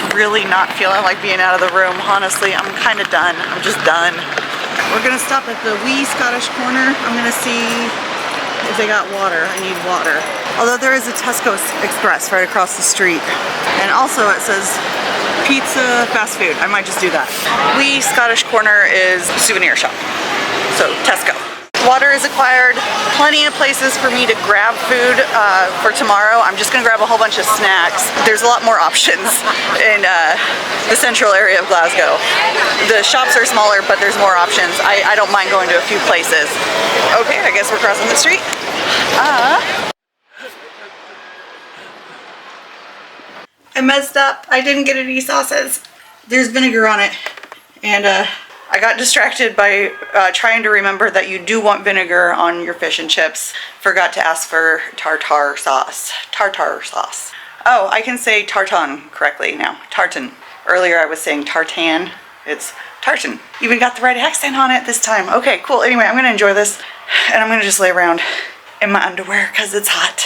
not feeling like being out of the room. Honestly, I'm kind of done. I'm just done. We're gonna stop at the wee Scottish corner. I'm gonna see if they got water. I need water. Although there is a Tesco Express right across the street. And also it says pizza, fast food. I might just do that. Wee Scottish corner is souvenir shop. So Tesco. Water is acquired, plenty of places for me to grab food for tomorrow. I'm just gonna grab a whole bunch of snacks. There's a lot more options in the central area of Glasgow. The shops are smaller, but there's more options. I don't mind going to a few places. Okay, I guess we're crossing the street. I messed up. I didn't get any sauces. There's vinegar on it, and I got distracted by trying to remember that you do want vinegar on your fish and chips. Forgot to ask for tartar sauce. Tartar sauce. Oh, I can say tartan correctly now. Tartan. Earlier I was saying tartan. It's tartan. Even got the right accent on it this time. Okay, cool. Anyway, I'm gonna enjoy this, and I'm gonna just lay around in my underwear because it's hot.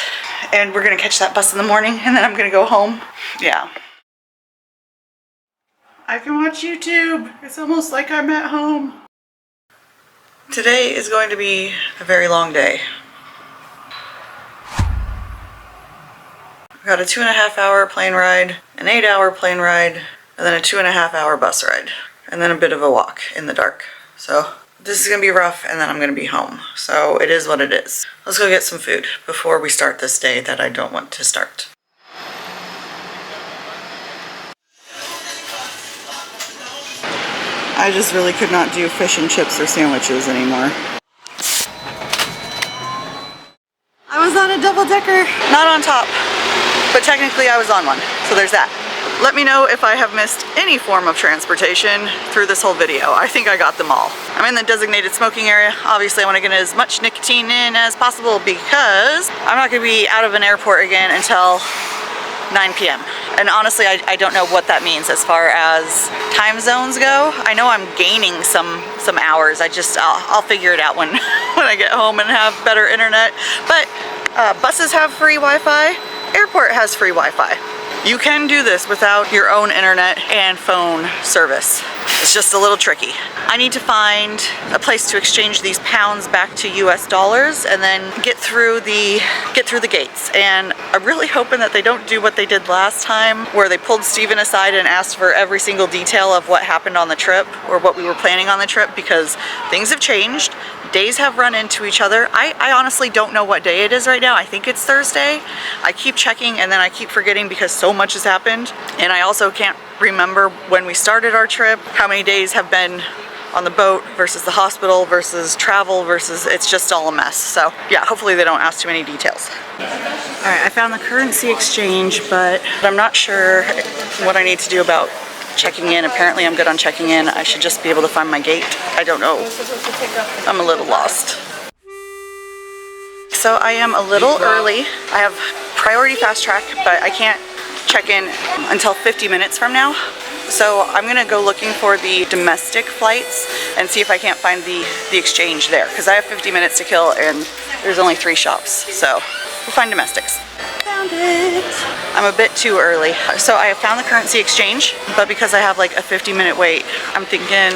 And we're gonna catch that bus in the morning, and then I'm gonna go home. Yeah. I can watch YouTube. It's almost like I'm at home. Today is going to be a very long day. I've got a 2.5 hour plane ride, an 8-hour plane ride, and then a 2.5 hour bus ride, and then a bit of a walk in the dark. So this is gonna be rough, and then I'm gonna be home. So it is what it is. Let's go get some food before we start this day that I don't want to start. I just really could not do fish and chips or sandwiches anymore. I was on a double-decker, not on top, but technically I was on one, so there's that. Let me know if I have missed any form of transportation through this whole video. I think I got them all. I'm in the designated smoking area. Obviously I want to get as much nicotine in as possible because I'm not going to be out of an airport again until 9 p.m. And honestly, I don't know what that means as far as time zones go. I know I'm gaining some hours. I'll figure it out when I get home and have better internet. But buses have free Wi-Fi. Airport has free Wi-Fi. You can do this without your own internet and phone service. It's just a little tricky. I need to find a place to exchange these pounds back to US dollars and then get through the gates. And I'm really hoping that they don't do what they did last time, where they pulled Steven aside and asked for every single detail of what happened on the trip or what we were planning on the trip, because things have changed. Days have run into each other. I honestly don't know what day it is right now. I think it's Thursday. I keep checking and then I keep forgetting because so much has happened. And I also can't remember when we started our trip, how many days have been on the boat versus the hospital versus travel versus, it's just all a mess. So yeah, hopefully they don't ask too many details. All right, I found the currency exchange, but I'm not sure what I need to do about checking in. Apparently I'm good on checking in. I should just be able to find my gate. I don't know. I'm a little lost. So I am a little early. I have priority fast track, but I can't check in until 50 minutes from now. So I'm gonna go looking for the domestic flights and see if I can't find the exchange there, because I have 50 minutes to kill and there's only 3 shops, so we'll find domestics. Found it! I'm a bit too early. So I have found the currency exchange, but because I have like a 50-minute wait, I'm thinking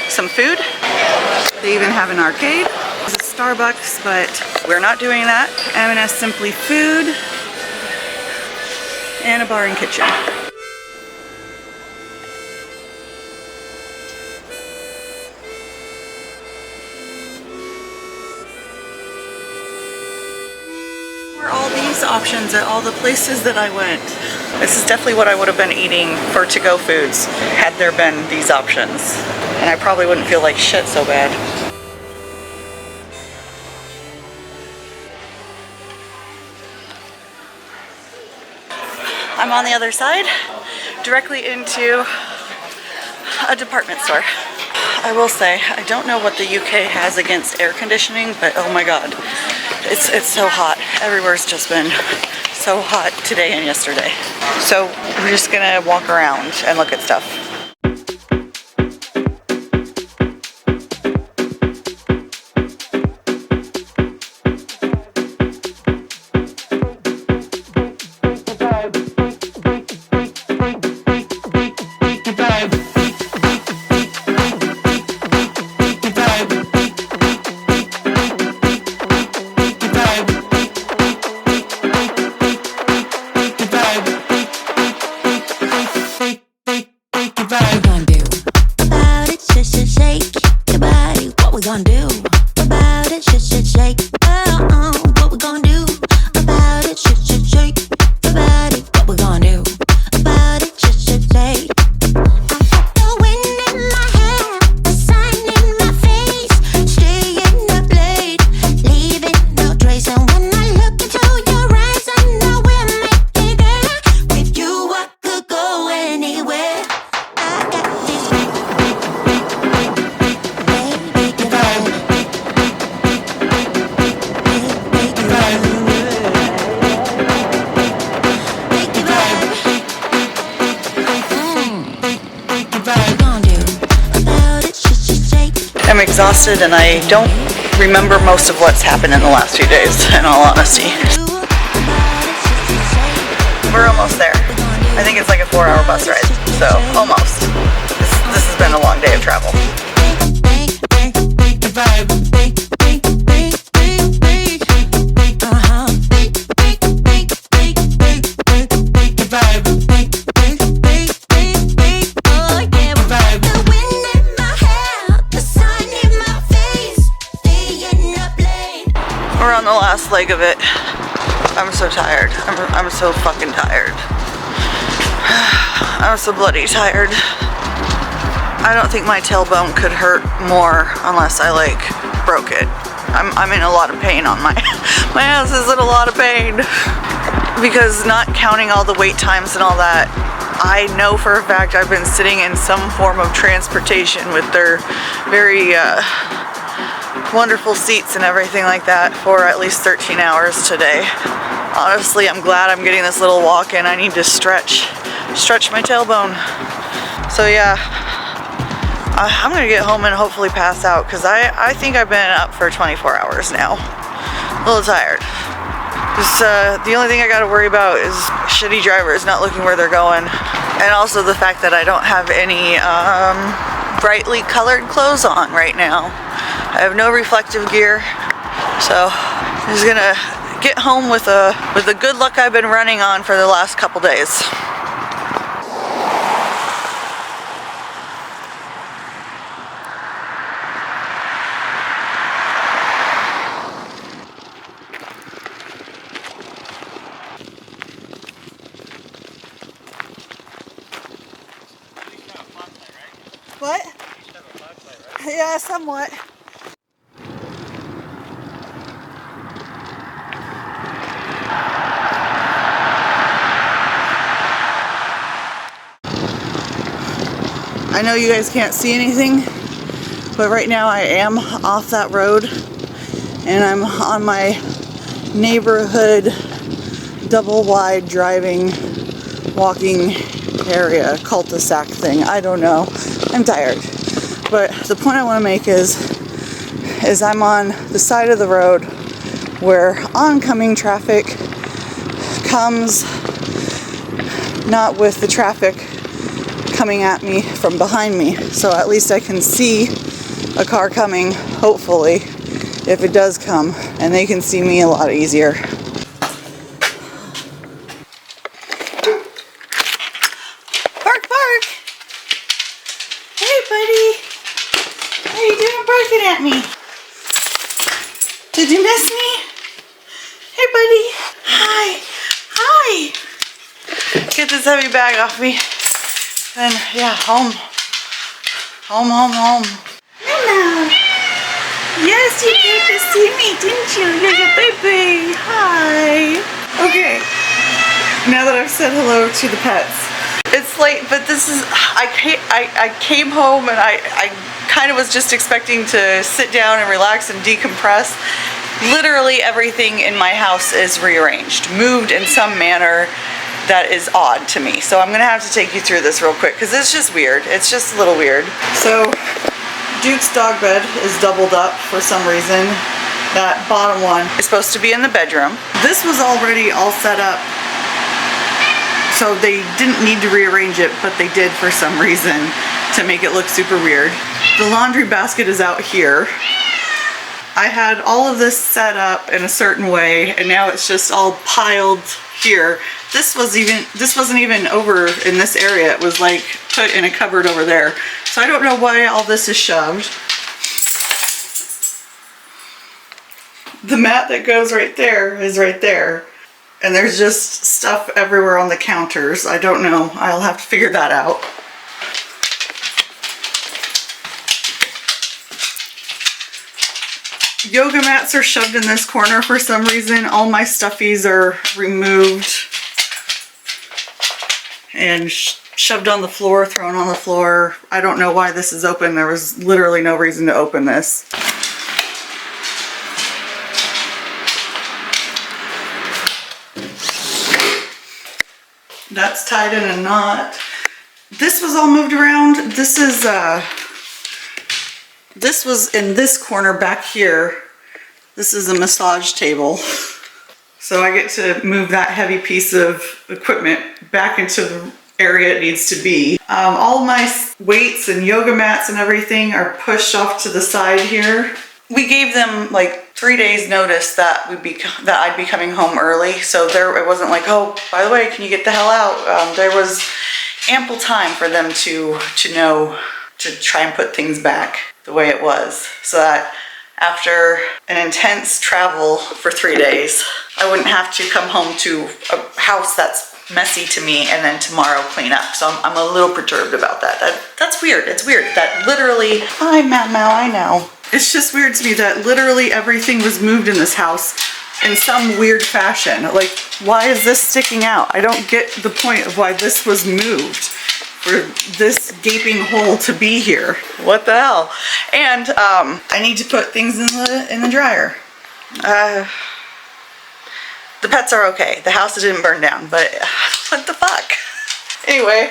some food. They even have an arcade. There's a Starbucks, but we're not doing that. M&S Simply Food and a bar and kitchen. All these options at all the places that I went. This is definitely what I would have been eating for to-go foods had there been these options. And I probably wouldn't feel like shit so bad. I'm on the other side, directly into a department store. I will say, I don't know what the UK has against air conditioning, but oh my god. It's so hot. Everywhere's just been so hot today and yesterday. So we're just gonna walk around and look at stuff. I'm exhausted and I don't remember most of what's happened in the last few days, in all honesty. We're almost there. I think it's like a 4-hour bus ride, so almost. This has been a long day of travel. We're on the last leg of it. I'm so tired. I'm so fucking tired. I'm so bloody tired. I don't think my tailbone could hurt more unless I like broke it. I'm in a lot of pain on my ass is in a lot of pain. Because not counting all the wait times and all that, I know for a fact I've been sitting in some form of transportation with their very wonderful seats and everything like that for at least 13 hours today. Honestly, I'm glad I'm getting this little walk in. I need to stretch my tailbone. So yeah, I'm gonna get home and hopefully pass out because I think I've been up for 24 hours now. A little tired. Just, the only thing I gotta worry about is shitty drivers not looking where they're going. And also the fact that I don't have any brightly colored clothes on right now. I have no reflective gear, so I'm just gonna get home with the good luck I've been running on for the last couple days. What? Yeah, somewhat. I know you guys can't see anything, but right now I am off that road and I'm on my neighborhood double wide driving, walking area, cul-de-sac thing. I don't know. I'm tired. But the point I want to make is I'm on the side of the road where oncoming traffic comes not with the traffic coming at me from behind me. So at least I can see a car coming, hopefully, if it does come, and they can see me a lot easier. Bark, bark! Hey, buddy! How you doing barking at me? Did you miss me? Hey, buddy! Hi! Hi! Get this heavy bag off me. And yeah, home. Home. Hello. Yes, you came to see me, didn't you? You're your baby. Hi. Okay. Now that I've said hello to the pets, it's late, but this is, I came home and I kind of was just expecting to sit down and relax and decompress. Literally everything in my house is rearranged, moved in some manner that is odd to me. So I'm gonna have to take you through this real quick because it's just weird. It's just a little weird. So Duke's dog bed is doubled up for some reason. That bottom one is supposed to be in the bedroom. This was already all set up, so they didn't need to rearrange it, but they did for some reason to make it look super weird. The laundry basket is out here. I had all of this set up in a certain way, and now it's just all piled here. This wasn't even over in this area. It was like put in a cupboard over there. So I don't know why all this is shoved. The mat that goes right there is right there. And there's just stuff everywhere on the counters. I don't know. I'll have to figure that out. Yoga mats are shoved in this corner for some reason. All my stuffies are removed and shoved on the floor, thrown on the floor. I don't know why this is open. There was literally no reason to open this. That's tied in a knot. This was all moved around. This was in this corner back here. This is a massage table. So I get to move that heavy piece of equipment back into the area it needs to be. All my weights and yoga mats and everything are pushed off to the side here. We gave them like 3 days notice that I'd be coming home early. So it wasn't like, oh, by the way, can you get the hell out? There was ample time for them to know to try and put things back the way it was, so that after an intense travel for 3 days, I wouldn't have to come home to a house that's messy to me and then tomorrow clean up. So I'm a little perturbed about that. That's weird. It's weird that literally, hi Mau, I know. It's just weird to me that literally everything was moved in this house in some weird fashion. Like, why is this sticking out? I don't get the point of why this was moved. For this gaping hole to be here. What the hell? And I need to put things in the dryer. The pets are okay. The house didn't burn down, but what the fuck? Anyway,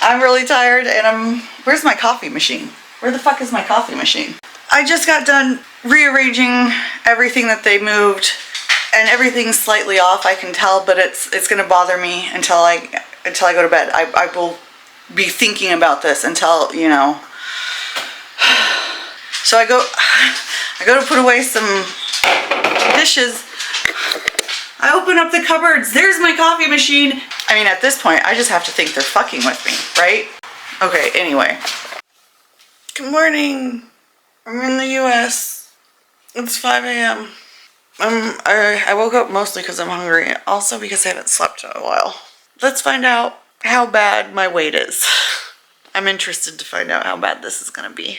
I'm really tired and where's my coffee machine? Where the fuck is my coffee machine? I just got done rearranging everything that they moved, and everything's slightly off, I can tell, but it's gonna bother me until I go to bed. I will be thinking about this until, you know. So I go to put away some dishes. I open up the cupboards. There's my coffee machine. I mean, at this point, I just have to think they're fucking with me, right? Okay, anyway. Good morning. I'm in the US. It's 5 a.m. I woke up mostly because I'm hungry. Also because I haven't slept in a while. Let's find out how bad my weight is. I'm interested to find out how bad this is gonna be.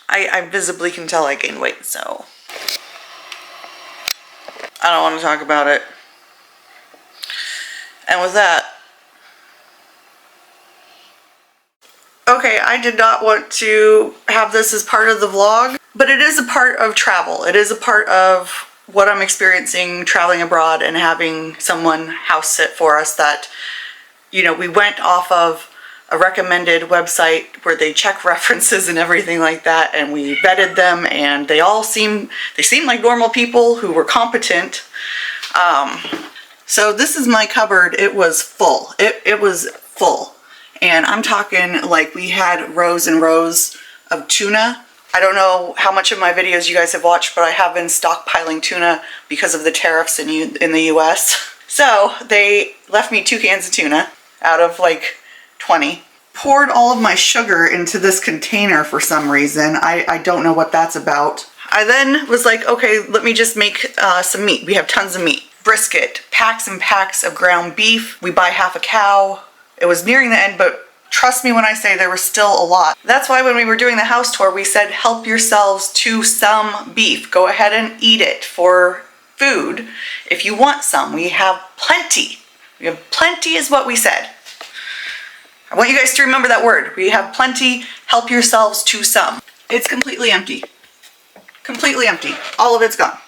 I visibly can tell I gained weight, so I don't want to talk about it. And with that, okay, I did not want to have this as part of the vlog, but it is a part of travel. It is a part of what I'm experiencing traveling abroad and having someone house sit for us that, you know, we went off of a recommended website where they check references and everything like that, and we vetted them, and they seem like normal people who were competent. So this is my cupboard. It was full. It was full. And I'm talking like we had rows and rows of tuna. I don't know how much of my videos you guys have watched, but I have been stockpiling tuna because of the tariffs in the US. So they left me 2 cans of tuna out of like 20. Poured all of my sugar into this container for some reason. I don't know what that's about. I then was like, okay, let me just make some meat. We have tons of meat. Brisket, packs and packs of ground beef. We buy half a cow. It was nearing the end, but trust me when I say there was still a lot. That's why when we were doing the house tour, we said help yourselves to some beef. Go ahead and eat it for food if you want some. We have plenty. We have plenty is what we said. I want you guys to remember that word. We have plenty. Help yourselves to some. It's completely empty. Completely empty. All of it's gone.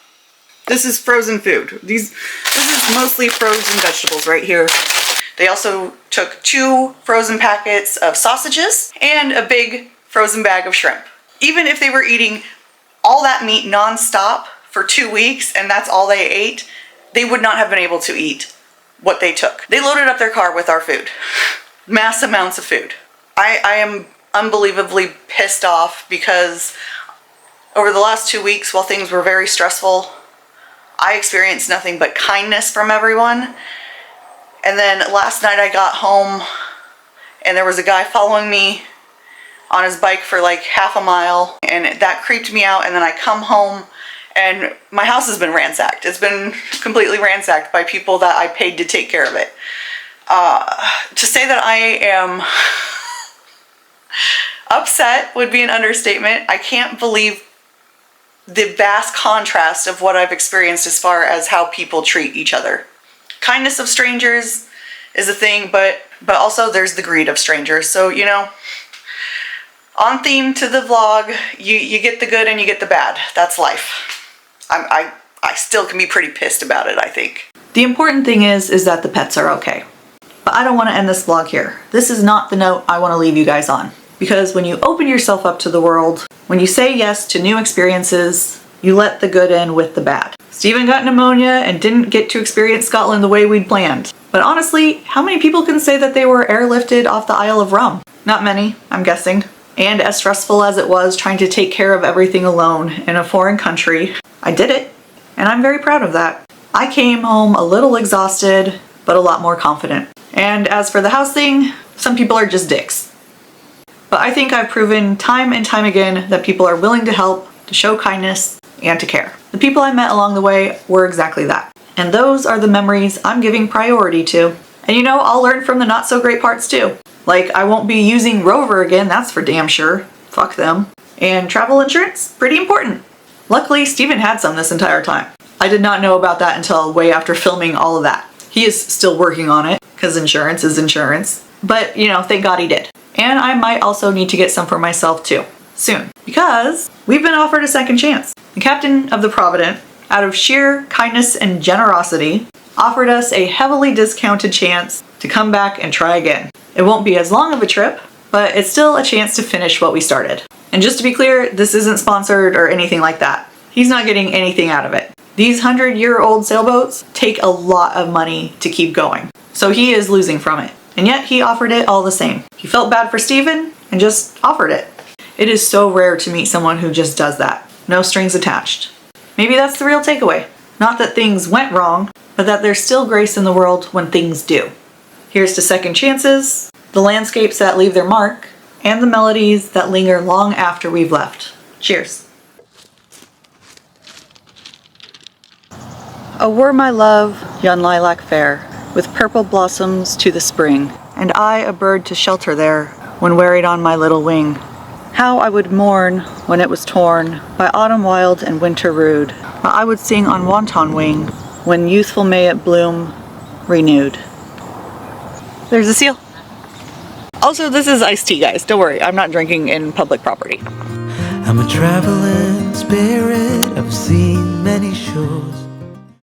This is frozen food. This is mostly frozen vegetables right here. They also took 2 frozen packets of sausages and a big frozen bag of shrimp. Even if they were eating all that meat non-stop for 2 weeks and that's all they ate, they would not have been able to eat what they took. They loaded up their car with our food. Mass amounts of food. I am unbelievably pissed off because over the last 2 weeks, while things were very stressful, I experienced nothing but kindness from everyone. And then last night I got home and there was a guy following me on his bike for like half a mile, and that creeped me out. And then I come home and my house has been ransacked. It's been completely ransacked by people that I paid to take care of it. To say that I am upset would be an understatement. I can't believe the vast contrast of what I've experienced as far as how people treat each other. Kindness of strangers is a thing, but also there's the greed of strangers. So, you know, on theme to the vlog, you get the good and you get the bad. That's life. I still can be pretty pissed about it, I think. The important thing is that the pets are okay. But I don't want to end this vlog here. This is not the note I want to leave you guys on. Because when you open yourself up to the world, when you say yes to new experiences, you let the good in with the bad. Steven got pneumonia and didn't get to experience Scotland the way we'd planned. But honestly, how many people can say that they were airlifted off the Isle of Rum? Not many, I'm guessing. And as stressful as it was trying to take care of everything alone in a foreign country, I did it. And I'm very proud of that. I came home a little exhausted, but a lot more confident. And as for the house thing, some people are just dicks. But I think I've proven time and time again that people are willing to help, to show kindness, and to care. The people I met along the way were exactly that. And those are the memories I'm giving priority to. And you know, I'll learn from the not so great parts too. Like, I won't be using Rover again, that's for damn sure. Fuck them. And travel insurance, pretty important. Luckily, Steven had some this entire time. I did not know about that until way after filming all of that. He is still working on it, because insurance is insurance. But, you know, thank God he did. And I might also need to get some for myself too, soon. Because we've been offered a second chance. The captain of the Provident, out of sheer kindness and generosity, offered us a heavily discounted chance to come back and try again. It won't be as long of a trip, but it's still a chance to finish what we started. And just to be clear, this isn't sponsored or anything like that. He's not getting anything out of it. These 100-year-old sailboats take a lot of money to keep going, so he is losing from it. And yet he offered it all the same. He felt bad for Steven and just offered it. It is so rare to meet someone who just does that. No strings attached. Maybe that's the real takeaway. Not that things went wrong, but that there's still grace in the world when things do. Here's to second chances, the landscapes that leave their mark, and the melodies that linger long after we've left. Cheers. Oh, were my love yon lilac fair, with purple blossoms to the spring, and I a bird to shelter there, when wearied on my little wing. How I would mourn when it was torn by autumn wild and winter rude, while I would sing on wanton wing, when youthful May it bloom, renewed. There's a seal. Also, this is iced tea, guys. Don't worry, I'm not drinking in public property. I'm a traveling spirit, I've seen many shores.